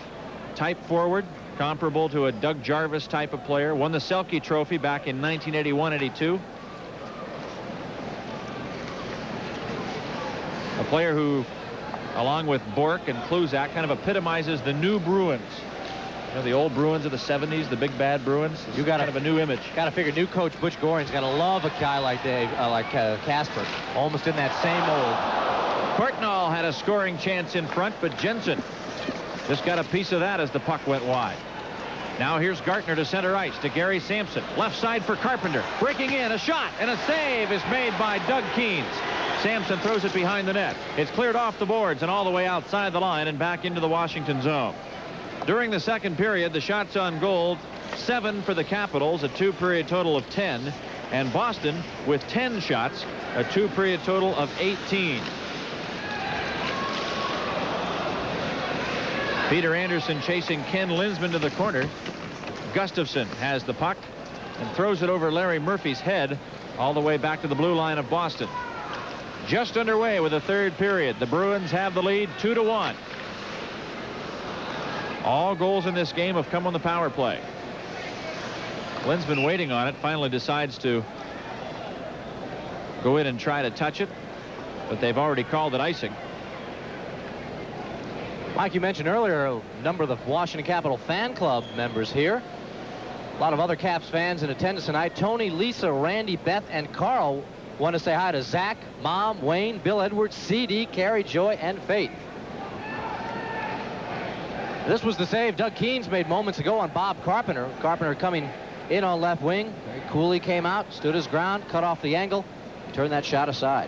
type forward, comparable to a Doug Jarvis type of player. Won the Selke Trophy back in 1981-82. A player who, along with Bork and Kluzak, kind of epitomizes the new Bruins. You know, the old Bruins of the 70s, the big bad Bruins. You got kind of a new image. Got to figure new coach Butch Goring's got to love a guy like Kasper, almost in that same mold. Courtnall had a scoring chance in front, but Jensen just got a piece of that as the puck went wide. Now here's Gartner to center ice to Gary Sampson. Left side for Carpenter. Breaking in, a shot, and a save is made by Doug Keens. Sampson throws it behind the net. It's cleared off the boards and all the way outside the line and back into the Washington zone. During the second period, the shots on goal, 7 for the Capitals, a 2-period total of 10, and Boston with 10 shots, a 2-period total of 18. Peter Anderson chasing Ken Linsman to the corner. Gustafsson has the puck and throws it over Larry Murphy's head all the way back to the blue line of Boston. Just underway with the third period. The Bruins have the lead 2-1. All goals in this game have come on the power play. Linsman waiting on it, finally decides to go in and try to touch it, but they've already called it icing. Mike, you mentioned earlier a number of the Washington Capital fan club members here. A lot of other Caps fans in attendance tonight. Tony, Lisa, Randy, Beth, and Carl want to say hi to Zach, Mom, Wayne, Bill Edwards, CD, Carrie, Joy, and Faith. This was the save Doug Keens made moments ago on Bob Carpenter. Carpenter coming in on left wing. Very coolly came out, stood his ground, cut off the angle, turned that shot aside.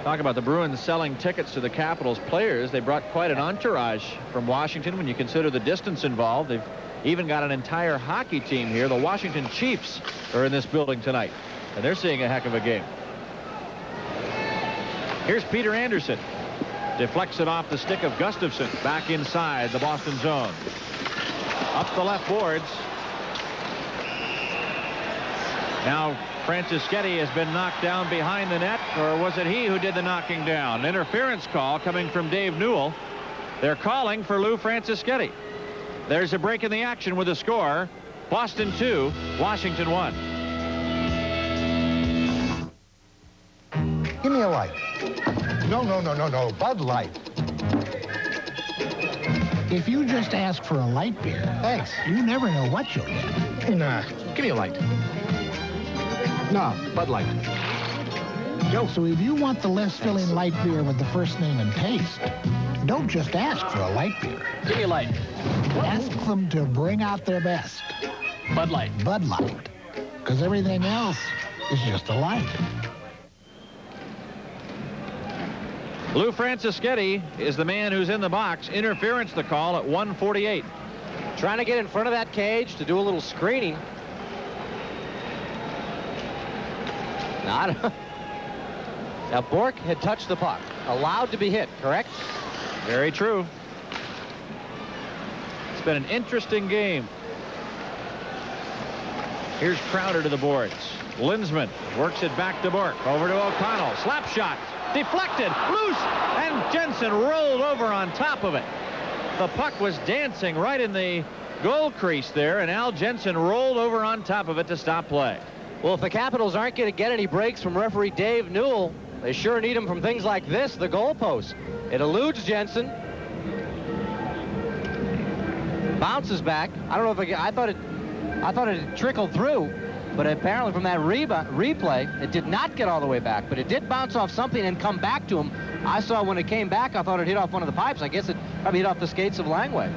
Talk about the Bruins selling tickets to the Capitals players. They brought quite an entourage from Washington when you consider the distance involved. They've even got an entire hockey team here. The Washington Chiefs are in this building tonight, and they're seeing a heck of a game. Here's Peter Anderson. Deflects it off the stick of Gustafsson. Back inside the Boston zone. Up the left boards. Now Franceschetti has been knocked down behind the net, or was it he who did the knocking down? An interference call coming from Dave Newell. They're calling for Lou Franceschetti. There's a break in the action with a score. Boston 2, Washington 1. Give me a light. No, Bud Light. If you just ask for a light beer, Thanks. You never know what you'll get. Nah, give me a light. No, Bud Light. So if you want the less filling light beer with the first name and taste, don't just ask for a light beer. Give me a light. Ask them to bring out their best. Bud Light. Bud Light. Because everything else is just a light. Lou Franceschetti is the man who's in the box. Interference the call at 1:48. Trying to get in front of that cage to do a little screening. Now Bork had touched the puck. Allowed to be hit, correct? Very true. It's been an interesting game. Here's Crowder to the boards. Linsman works it back to Bork. Over to O'Connell. Slap shot. Deflected. Loose. And Jensen rolled over on top of it. The puck was dancing right in the goal crease there, and Al Jensen rolled over on top of it to stop play. Well, if the Capitals aren't going to get any breaks from referee Dave Newell, They sure need him from things like this, the goalpost. It eludes Jensen. Bounces back. I don't know if I thought it had trickled through, but apparently from that replay, it did not get all the way back, but it did bounce off something and come back to him. I saw when it came back, I thought it hit off one of the pipes. I guess it probably hit off the skates of Langway.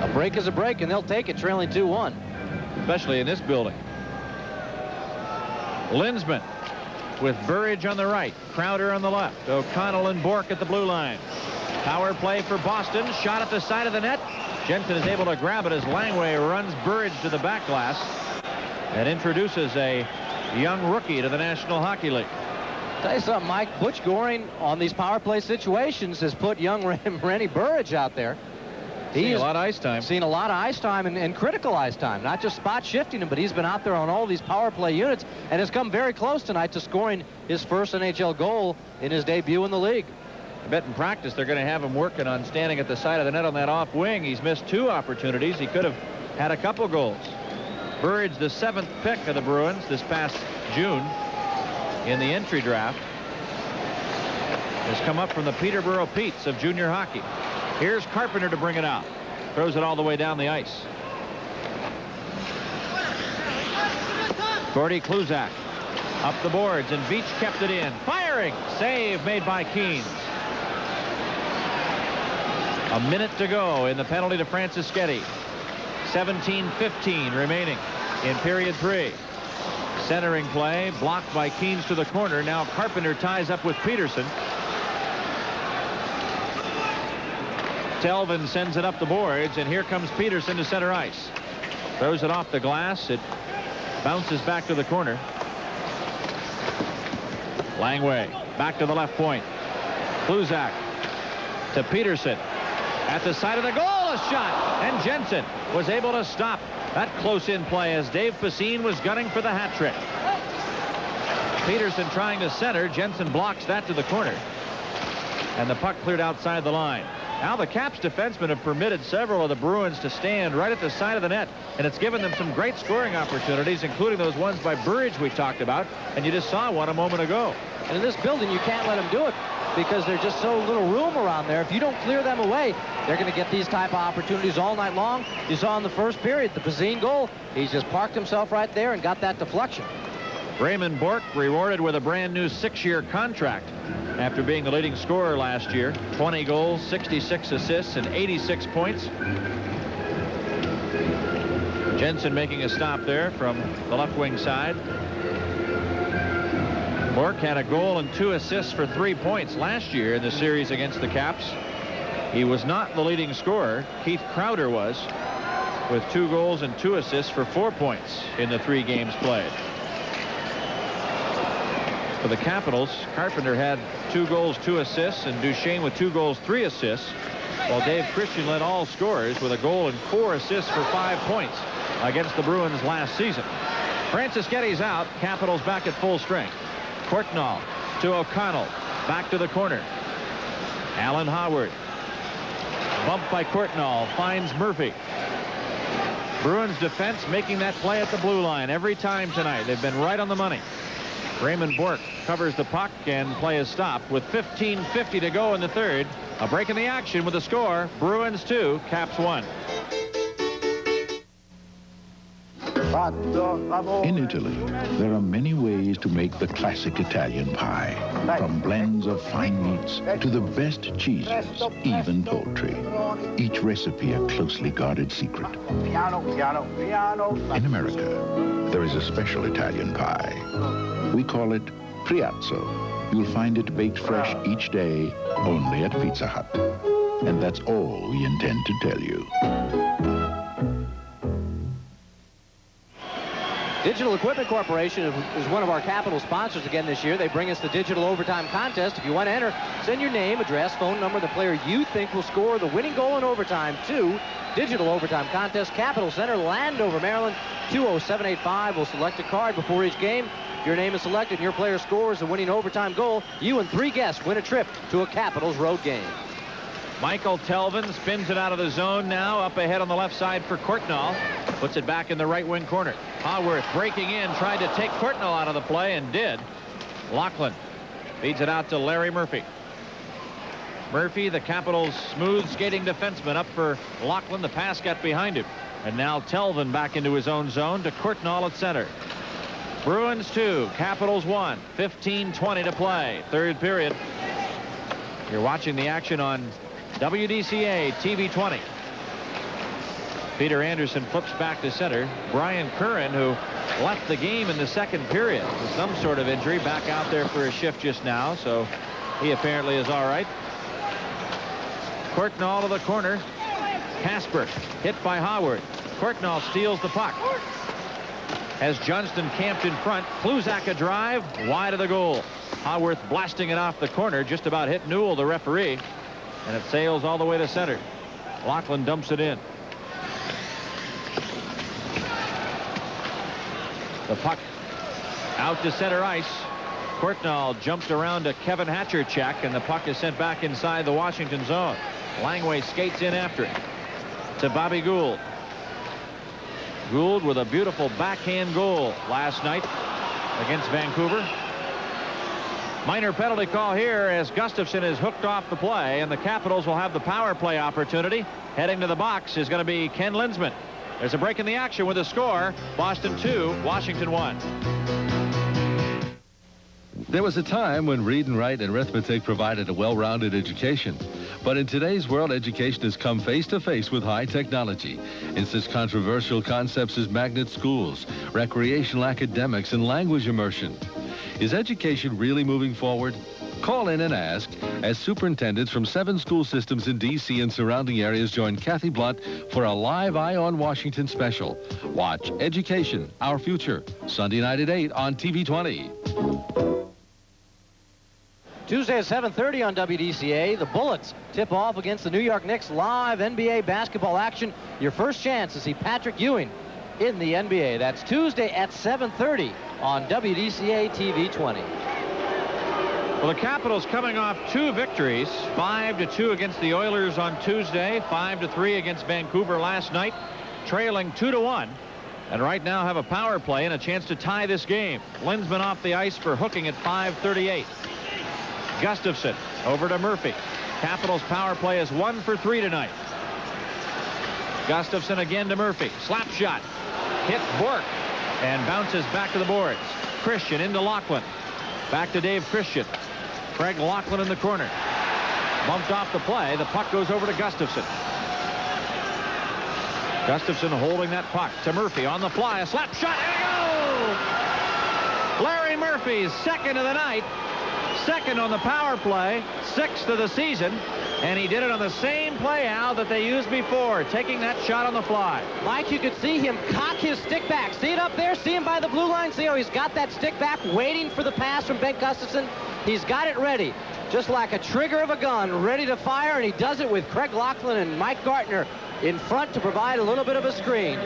A break is a break, and they'll take it, trailing 2-1. Especially in this building. Linsman with Burridge on the right, Crowder on the left, O'Connell and Bork at the blue line. Power play for Boston, shot at the side of the net. Jensen is able to grab it as Langway runs Burridge to the back glass and introduces a young rookie to the National Hockey League. Tell you something, Mike, Butch Goring on these power play situations has put young Rennie Burridge out there. He's a lot of ice time. Seen a lot of ice time and critical ice time, not just spot shifting him, but he's been out there on all these power play units and has come very close tonight to scoring his first NHL goal in his debut in the league. I bet in practice they're going to have him working on standing at the side of the net on that off wing. He's missed 2 opportunities. He could have had a couple goals. Burridge, the 7th pick of the Bruins this past June in the entry draft, has come up from the Peterborough Petes of junior hockey. Here's Carpenter to bring it out. Throws it all the way down the ice. Gordy Kluzak up the boards, and Veach kept it in. Firing! Save made by Keynes. A minute to go in the penalty to Francischetti. 17:15 remaining in period 3. Centering play blocked by Keynes to the corner. Now Carpenter ties up with Peterson. Telvin sends it up the boards, and here comes Peterson to center ice. Throws it off the glass. It bounces back to the corner. Langway back to the left point. Kluzak to Peterson. At the side of the goal, a shot, and Jensen was able to stop that close-in play as Dave Pacine was gunning for the hat trick. Peterson trying to center. Jensen blocks that to the corner, and the puck cleared outside the line. Now the Caps defensemen have permitted several of the Bruins to stand right at the side of the net, and it's given them some great scoring opportunities, including those ones by Burridge we talked about, and you just saw one a moment ago. And in this building, you can't let them do it because there's just so little room around there. If you don't clear them away, they're going to get these type of opportunities all night long. You saw in the first period, the Pacine goal, he's just parked himself right there and got that deflection. Raymond Bork rewarded with a brand new 6-year contract after being the leading scorer last year. 20 goals, 66 assists, and 86 points. Jensen making a stop there from the left wing side. Bork had a goal and 2 assists for 3 points last year in the series against the Caps. He was not the leading scorer. Keith Crowder was, with 2 goals and 2 assists for 4 points in the 3 games played. For the Capitals, Carpenter had 2 goals, 2 assists, and Duchesne with 2 goals, 3 assists, while Dave Christian led all scorers with a goal and 4 assists for 5 points against the Bruins last season. Francischetti's out. Capitals back at full strength. Courtnall to O'Connell. Back to the corner. Alan Howard. Bumped by Courtnall. Finds Murphy. Bruins defense making that play at the blue line every time tonight. They've been right on the money. Raymond Bork covers the puck, and play is stopped with 15:50 to go in the third. A break in the action with the score. Bruins 2, Caps 1. In Italy, there are many ways to make the classic Italian pie. From blends of fine meats to the best cheeses, even poultry. Each recipe a closely guarded secret. In America, there is a special Italian pie. We call it Priazzo. You'll find it baked fresh each day, only at Pizza Hut. And that's all we intend to tell you. Digital Equipment Corporation is one of our Capital sponsors again this year. They bring us the Digital Overtime Contest. If you want to enter, send your name, address, phone number, the player you think will score the winning goal in overtime to Digital Overtime Contest, Capitol Center, Landover, Maryland, 20785. We'll select a card before each game. If your name is selected and your player scores the winning overtime goal, you and 3 guests win a trip to a Capitals road game. Michael Telvin spins it out of the zone now. Up ahead on the left side for Courtnall. Puts it back in the right wing corner. Haworth breaking in, tried to take Courtnall out of the play and did. Lachlan feeds it out to Larry Murphy. Murphy, the Capitals' smooth skating defenseman, up for Lachlan. The pass got behind him. And now Telvin back into his own zone to Courtnall at center. Bruins 2, Capitals 1, 15:20 to play. Third period. You're watching the action on WDCA TV 20. Peter Anderson flips back to center. Brian Curran, who left the game in the second period with some sort of injury, back out there for a shift just now, so he apparently is all right. Courtnall to the corner. Casper hit by Howard. Courtnall steals the puck. Has Johnston camped in front. Kluzak a drive wide of the goal. Haworth blasting it off the corner, just about hit Newell, the referee, and it sails all the way to center. Lachlan dumps it in. The puck out to center ice. Courtnall jumped around to Kevin Hatcherchak, and the puck is sent back inside the Washington zone. Langway skates in after it to Bobby Gould. Gould with a beautiful backhand goal last night against Vancouver. Minor penalty call here as Gustafsson is hooked off the play, and the Capitals will have the power play opportunity. Heading to the box is going to be Ken Lindsman. There's a break in the action with a score. Boston 2, Washington 1. There was a time when read and write and arithmetic provided a well-rounded education. But in today's world, education has come face-to-face with high technology in such controversial concepts as magnet schools, recreational academics, and language immersion. Is education really moving forward? Call in and ask as superintendents from 7 school systems in D.C. and surrounding areas join Kathy Blunt for a live Eye on Washington special. Watch Education, Our Future, Sunday night at 8 on TV 20. Tuesday at 7:30 on WDCA, the Bullets tip off against the New York Knicks. Live NBA basketball action. Your first chance to see Patrick Ewing in the NBA. That's Tuesday at 7:30 on WDCA TV 20. Well, the Capitals coming off 2 victories, 5-2 against the Oilers on Tuesday, 5-3 against Vancouver last night, trailing 2-1, and right now have a power play and a chance to tie this game. Lindsman off the ice for hooking at 5:38. Gustafsson over to Murphy. Capitals power play is 1 for 3 tonight. Gustafsson again to Murphy. Slap shot. Hit Bork and bounces back to the boards. Christian into Lachlan. Back to Dave Christian. Craig Lachlan in the corner. Bumped off the play. The puck goes over to Gustafsson. Gustafsson holding that puck to Murphy on the fly. A slap shot. There we go! Larry Murphy's second of the night. Second on the power play, 6th of the season, and he did it on the same play, Al, that they used before, taking that shot on the fly. Mike, you could see him cock his stick back. See it up there? See him by the blue line? See how he's got that stick back, waiting for the pass from Ben Gustafsson? He's got it ready, just like a trigger of a gun, ready to fire, and he does it with Craig Lachlan and Mike Gartner in front to provide a little bit of a screen.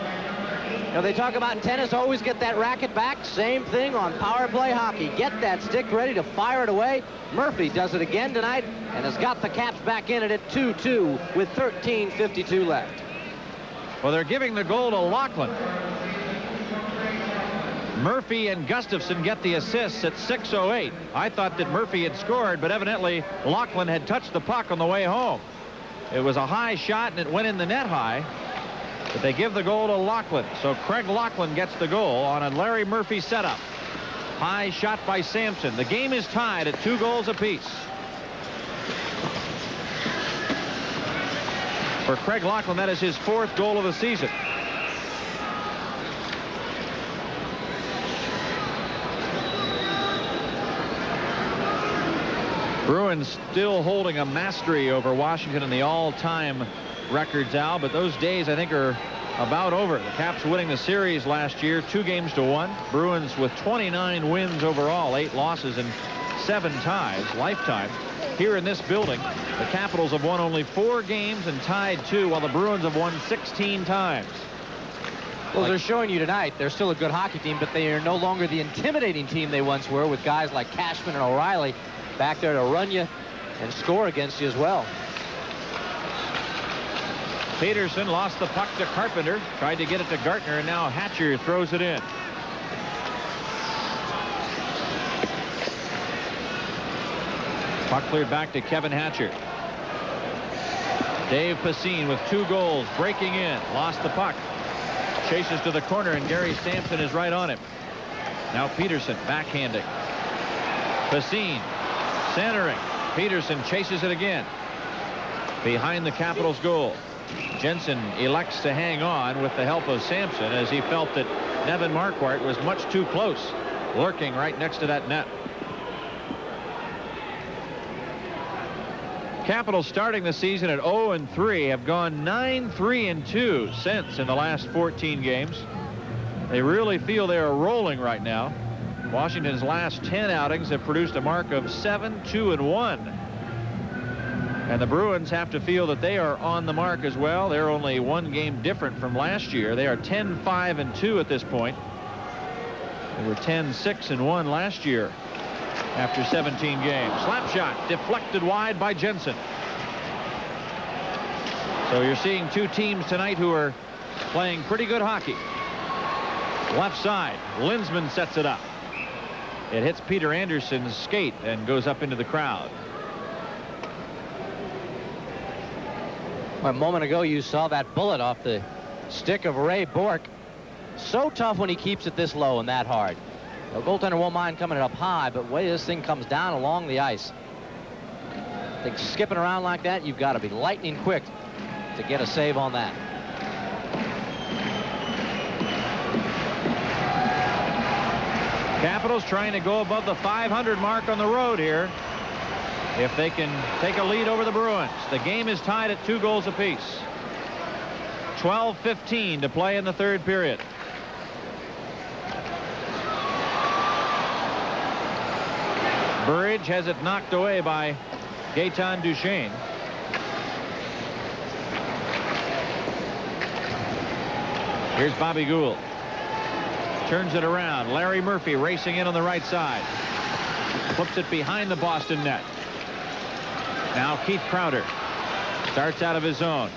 You know, they talk about in tennis, always get that racket back. Same thing on power play hockey. Get that stick ready to fire it away. Murphy does it again tonight and has got the Caps back in it at 2-2 with 13:52 left. Well, they're giving the goal to Lachlan. Murphy and Gustafsson get the assists at 6:08. I thought that Murphy had scored, but evidently Lachlan had touched the puck on the way home. It was a high shot and it went in the net high. But they give the goal to Lachlan. So Craig Lachlan gets the goal on a Larry Murphy setup. High shot by Sampson. The game is tied at 2 goals apiece. For Craig Lachlan, that is his 4th goal of the season. Bruins still holding a mastery over Washington in the all-time records, Al, but those days I think are about over. The Caps winning the series last year 2-1. Bruins with 29 wins overall, 8 losses and 7 ties lifetime. Here in this building, the Capitals have won only 4 games and tied 2, while the Bruins have won 16 times. Well, they're showing you tonight they're still a good hockey team, but they are no longer the intimidating team they once were, with guys like Cashman and O'Reilly back there to run you and score against you as well. Peterson lost the puck to Carpenter, tried to get it to Gartner, and now Hatcher throws it in. Puck cleared back to Kevin Hatcher. Dave Pacine with 2 goals, breaking in, lost the puck, chases to the corner, and Gary Sampson is right on him. Now Peterson backhanding. Pacine centering. Peterson chases it again. Behind the Capitals goal. Jensen elects to hang on with the help of Sampson as he felt that Nevin Marquardt was much too close, lurking right next to that net. Capitals starting the season at 0-3 have gone 9-3-2 since in the last 14 games. They really feel they are rolling right now. Washington's last 10 outings have produced a mark of 7-2-1. And the Bruins have to feel that they are on the mark as well. They're only 1 game different from last year. They are 10-5-2 at this point. They were 10-6-1 last year after 17 games. Slap shot deflected wide by Jensen. So you're seeing 2 teams tonight who are playing pretty good hockey. Left side, Linsman sets it up. It hits Peter Anderson's skate and goes up into the crowd. A moment ago you saw that bullet off the stick of Ray Bourque. So tough when he keeps it this low and that hard. The goaltender won't mind coming up high, but the way this thing comes down along the ice, things skipping around like that, you've got to be lightning quick to get a save on that. Capitals trying to go above the 500 mark on the road here. If they can take a lead over the Bruins. The game is tied at 2 goals apiece. 12:15 to play in the 3rd period. Burridge has it knocked away by Gaetan Duchesne. Here's Bobby Gould. Turns it around. Larry Murphy racing in on the right side. Flips it behind the Boston net. Now Keith Crowder starts out of his zone.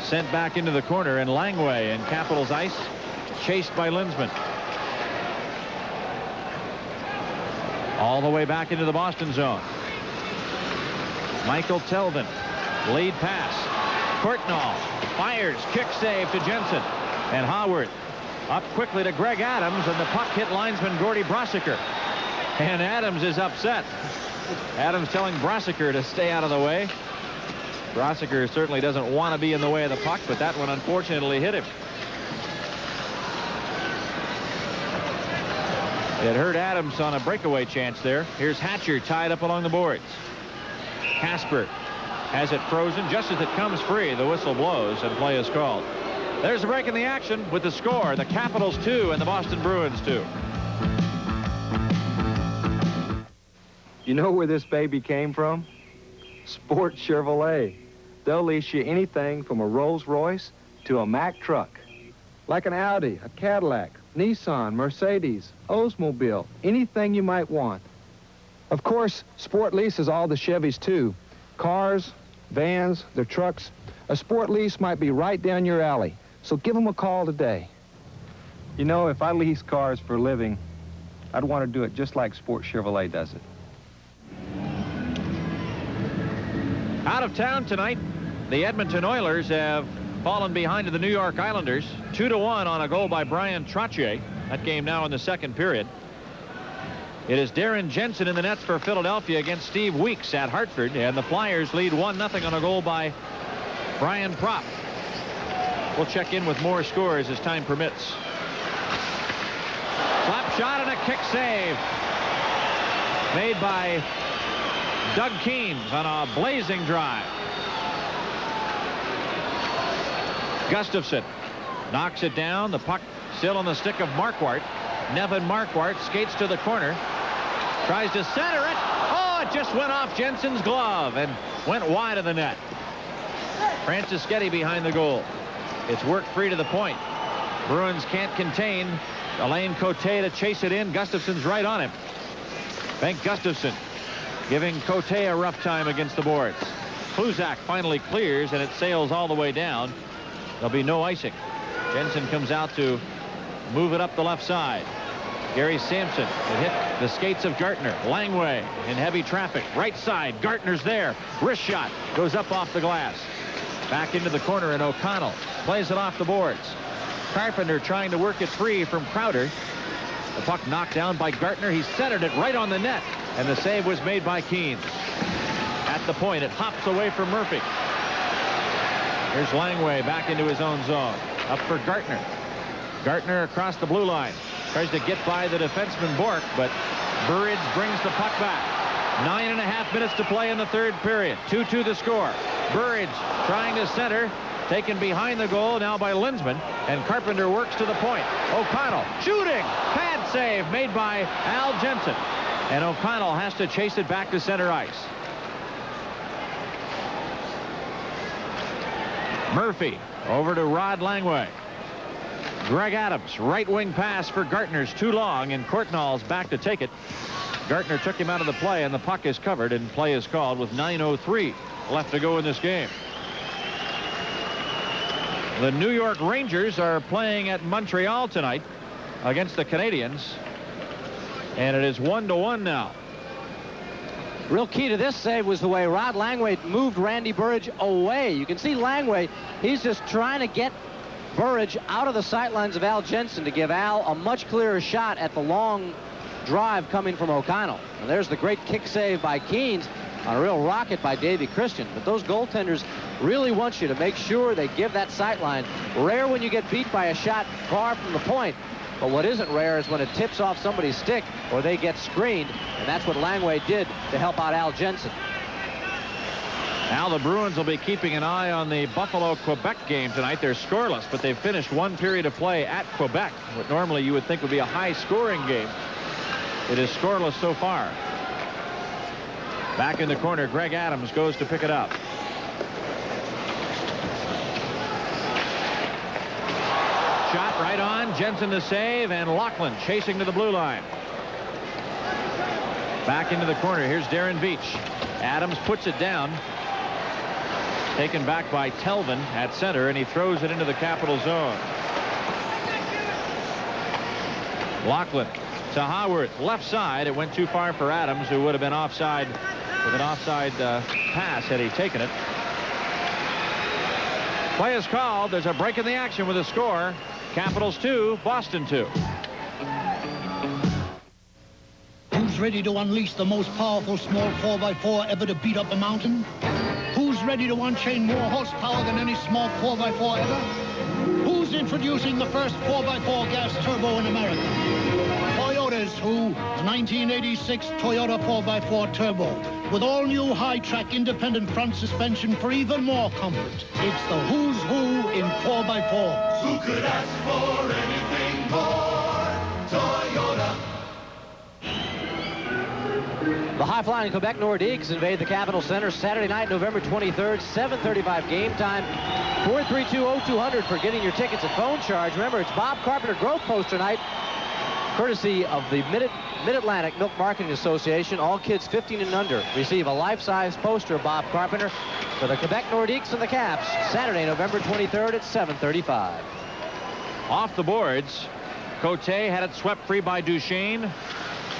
Sent back into the corner, and Langway in Capitals ice, chased by Linsman. All the way back into the Boston zone. Michael Telvin, lead pass. Courtnall fires, kick save to Jensen. And Haworth up quickly to Greg Adams, and the puck hit linesman Gordy Brosiker. And Adams is upset. Adams telling Brosiker to stay out of the way. Brosiker certainly doesn't want to be in the way of the puck, but that one unfortunately hit him. It hurt Adams on a breakaway chance there. Here's Hatcher tied up along the boards. Casper has it frozen. Just as it comes free, the whistle blows and play is called. There's a break in the action with the score. The Capitals 2 and the Boston Bruins 2. You know where this baby came from? Sport Chevrolet. They'll lease you anything from a Rolls-Royce to a Mack truck. Like an Audi, a Cadillac, Nissan, Mercedes, Oldsmobile, anything you might want. Of course, Sport leases all the Chevys too. Cars, vans, their trucks. A Sport lease might be right down your alley. So give them a call today. You know, if I lease cars for a living, I'd want to do it just like Sport Chevrolet does it. Out of town tonight, the Edmonton Oilers have fallen behind to the New York Islanders 2-1 on a goal by Brian Trottier. That game now in the 2nd period. It is Darren Jensen in the nets for Philadelphia against Steve Weeks at Hartford, and the Flyers lead 1-0 on a goal by Brian Propp. We'll check in with more scores as time permits. Slap shot and a kick save made by Doug Keens on a blazing drive. Gustafsson knocks it down. The puck still on the stick of Marquardt. Nevin Marquardt skates to the corner. Tries to center it. Oh, it just went off Jensen's glove and went wide of the net. Francis Getty behind the goal. It's worked free to the point. Bruins can't contain Alain Cote to chase it in. Gustafsson's right on him. Bengt Gustafsson giving Cote a rough time against the boards. Kluzak finally clears, and it sails all the way down. There'll be no icing. Jensen comes out to move it up the left side. Gary Sampson. It hit the skates of Gartner. Langway in heavy traffic. Right side. Gartner's there. Wrist shot. Goes up off the glass. Back into the corner, and O'Connell plays it off the boards. Carpenter trying to work it free from Crowder. The puck knocked down by Gartner. He centered it right on the net, and the save was made by Keene. At the point, it hops away from Murphy. Here's Langway back into his own zone. Up for Gartner. Gartner across the blue line. Tries to get by the defenseman Bork, but Burridge brings the puck back. 9.5 minutes to play in the third period. 2-2 the score. Burridge trying to center. Taken behind the goal now by Lindsman, and Carpenter works to the point. O'Connell shooting. Pad save made by Al Jensen, and O'Connell has to chase it back to center ice. Murphy over to Rod Langway. Greg Adams, right wing pass for Gartner's too long, and Courtnall's back to take it. Gartner took him out of the play, and the puck is covered, and play is called with 9:03 left to go in this game. The New York Rangers are playing at Montreal tonight against the Canadiens, and it is 1-1 now. Real key to this save was the way Rod Langway moved Randy Burridge away. You can see Langway, he's just trying to get Burridge out of the sightlines of Al Jensen to give Al a much clearer shot at the long drive coming from O'Connell. And there's the great kick save by Keynes on a real rocket by Davey Christian. But those goaltenders really want you to make sure they give that sight line. Rare when you get beat by a shot far from the point, but what isn't rare is when it tips off somebody's stick or they get screened, and that's what Langway did to help out Al Jensen. Now the Bruins will be keeping an eye on the Buffalo-Quebec game tonight. They're scoreless, but they've finished one period of play at Quebec, what normally you would think would be a high-scoring game. It is scoreless so far. Back in the corner, Greg Adams goes to pick it up. Shot right on. Jensen the save, and Lachlan chasing to the blue line. Back into the corner. Here's Darren Beach. Adams puts it down. Taken back by Telvin at center, and he throws it into the Capital zone. Lachlan to Howarth, left side. It went too far for Adams, who would have been offside with an offside pass had he taken it. Play is called. There's a break in the action with a score. Capitals 2, Boston 2. Who's ready to unleash the most powerful small 4x4 ever to beat up a mountain? Who's ready to unchain more horsepower than any small 4x4 ever? Who's introducing the first 4x4 gas turbo in America? Toyota's who? The 1986 Toyota 4x4 Turbo. With all-new high-track independent front suspension for even more comfort. It's the who's who in 4x4s. Who could ask for anything more? Toyota. The high-flying Quebec Nordiques invade the Capitol Center Saturday night, November 23rd, 7:35 game time. 432-0200 for getting your tickets at phone charge. Remember, it's Bob Carpenter Growth Poster night, courtesy of the Mid-Atlantic Milk Marketing Association. All kids 15 and under receive a life-size poster of Bob Carpenter for the Quebec Nordiques and the Caps, Saturday, November 23rd at 7:35. Off the boards, Cote had it swept free by Duchesne.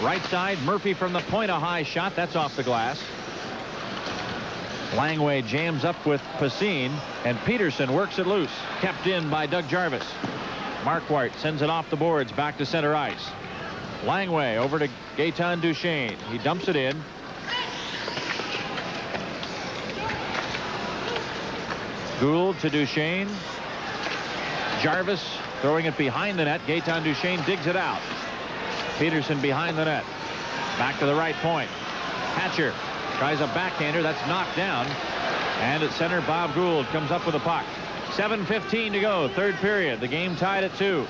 Right side, Murphy from the point, a high shot. That's off the glass. Langway jams up with Pacine, and Peterson works it loose. Kept in by Doug Jarvis. Marquardt sends it off the boards back to center ice. Langway over to Gaetan Duchesne. He dumps it in. Gould to Duchesne. Jarvis throwing it behind the net. Gaetan Duchesne digs it out. Peterson behind the net. Back to the right point. Hatcher tries a backhander. That's knocked down. And at center, Bob Gould comes up with a puck. 7:15 to go, third period. The game tied at 2.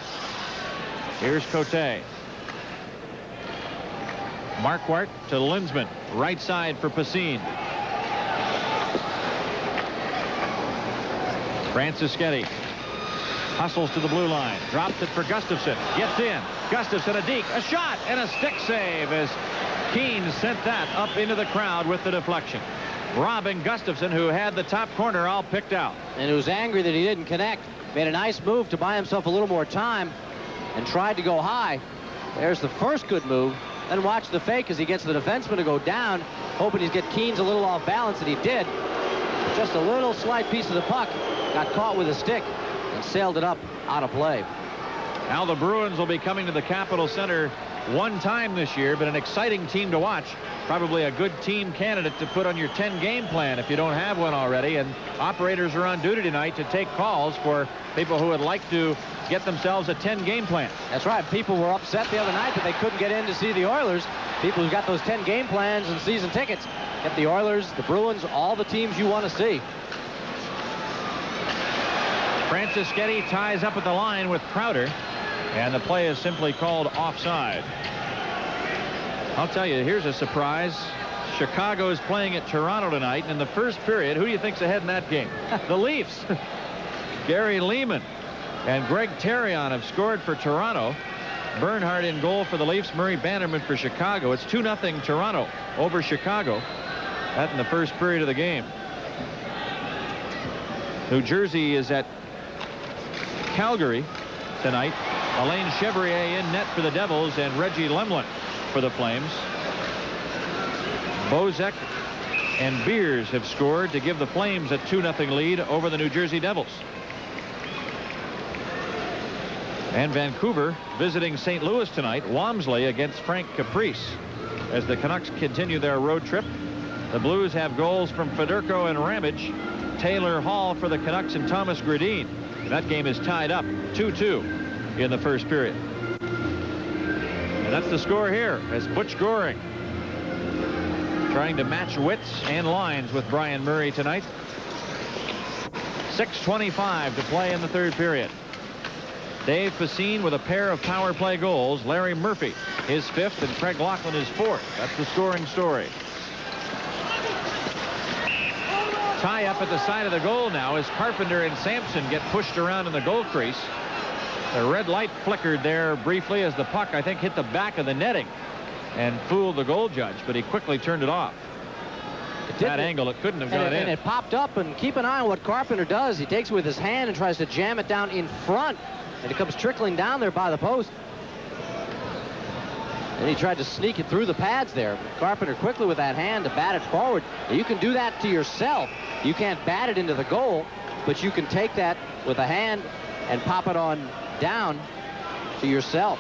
Here's Cote. Marquardt to Lindsman. Right side for Pacine. Francischetti hustles to the blue line. Drops it for Gustafsson. Gets in. Gustafsson a deke. A shot and a stick save as Keene sent that up into the crowd with the deflection. Robin Gustafson, who had the top corner all picked out. And who's angry that he didn't connect. Made a nice move to buy himself a little more time and tried to go high. There's the first good move. Then watch the fake as he gets the defenseman to go down, hoping he'd get Keens a little off balance, and he did. Just a little slight piece of the puck got caught with a stick and sailed it up out of play. Now the Bruins will be coming to the Capitol Center one time this year, but an exciting team to watch. Probably a good team candidate to put on your 10-game plan if you don't have one already. And operators are on duty tonight to take calls for people who would like to get themselves a 10-game plan. That's right. People were upset the other night that they couldn't get in to see the Oilers. People who've got those 10-game plans and season tickets. Get the Oilers, the Bruins, all the teams you want to see. Franciscetti ties up at the line with Crowder, and the play is simply called offside. I'll tell you, here's a surprise. Chicago is playing at Toronto tonight, and in the first period, who do you think's ahead in that game? The Leafs. Gary Lehman and Greg Terrion have scored for Toronto. Bernhardt in goal for the Leafs. Murray Bannerman for Chicago. It's 2-0 Toronto over Chicago. That in the first period of the game. New Jersey is at Calgary tonight. Alain Chevrier in net for the Devils, and Reggie Lemlin for the Flames. Bozek and Beers have scored to give the Flames a 2-0 lead over the New Jersey Devils. And Vancouver visiting St. Louis tonight. Walmsley against Frank Caprice as the Canucks continue their road trip. The Blues have goals from Fedorko and Ramage, Taylor Hall for the Canucks, and Thomas Gradin. And that game is tied up 2-2 in the first period. And that's the score here as Butch Goring trying to match wits and lines with Brian Murray tonight. 6:25 to play in the third period. Dave Facine with a pair of power play goals. Larry Murphy his fifth, and Craig Laughlin his fourth. That's the scoring story. Tie up at the side of the goal now as Carpenter and Sampson get pushed around in the goal crease. The red light flickered there briefly as the puck, I think, hit the back of the netting and fooled the goal judge, but he quickly turned it off. At that angle, it couldn't have gone in. And it popped up, and keep an eye on what Carpenter does. He takes it with his hand and tries to jam it down in front, and it comes trickling down there by the post. And he tried to sneak it through the pads there. Carpenter quickly with that hand to bat it forward. You can do that to yourself. You can't bat it into the goal, but you can take that with a hand and pop it on down to yourself.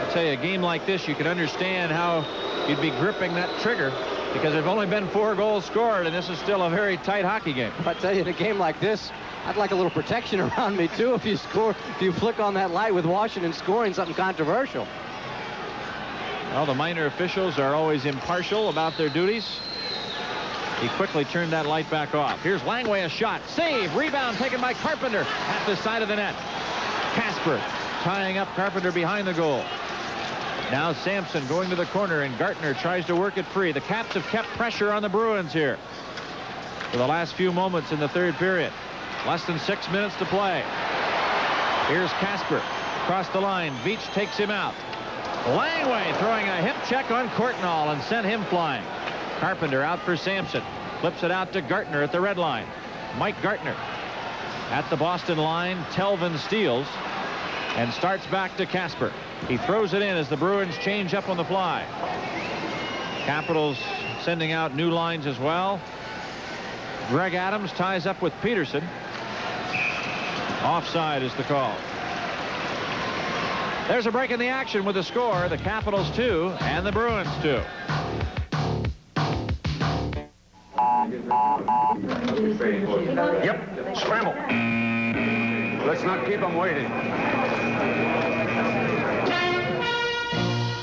I'll tell you, a game like this, you can understand how you'd be gripping that trigger because there've only been 4 goals scored, and this is still a very tight hockey game. I tell you, in a game like this, I'd like a little protection around me too if you flick on that light with Washington scoring something controversial. Well, the minor officials are always impartial about their duties. He quickly turned that light back off. Here's Langway, a shot. Save. Rebound taken by Carpenter at the side of the net. Casper tying up Carpenter behind the goal. Now Sampson going to the corner, and Gartner tries to work it free. The Caps have kept pressure on the Bruins here for the last few moments in the third period. Less than 6 minutes to play. Here's Casper across the line. Veach takes him out. Langway throwing a hip check on Courtnall and sent him flying. Carpenter out for Sampson. Flips it out to Gartner at the red line. Mike Gartner at the Boston line. Telvin steals and starts back to Casper. He throws it in as the Bruins change up on the fly. Capitals sending out new lines as well. Greg Adams ties up with Peterson. Offside is the call. There's a break in the action with the score. The Capitals 2 and the Bruins 2. Yep, scramble. Let's not keep them waiting.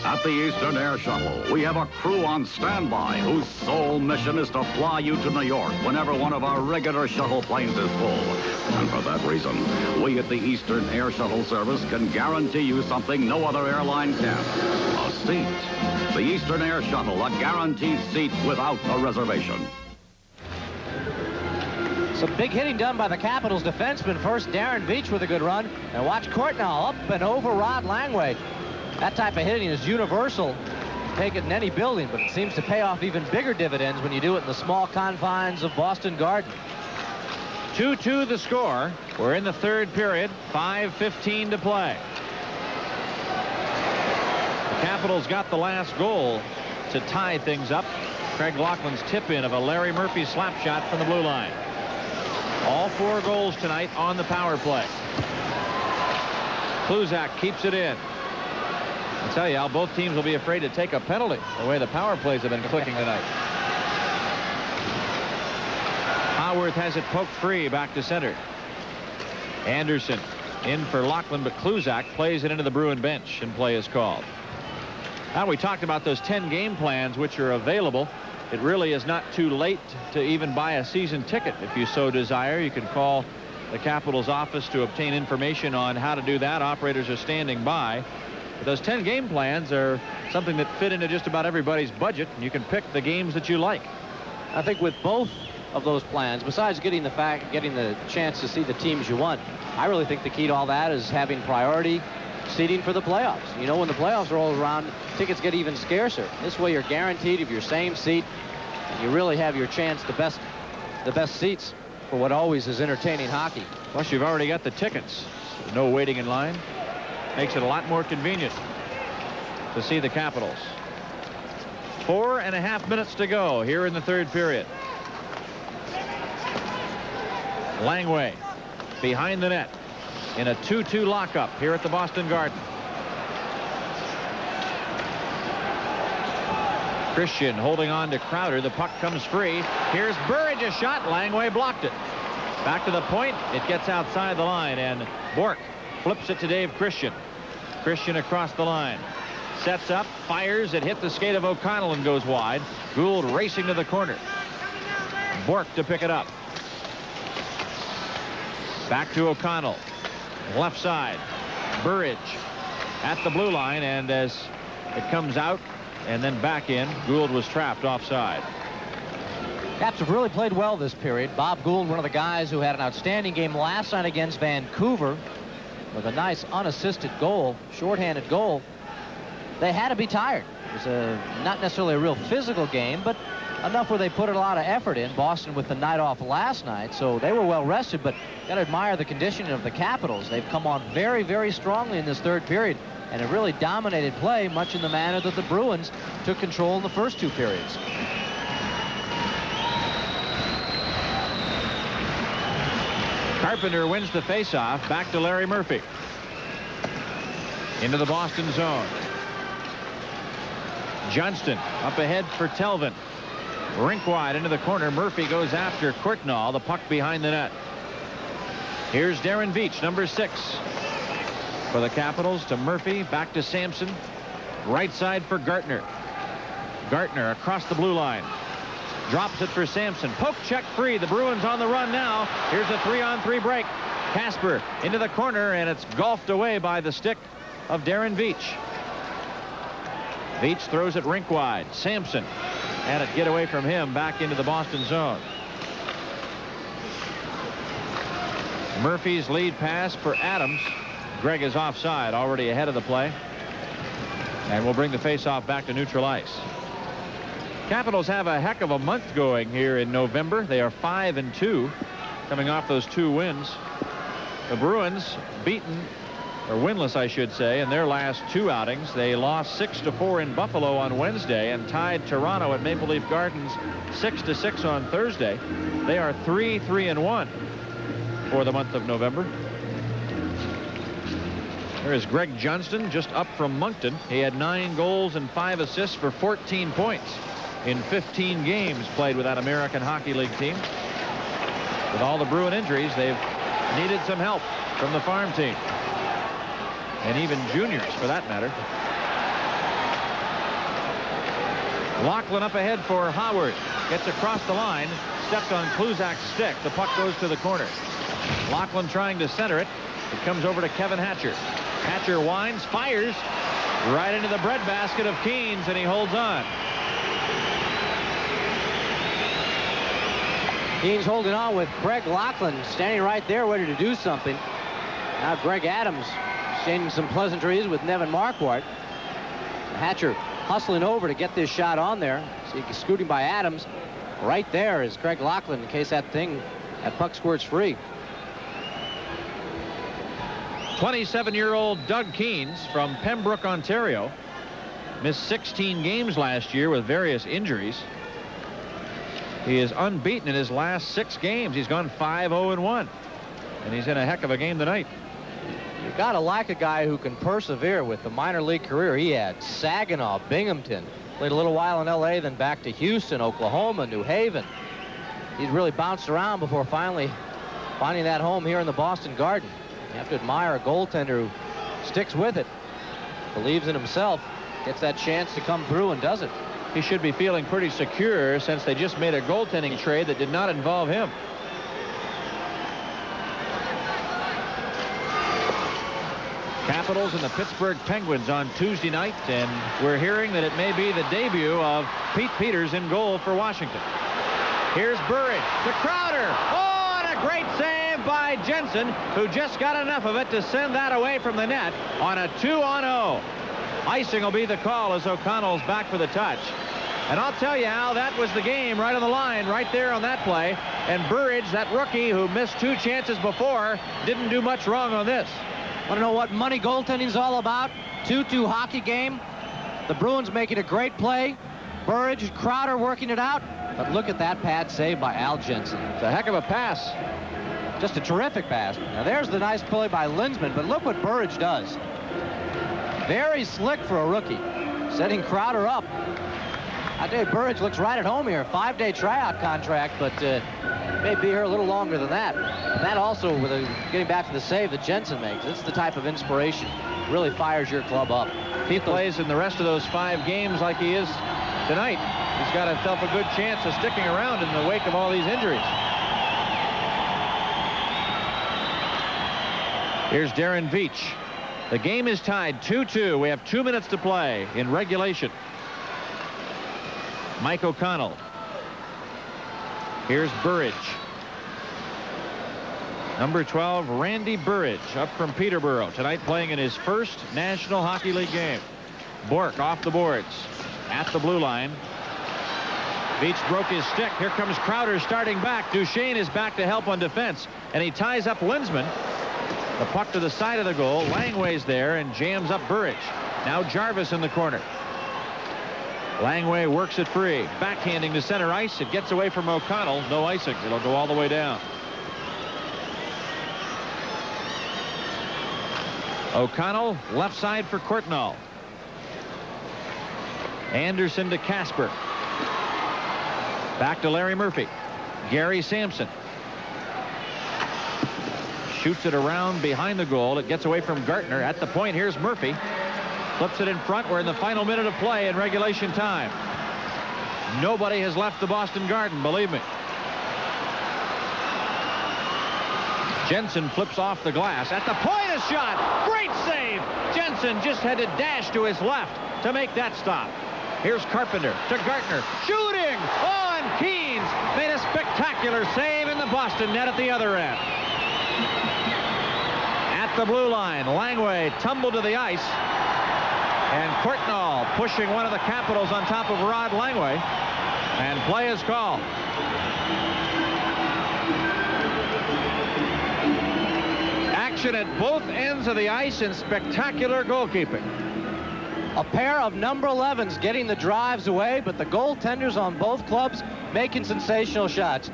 At the Eastern Air Shuttle, we have a crew on standby whose sole mission is to fly you to New York whenever one of our regular shuttle planes is full. And for that reason, we at the Eastern Air Shuttle Service can guarantee you something no other airline can. A seat. The Eastern Air Shuttle, a guaranteed seat without a reservation. Some big hitting done by the Capitals defenseman. First, Darren Veach with a good run. And watch Courtnall up and over Rod Langway. That type of hitting is universal take it in any building, but it seems to pay off even bigger dividends when you do it in the small confines of Boston Garden. 2-2 the score. We're in the third period. 5:15 to play. The Capitals got the last goal to tie things up. Craig Laughlin's tip-in of a Larry Murphy slap shot from the blue line. All 4 goals tonight on the power play. Kluzak keeps it in. I'll tell you how both teams will be afraid to take a penalty, the way the power plays have been clicking tonight. Howarth has it poked free back to center. Anderson in for Laughlin, but Kluzak plays it into the Bruin bench, and play is called. Now, we talked about those 10 game plans which are available. It really is not too late to even buy a season ticket if you so desire. You can call the Capitals office to obtain information on how to do that. Operators are standing by. But those 10 game plans are something that fit into just about everybody's budget, and you can pick the games that you like. I think with both of those plans, besides getting the chance to see the teams you want, I really think the key to all that is having priority seating for the playoffs. You know, when the playoffs roll around, tickets get even scarcer. This way you're guaranteed of your same seat, and you really have your chance, the best seats for what always is entertaining hockey. Plus, you've already got the tickets. No waiting in line. Makes it a lot more convenient to see the Capitals. 4.5 minutes to go here in the third period. Langway behind the net in a 2-2 lockup here at the Boston Garden. Christian holding on to Crowder. The puck comes free. Here's Burridge, a shot. Langway blocked it. Back to the point. It gets outside the line, and Bork flips it to Dave Christian. Christian across the line. Sets up, fires. It hit the skate of O'Connell and goes wide. Gould racing to the corner. Bork to pick it up. Back to O'Connell. Left side. Burridge at the blue line, and as it comes out and then back in, Gould was trapped offside. Caps have really played well this period. Bob Gould, one of the guys who had an outstanding game last night against Vancouver with a nice unassisted goal, shorthanded goal. They had to be tired. It was not necessarily a real physical game, but enough where they put a lot of effort in. Boston with the night off last night, so they were well rested, but got to admire the conditioning of the Capitals. They've come on very, very strongly in this third period and have really dominated play, much in the manner that the Bruins took control in the first 2 periods. Carpenter wins the faceoff. Back to Larry Murphy. Into the Boston zone. Johnston up ahead for Telvin. Rink wide into the corner. Murphy goes after Courtnall. The puck behind the net. Here's Darren Veach, number 6 for the Capitals, to Murphy. Back to Sampson. Right side for Gartner. Gartner across the blue line. Drops it for Sampson. Poke check free. The Bruins on the run now. Here's a 3-on-3 break. Casper into the corner, and it's golfed away by the stick of Darren Veach. Veach throws it rink wide. Sampson had it get away from him back into the Boston zone. Murphy's lead pass for Adams. Greg is offside, already ahead of the play, and will bring the faceoff back to neutral ice. Capitals have a heck of a month going here in November. They are 5-2, coming off those 2 wins. The Bruins beaten, or winless I should say, in their last 2 outings. They lost 6-4 in Buffalo on Wednesday and tied Toronto at Maple Leaf Gardens 6-6 on Thursday. They are 3-1 for the month of November. There is Greg Johnston, just up from Moncton. He had 9 goals and 5 assists for 14 points in 15 games played with that American Hockey League team. With all the Bruin injuries, they've needed some help from the farm team, and even juniors for that matter. Laughlin up ahead for Howard. Gets across the line. Stepped on Kluzak's stick. The puck goes to the corner. Laughlin trying to center it. It comes over to Kevin Hatcher. Hatcher winds, fires right into the breadbasket of Keynes, and he holds on. Keynes holding on with Craig Laughlin standing right there ready to do something. Now Greg Adams exchanging some pleasantries with Nevin Marquardt. Hatcher hustling over to get this shot on there. See, scooting by Adams. Right there is Craig Laughlin in case that puck squirts free. 27-year-old Doug Keynes from Pembroke, Ontario. Missed 16 games last year with various injuries. He is unbeaten in his last 6 games. He's gone 5-0-1. And he's in a heck of a game tonight. You gotta like a guy who can persevere with the minor league career he had. Saginaw, Binghamton, played a little while in LA, then back to Houston, Oklahoma, New Haven. He's really bounced around before finally finding that home here in the Boston Garden. You have to admire a goaltender who sticks with it, believes in himself, gets that chance to come through and does it. He should be feeling pretty secure since they just made a goaltending trade that did not involve him. Capitals and the Pittsburgh Penguins on Tuesday night, and we're hearing that it may be the debut of Pete Peters in goal for Washington. Here's Burridge to Crowder. Oh, and a great save by Jensen, who just got enough of it to send that away from the net on a 2-on-0. Icing will be the call as O'Connell's back for the touch. And I'll tell you how that was the game right on the line, right there on that play. And Burridge, that rookie who missed 2 chances before, didn't do much wrong on this. Want to know what money goaltending's all about? 2-2 hockey game. The Bruins making a great play. Burridge, Crowder working it out. But look at that pad save by Al Jensen. It's a heck of a pass. Just a terrific pass. Now there's the nice play by Lindsman, but look what Burridge does. Very slick for a rookie. Setting Crowder up. I tell you, Burridge looks right at home here. 5-day tryout contract, but may be here a little longer than that. And that also, with getting back to the save that Jensen makes, it's the type of inspiration. Really fires your club up. If he plays in the rest of those 5 games like he is tonight, he's got himself a good chance of sticking around in the wake of all these injuries. Here's Darren Veach. The game is tied 2-2. We have 2 minutes to play in regulation. Mike O'Connell. Here's Burridge. Number 12, Randy Burridge, up from Peterborough, tonight playing in his first National Hockey League game. Bork off the boards at the blue line. Veach broke his stick. Here comes Crowder starting back. Duchesne is back to help on defense, and he ties up Lindsman. The puck to the side of the goal. Langway's there and jams up Burridge. Now Jarvis in the corner. Langway works it free. Backhanding to center ice. It gets away from O'Connell. No icing. It'll go all the way down. O'Connell left side for Courtnall. Anderson to Casper. Back to Larry Murphy. Gary Sampson. Shoots it around behind the goal. It gets away from Gartner. At the point, here's Murphy. Flips it in front. We're in the final minute of play in regulation time. Nobody has left the Boston Garden, believe me. Jensen flips off the glass. At the point, a shot. Great save. Jensen just had to dash to his left to make that stop. Here's Carpenter to Gartner. Shooting. Oh, and Keynes made a spectacular save in the Boston net at the other end. At the blue line, Langway tumbled to the ice. And Courtnall pushing one of the Capitals on top of Rod Langway. And play is called. Action at both ends of the ice and spectacular goalkeeping. A pair of number 11s getting the drives away, but the goaltenders on both clubs making sensational shots.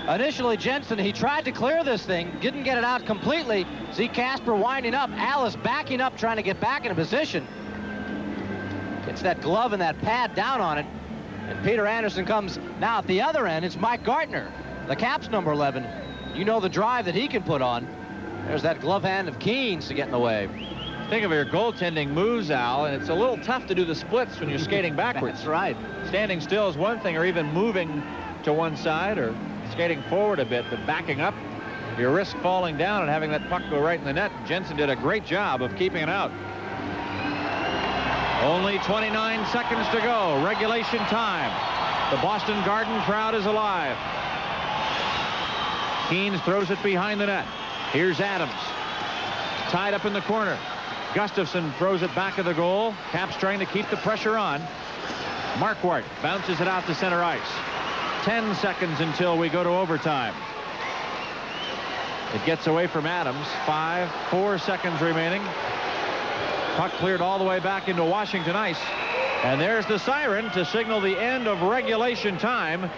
Initially, Jensen, he tried to clear this thing, didn't get it out completely. See Casper winding up, Alice backing up, trying to get back into position. Gets that glove and that pad down on it. And Peter Anderson comes now at the other end. It's Mike Gartner, the Caps number 11. You know the drive that he can put on. There's that glove hand of Keynes to get in the way. Think of your goaltending moves, Al, and it's a little tough to do the splits when you're skating backwards. That's right. Standing still is one thing, or even moving to one side or skating forward a bit, but backing up, you risk falling down and having that puck go right in the net. Jensen did a great job of keeping it out. Only 29 seconds to go. Regulation time. The Boston Garden crowd is alive. Keynes throws it behind the net. Here's Adams. Tied up in the corner. Gustafson throws it back of the goal. Caps trying to keep the pressure on. Marquardt bounces it out to center ice. 10 seconds until we go to overtime. It gets away from Adams. 4 seconds remaining. Puck cleared all the way back into Washington ice. And there's the siren to signal the end of regulation time.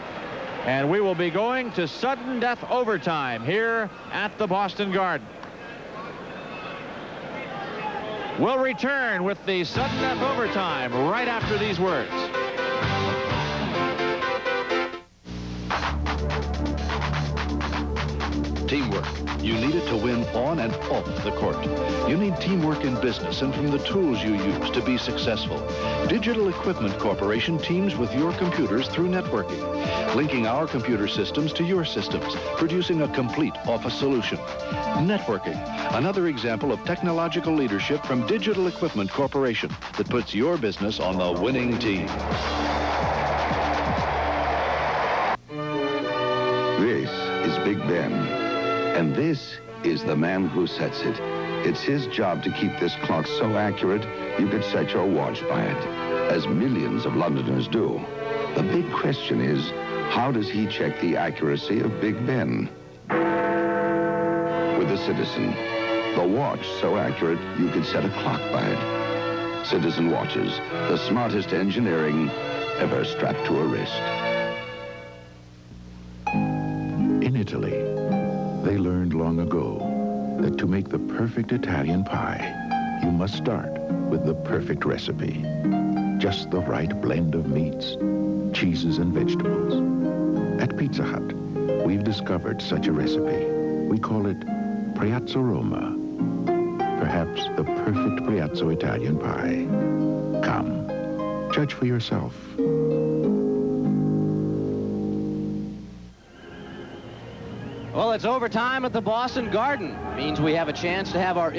And we will be going to sudden death overtime here at the Boston Garden. We'll return with the sudden death overtime right after these words. Teamwork. You need it to win on and off the court. You need teamwork in business and from the tools you use to be successful. Digital Equipment Corporation teams with your computers through networking, linking our computer systems to your systems, producing a complete office solution. Networking, another example of technological leadership from Digital Equipment Corporation that puts your business on the winning team. This is Big Ben. And this is the man who sets it. It's his job to keep this clock so accurate you could set your watch by it, as millions of Londoners do. The big question is, how does he check the accuracy of Big Ben? With the Citizen, the watch so accurate you could set a clock by it. Citizen watches, the smartest engineering ever strapped to a wrist. In Italy, they learned long ago that to make the perfect Italian pie, you must start with the perfect recipe. Just the right blend of meats, cheeses, and vegetables. At Pizza Hut, we've discovered such a recipe. We call it Priazzo Roma. Perhaps the perfect Priazzo Italian pie. Come, judge for yourself. Well, it's overtime at the Boston Garden. Means we have a chance to have our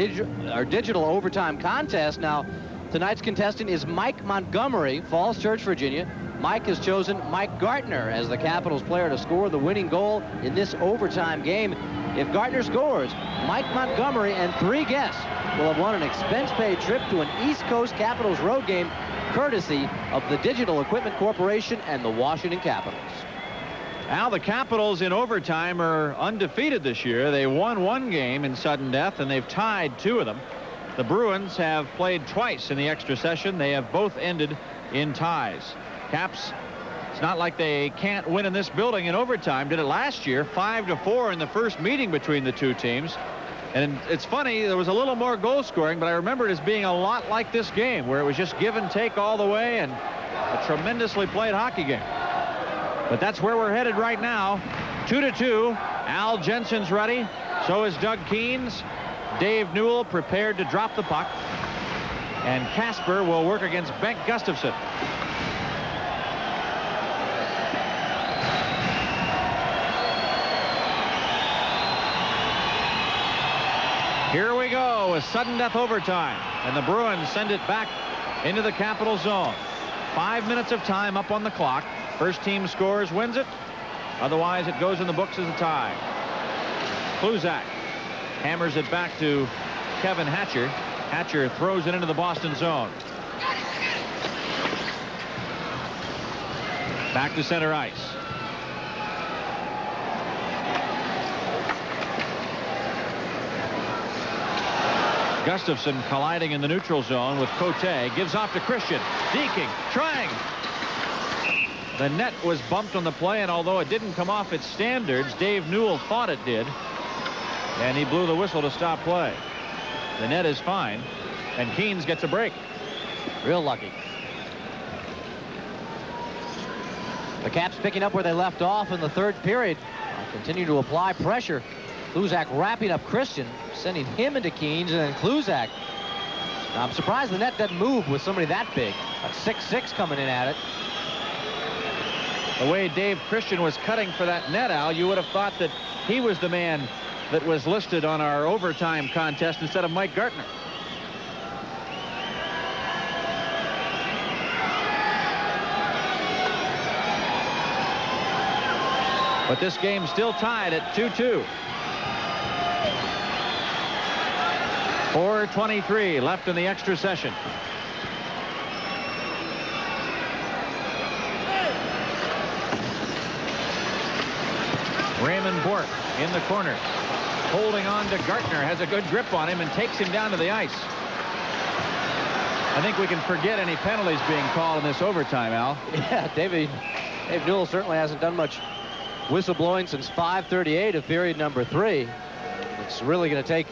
digital overtime contest. Now, tonight's contestant is Mike Montgomery, Falls Church, Virginia. Mike has chosen Mike Gartner as the Capitals player to score the winning goal in this overtime game. If Gartner scores, Mike Montgomery and 3 guests will have won an expense-paid trip to an East Coast Capitals road game, courtesy of the Digital Equipment Corporation and the Washington Capitals. Now, the Capitals in overtime are undefeated this year. They won 1 game in sudden death, and they've tied 2 of them. The Bruins have played twice in the extra session. They have both ended in ties. Caps, it's not like they can't win in this building in overtime. Did it last year, 5-4 in the first meeting between the 2 teams. And it's funny, there was a little more goal scoring, but I remember it as being a lot like this game, where it was just give and take all the way and a tremendously played hockey game. But that's where we're headed right now. 2-2. Al Jensen's ready. So is Doug Keynes. Dave Newell prepared to drop the puck. And Casper will work against Bengt Gustafsson. Here we go with sudden death overtime. And the Bruins send it back into the Capital zone. 5 minutes of time up on the clock. First team scores, wins it. Otherwise, it goes in the books as a tie. Kluzak hammers it back to Kevin Hatcher. Hatcher throws it into the Boston zone. Back to center ice. Gustafsson colliding in the neutral zone with Cote. Gives off to Christian. Deking, trying. The net was bumped on the play, and although it didn't come off its standards, Dave Newell thought it did. And he blew the whistle to stop play. The net is fine, and Keynes gets a break. Real lucky. The Caps picking up where they left off in the 3rd period. Continue to apply pressure. Kluzak wrapping up Christian, sending him into Keynes, and then Kluzak. Now, I'm surprised the net doesn't move with somebody that big. A 6'6" coming in at it. The way Dave Christian was cutting for that net, Al, you would have thought that he was the man that was listed on our overtime contest instead of Mike Gartner. But this game's still tied at 2-2. 4:23 left in the extra session. Raymond Bourque in the corner. Holding on to Gartner, has a good grip on him and takes him down to the ice. I think we can forget any penalties being called in this overtime, Al. Yeah, Dave Newell certainly hasn't done much whistleblowing since 5:38 of period number 3. It's really going to take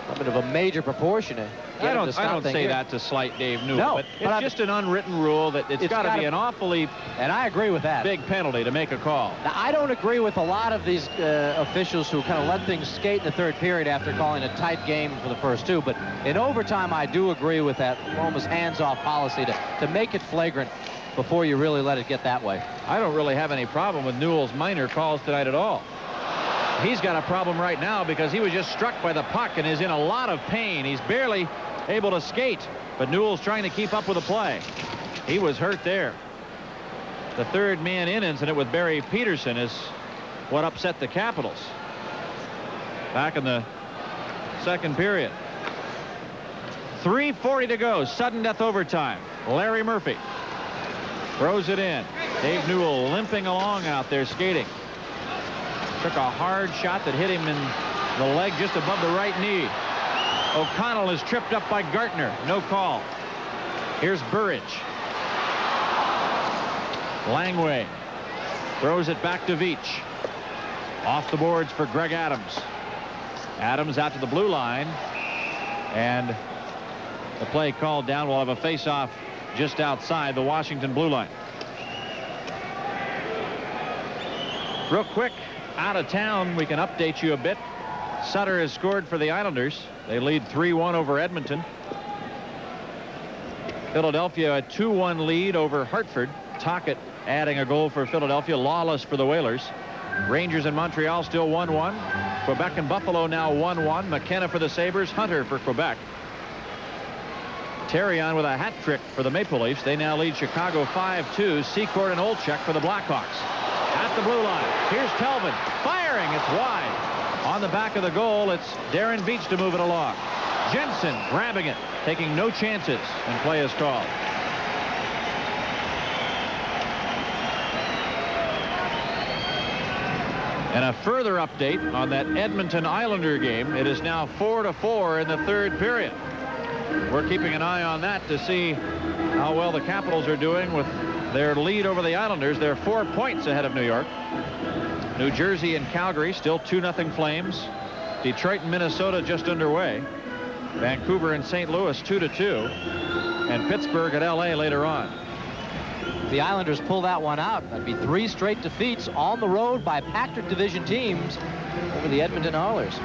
a bit of a major proportion to I don't say that to slight Dave Newell, no, but it's just an unwritten rule that it's got to be an awfully and I agree with that big penalty to make a call. Now, I don't agree with a lot of these officials who kind of let things skate in the third period after calling a tight game for the first 2, but in overtime I do agree with that almost hands-off policy to make it flagrant before you really let it get that way. I don't really have any problem with Newell's minor calls tonight at all. He's got a problem right now because he was just struck by the puck and is in a lot of pain. He's barely able to skate, but Newell's trying to keep up with the play. He was hurt there. The third man in incident with Barry Peterson is what upset the Capitals back in the second period. 3:40 to go, sudden death overtime. Larry Murphy throws it in. Dave Newell limping along out there skating. Took a hard shot that hit him in the leg just above the right knee. O'Connell is tripped up by Gartner. No call. Here's Burridge. Langway throws it back to Veach. Off the boards for Greg Adams. Adams out to the blue line. And the play called down. We'll have a face-off just outside the Washington blue line. Real quick, out of town, we can update you a bit. Sutter has scored for the Islanders. They lead 3-1 over Edmonton. Philadelphia a 2-1 lead over Hartford. Tocchet adding a goal for Philadelphia. Lawless for the Whalers. Rangers and Montreal still 1-1. Quebec and Buffalo now 1-1. McKenna for the Sabres. Hunter for Quebec. Terrion with a hat trick for the Maple Leafs. They now lead Chicago 5-2. Secord and Olczyk for the Blackhawks. At the blue line. Here's Telvin firing. It's wide. On the back of the goal, it's Darren Veach to move it along. Jensen grabbing it, taking no chances, and play is called. And a further update on that Edmonton Islander game. It is now 4-4 in the third period. We're keeping an eye on that to see how well the Capitals are doing with their lead over the Islanders. They're 4 points ahead of New York. New Jersey and Calgary still 2-0 Flames. Detroit and Minnesota just underway. Vancouver and St. Louis 2-2. And Pittsburgh at LA later on. If the Islanders pull that one out, that'd be 3 straight defeats on the road by Patrick Division teams over the Edmonton Oilers.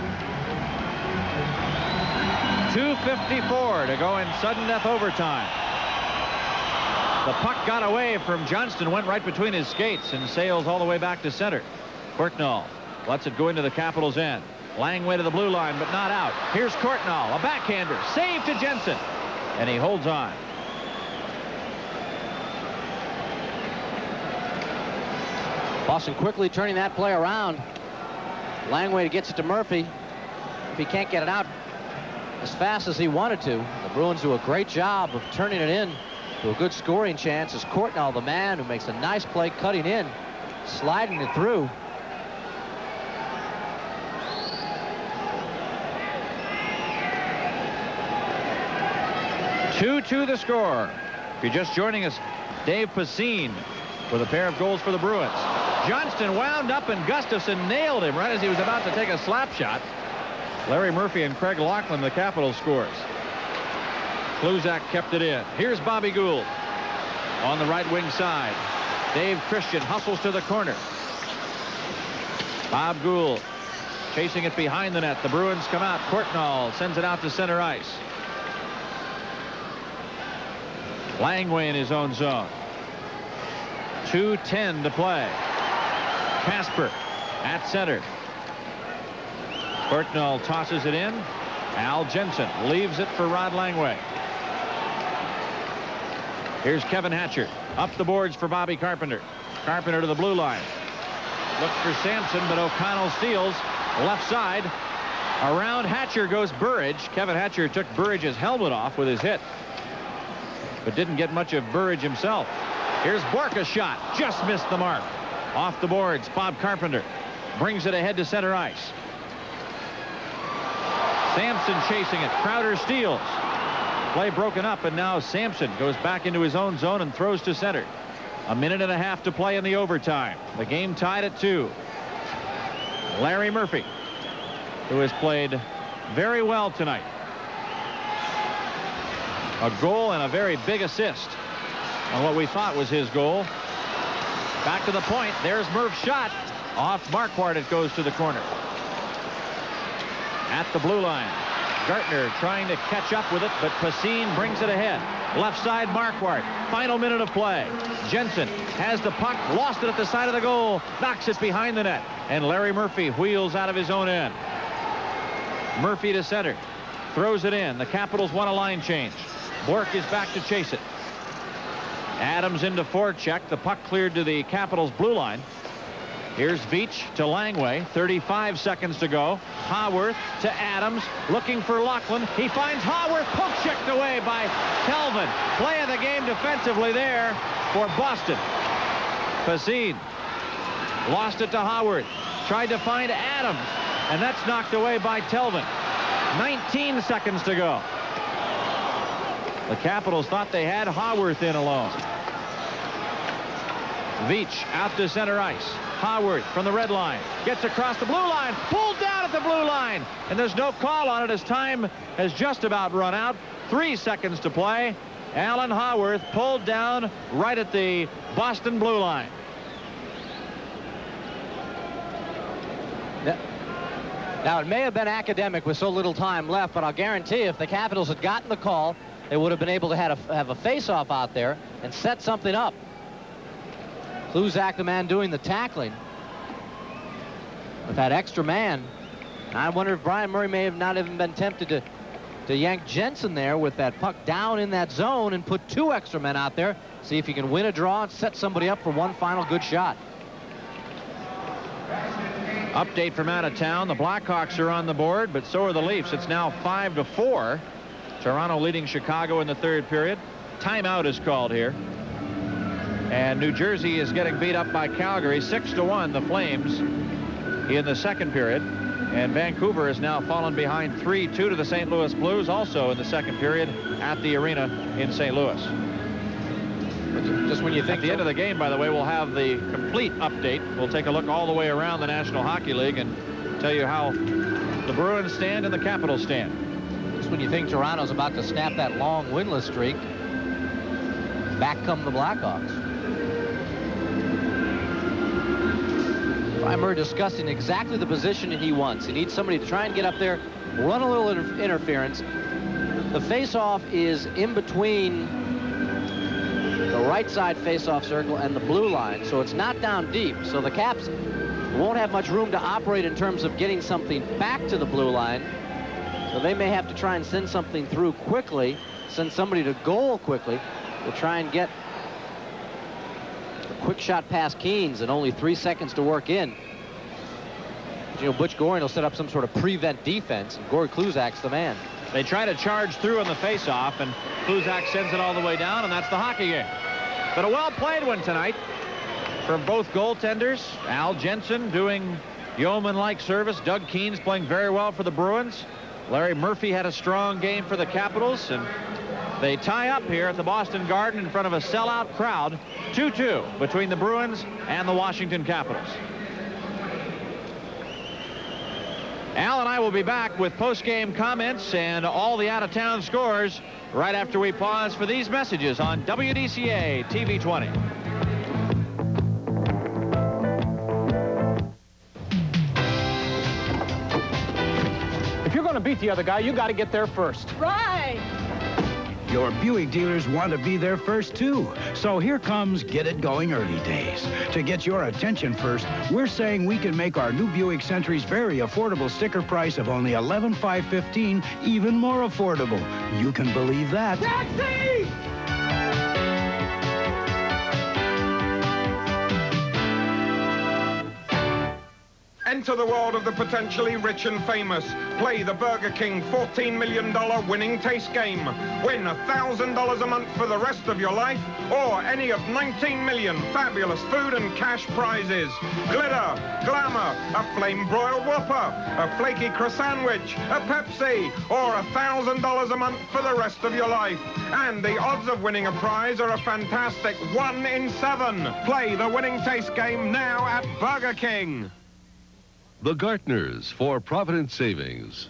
2:54 to go in sudden death overtime. The puck got away from Johnston, went right between his skates and sails all the way back to center. Courtnall lets it go into the Capitals' end. Langway to the blue line, but not out. Here's Courtnall, a backhander, save to Jensen, and he holds on. Boston quickly turning that play around. Langway gets it to Murphy. If he can't get it out as fast as he wanted to, the Bruins do a great job of turning it in to a good scoring chance. As Courtnall, the man who makes a nice play cutting in, sliding it through. To the score. If you're just joining us, Dave Pacine with a pair of goals for the Bruins. Johnston wound up and Gustafson nailed him right as he was about to take a slap shot. Larry Murphy and Craig Laughlin, the Capitals scores. Kluzak kept it in. Here's Bobby Gould on the right wing side. Dave Christian hustles to the corner. Bob Gould chasing it behind the net. The Bruins come out. Courtnall sends it out to center ice. Langway in his own zone. 2:10 to play. Casper at center. Courtnall tosses it in. Al Jensen leaves it for Rod Langway. Here's Kevin Hatcher. Up the boards for Bobby Carpenter. Carpenter to the blue line. Looks for Sampson, but O'Connell steals. Left side. Around Hatcher goes Burridge. Kevin Hatcher took Burridge's helmet off with his hit, but didn't get much of Burridge himself. Here's Bourque, a shot. Just missed the mark. Off the boards, Bob Carpenter brings it ahead to center ice. Sampson chasing it. Crowder steals. Play broken up, and now Sampson goes back into his own zone and throws to center. A minute and a half to play in the overtime. The game tied at 2. Larry Murphy, who has played very well tonight. A goal and a very big assist on what we thought was his goal. Back to the point. There's Murph's shot. Off Marquardt, it goes to the corner. At the blue line, Gartner trying to catch up with it, but Pacine brings it ahead. Left side, Marquardt. Final minute of play. Jensen has the puck, lost it at the side of the goal, knocks it behind the net, and Larry Murphy wheels out of his own end. Murphy to center, throws it in. The Capitals want a line change. Bork is back to chase it. Adams into forecheck. The puck cleared to the Capitals blue line. Here's Veach to Langway. 35 seconds to go. Haworth to Adams, looking for Lachlan. He finds Haworth, poke checked away by Kelvin. Play of the game defensively there for Boston. Pacine lost it to Haworth. Tried to find Adams, and that's knocked away by Telvin. 19 seconds to go. The Capitals thought they had Haworth in alone. Veach out to center ice. Haworth from the red line gets across the blue line, pulled down at the blue line, and there's no call on it as time has just about run out. 3 seconds to play. Alan Haworth pulled down right at the Boston blue line. Now, it may have been academic with so little time left, but I'll guarantee if the Capitals had gotten the call, they would have been able to have a face-off out there and set something up. Kluzak, the man doing the tackling, with that extra man. And I wonder if Brian Murray may have not even been tempted to yank Jensen there with that puck down in that zone and put 2 extra men out there. See if he can win a draw and set somebody up for one final good shot. Update from out of town. The Blackhawks are on the board, but so are the Leafs. It's now 5-4. Toronto leading Chicago in the 3rd period. Timeout is called here. And New Jersey is getting beat up by Calgary. 6-1, the Flames in the 2nd period. And Vancouver has now fallen behind 3-2 to the St. Louis Blues, also in the 2nd period at the arena in St. Louis. Just when you think at the end of the game, by the way, we'll have the complete update. We'll take a look all the way around the National Hockey League and tell you how the Bruins stand and the Capitals stand. Just when you think Toronto's about to snap that long winless streak, back come the Blackhawks. Brian Murray discussing exactly the position he wants. He needs somebody to try and get up there, run a little interference. The face-off is in between the right side face-off circle and the blue line, so it's not down deep. So the Caps won't have much room to operate in terms of getting something back to the blue line. So they may have to try and send something through quickly, send somebody to goal quickly to try and get a quick shot past Keynes and only 3 seconds to work in. You know, Butch Goring will set up some sort of prevent defense, and Gord Kluzak's the man. They try to charge through on the face-off, and Kluzak sends it all the way down, and that's the hockey game. But a well-played one tonight from both goaltenders. Al Jensen doing yeoman-like service. Doug Keynes playing very well for the Bruins. Larry Murphy had a strong game for the Capitals, and they tie up here at the Boston Garden in front of a sellout crowd. 2-2 between the Bruins and the Washington Capitals. Al and I will be back with post-game comments and all the out-of-town scores right after we pause for these messages on WDCA TV 20. If you're going to beat the other guy, you got to get there first. Right. Your Buick dealers want to be there first, too. So here comes Get It Going Early Days. To get your attention first, we're saying we can make our new Buick Sentry's very affordable sticker price of only $11,515 even more affordable. You can believe that. Taxi! Enter the world of the potentially rich and famous. Play the Burger King $14 million winning taste game. Win $1,000 a month for the rest of your life, or any of 19 million fabulous food and cash prizes. Glitter, glamour, a flame broiled Whopper, a flaky croissant-sandwich, a Pepsi, or $1,000 a month for the rest of your life. And the odds of winning a prize are a fantastic 1 in 7. Play the winning taste game now at Burger King. The Gartners for Providence Savings.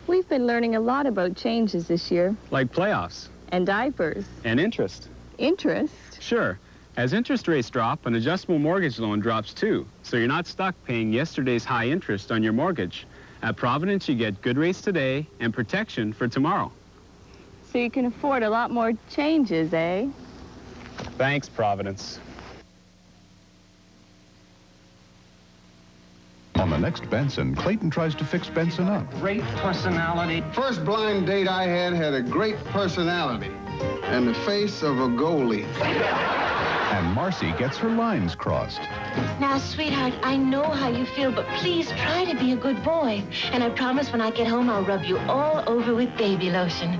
We've been learning a lot about changes this year. Like playoffs. And diapers. And interest. Interest? Sure. As interest rates drop, an adjustable mortgage loan drops too. So you're not stuck paying yesterday's high interest on your mortgage. At Providence, you get good rates today and protection for tomorrow. So you can afford a lot more changes, eh? Thanks, Providence. On the next Benson, Clayton tries to fix Benson up. Great personality. First blind date I had a great personality and the face of a goalie. And Marcy gets her lines crossed. Now, sweetheart, I know how you feel, but please try to be a good boy. And I promise when I get home, I'll rub you all over with baby lotion.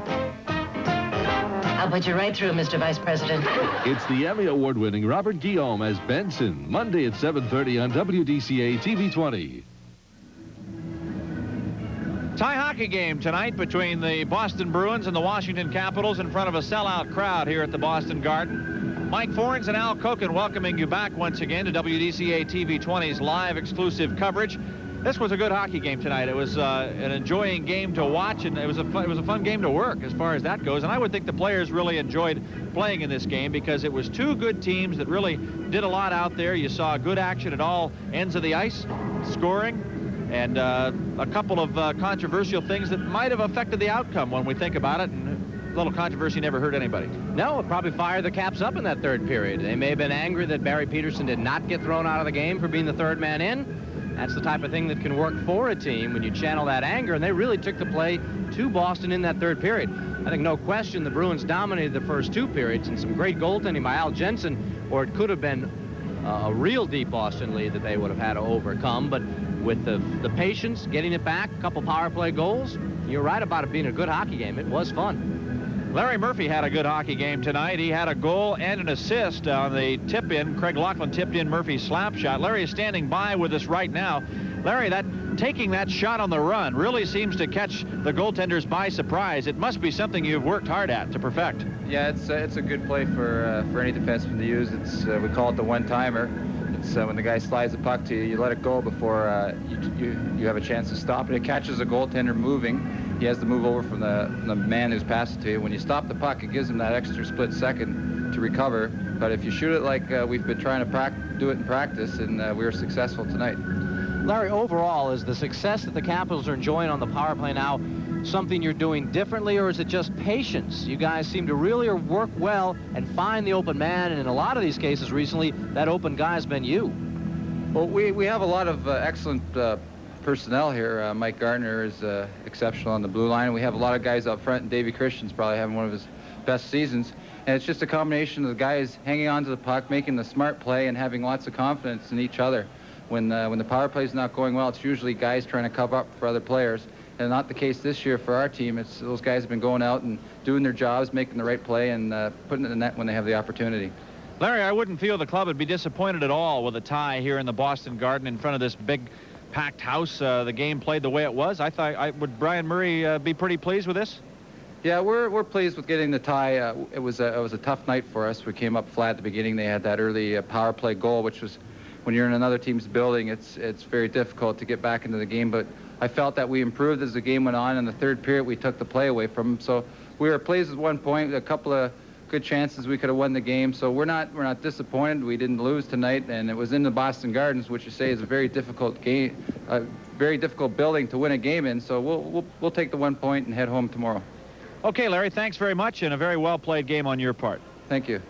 I'll put you right through, Mr. Vice President. It's the Emmy Award-winning Robert Guillaume as Benson, Monday at 7:30 on WDCA TV 20. Tie hockey game tonight between the Boston Bruins and the Washington Capitals in front of a sellout crowd here at the Boston Garden. Mike Forens and Al Koken welcoming you back once again to WDCA TV 20's live exclusive coverage. This was a good hockey game tonight. It was an enjoying game to watch, and it was a fun game to work as far as that goes. And I would think the players really enjoyed playing in this game because it was two good teams that really did a lot out there. You saw good action at all ends of the ice, scoring, and a couple of controversial things that might have affected the outcome when we think about it. And a little controversy never hurt anybody. No, it probably fired the Caps up in that third period. They may have been angry that Barry Peterson did not get thrown out of the game for being the third man in. That's the type of thing that can work for a team when you channel that anger, and they really took the play to Boston in that third period. I think no question the Bruins dominated the first two periods, and some great goaltending by Al Jensen, or it could have been a real deep Boston lead that they would have had to overcome. But with the patience, getting it back, a couple power play goals, you're right about it being a good hockey game. It was fun. Larry Murphy had a good hockey game tonight. He had a goal and an assist on the tip-in. Craig Laughlin tipped in Murphy's slap shot. Larry is standing by with us right now. Larry, taking that shot on the run really seems to catch the goaltenders by surprise. It must be something you've worked hard at to perfect. Yeah, it's a good play for any defenseman to use. It's we call it the one-timer. It's when the guy slides the puck to you, you let it go before you have a chance to stop it. It catches a goaltender moving. He has to move over from the man who's passed it to you. When you stop the puck, it gives him that extra split second to recover. But if you shoot it like we've been trying to do it in practice, and we were successful tonight. Larry, overall, is the success that the Capitals are enjoying on the power play now something you're doing differently, or is it just patience? You guys seem to really work well and find the open man, and in a lot of these cases recently, that open guy has been you. Well, we have a lot of excellent personnel here. Mike Gardner is exceptional on the blue line. We have a lot of guys up front, and Davey Christian's probably having one of his best seasons. And it's just a combination of the guys hanging on to the puck, making the smart play, and having lots of confidence in each other. When the power play is not going well, it's usually guys trying to cover up for other players. And not the case this year for our team. It's those guys have been going out and doing their jobs, making the right play, and putting it in the net when they have the opportunity. Larry, I wouldn't feel the club would be disappointed at all with a tie here in the Boston Garden in front of this big packed house. The game played the way it was. Would Brian Murray be pretty pleased with this? Yeah, we're pleased with getting the tie. It was a tough night for us. We came up flat at the beginning. They had that early power play goal, which was, when you're in another team's building, it's very difficult to get back into the game. But I felt that we improved as the game went on. In the third period, we took the play away from them. So we were pleased with 1 point. A couple of good chances we could have won the game. So we're not disappointed. We didn't lose tonight, and it was in the Boston Gardens, which you say is a very difficult game, a very difficult building to win a game in. So we'll take the 1 point and head home tomorrow. Okay, Larry, thanks very much, and a very well-played game on your part. Thank you.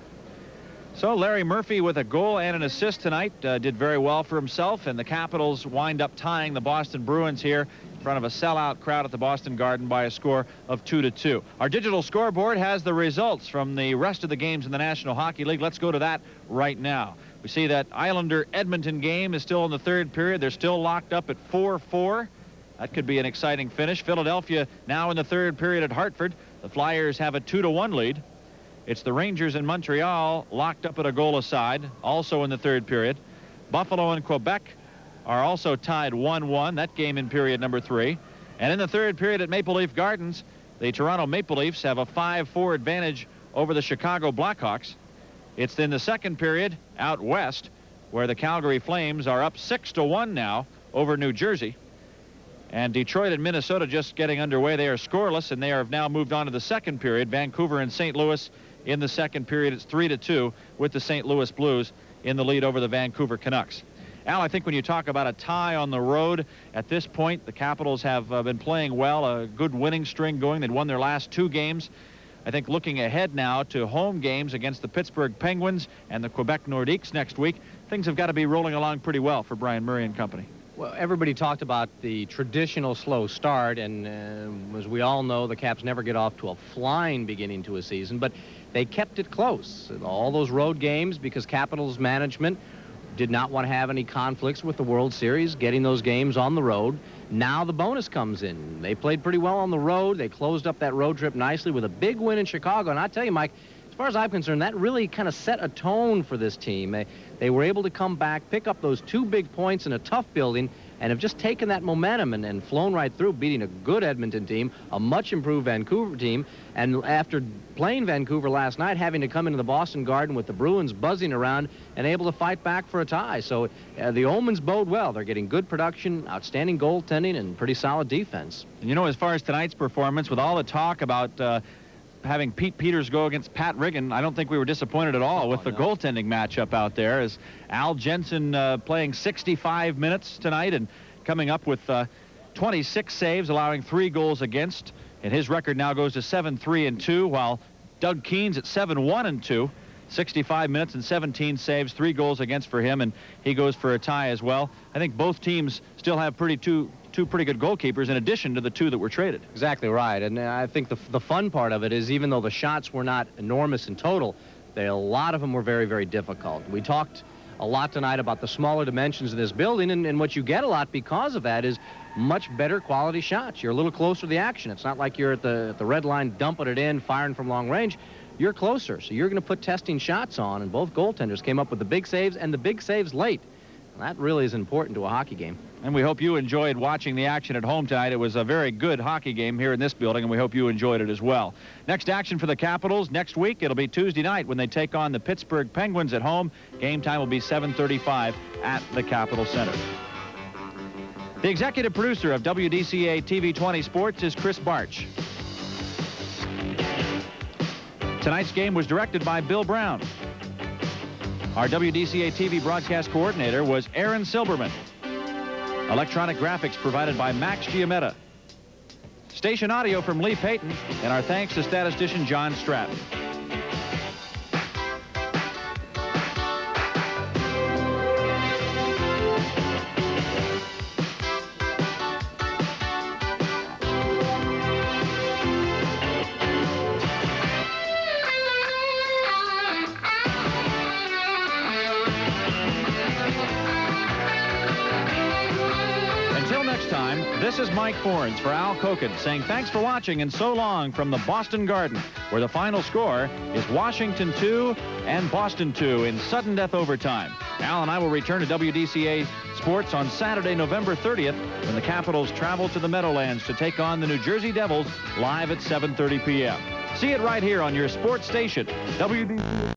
So Larry Murphy with a goal and an assist tonight did very well for himself, and the Capitals wind up tying the Boston Bruins here in front of a sellout crowd at the Boston Garden by a score of 2-2. Our digital scoreboard has the results from the rest of the games in the National Hockey League. Let's go to that right now. We see that Islander-Edmonton game is still in the third period. They're still locked up at 4-4. That could be an exciting finish. Philadelphia now in the third period at Hartford. The Flyers have a 2-1 lead. It's the Rangers in Montreal locked up at a goal aside, also in the third period. Buffalo and Quebec are also tied 1-1. That game in period number 3. And in the third period at Maple Leaf Gardens, the Toronto Maple Leafs have a 5-4 advantage over the Chicago Blackhawks. It's in the second period out west where the Calgary Flames are up 6-1 now over New Jersey. And Detroit and Minnesota just getting underway. They are scoreless, and they have now moved on to the second period. Vancouver and St. Louis in the second period. It's 3-2 with the St. Louis Blues in the lead over the Vancouver Canucks. Al, I think when you talk about a tie on the road, at this point, the Capitals have been playing well, a good winning string going. They'd won their last 2 games. I think looking ahead now to home games against the Pittsburgh Penguins and the Quebec Nordiques next week, things have got to be rolling along pretty well for Brian Murray and company. Well, everybody talked about the traditional slow start, and as we all know, the Caps never get off to a flying beginning to a season, but they kept it close. All those road games, because Capitals management did not want to have any conflicts with the World Series, getting those games on the road. Now the bonus comes in. They played pretty well on the road. They closed up that road trip nicely with a big win in Chicago, and I tell you, Mike, as far as I'm concerned, that really kind of set a tone for this team. They were able to come back, pick up those 2 big points in a tough building, and have just taken that momentum and flown right through, beating a good Edmonton team, a much improved Vancouver team, and after playing Vancouver last night, having to come into the Boston Garden with the Bruins buzzing around and able to fight back for a tie. So the omens bode well. They're getting good production, outstanding goaltending, and pretty solid defense. And you know, as far as tonight's performance, with all the talk about having Pete Peters go against Pat Riggin, I don't think we were disappointed at all with the goaltending matchup out there, as Al Jensen playing 65 minutes tonight and coming up with 26 saves, allowing 3 goals against, and his record now goes to 7-3-2, while Doug Keen's at 7-1-2, 65 minutes and 17 saves, 3 goals against for him, and he goes for a tie as well. I think both teams still have two pretty good goalkeepers in addition to the 2 that were traded. Exactly right, and I think the fun part of it is, even though the shots were not enormous in total, a lot of them were very, very difficult. We talked a lot tonight about the smaller dimensions of this building, and what you get a lot because of that is much better quality shots. You're a little closer to the action. It's not like you're at the red line dumping it in, firing from long range. You're closer, so you're going to put testing shots on, and both goaltenders came up with the big saves, and the big saves late. That really is important to a hockey game. And we hope you enjoyed watching the action at home tonight. It was a very good hockey game here in this building, and we hope you enjoyed it as well. Next action for the Capitals next week, it'll be Tuesday night when they take on the Pittsburgh Penguins at home. Game time will be 7:35 at the Capitol Center. The executive producer of WDCA TV 20 Sports is Chris Barch. Tonight's game was directed by Bill Brown. Our WDCA TV broadcast coordinator was Aaron Silberman. Electronic graphics provided by Max Giametta. Station audio from Lee Payton, and our thanks to statistician John Stratton. This is Mike Forens for Al Koken saying thanks for watching and so long from the Boston Garden, where the final score is Washington 2 and Boston 2 in sudden death overtime. Al and I will return to WDCA Sports on Saturday, November 30th, when the Capitals travel to the Meadowlands to take on the New Jersey Devils live at 7:30 p.m. See it right here on your sports station, WDCA.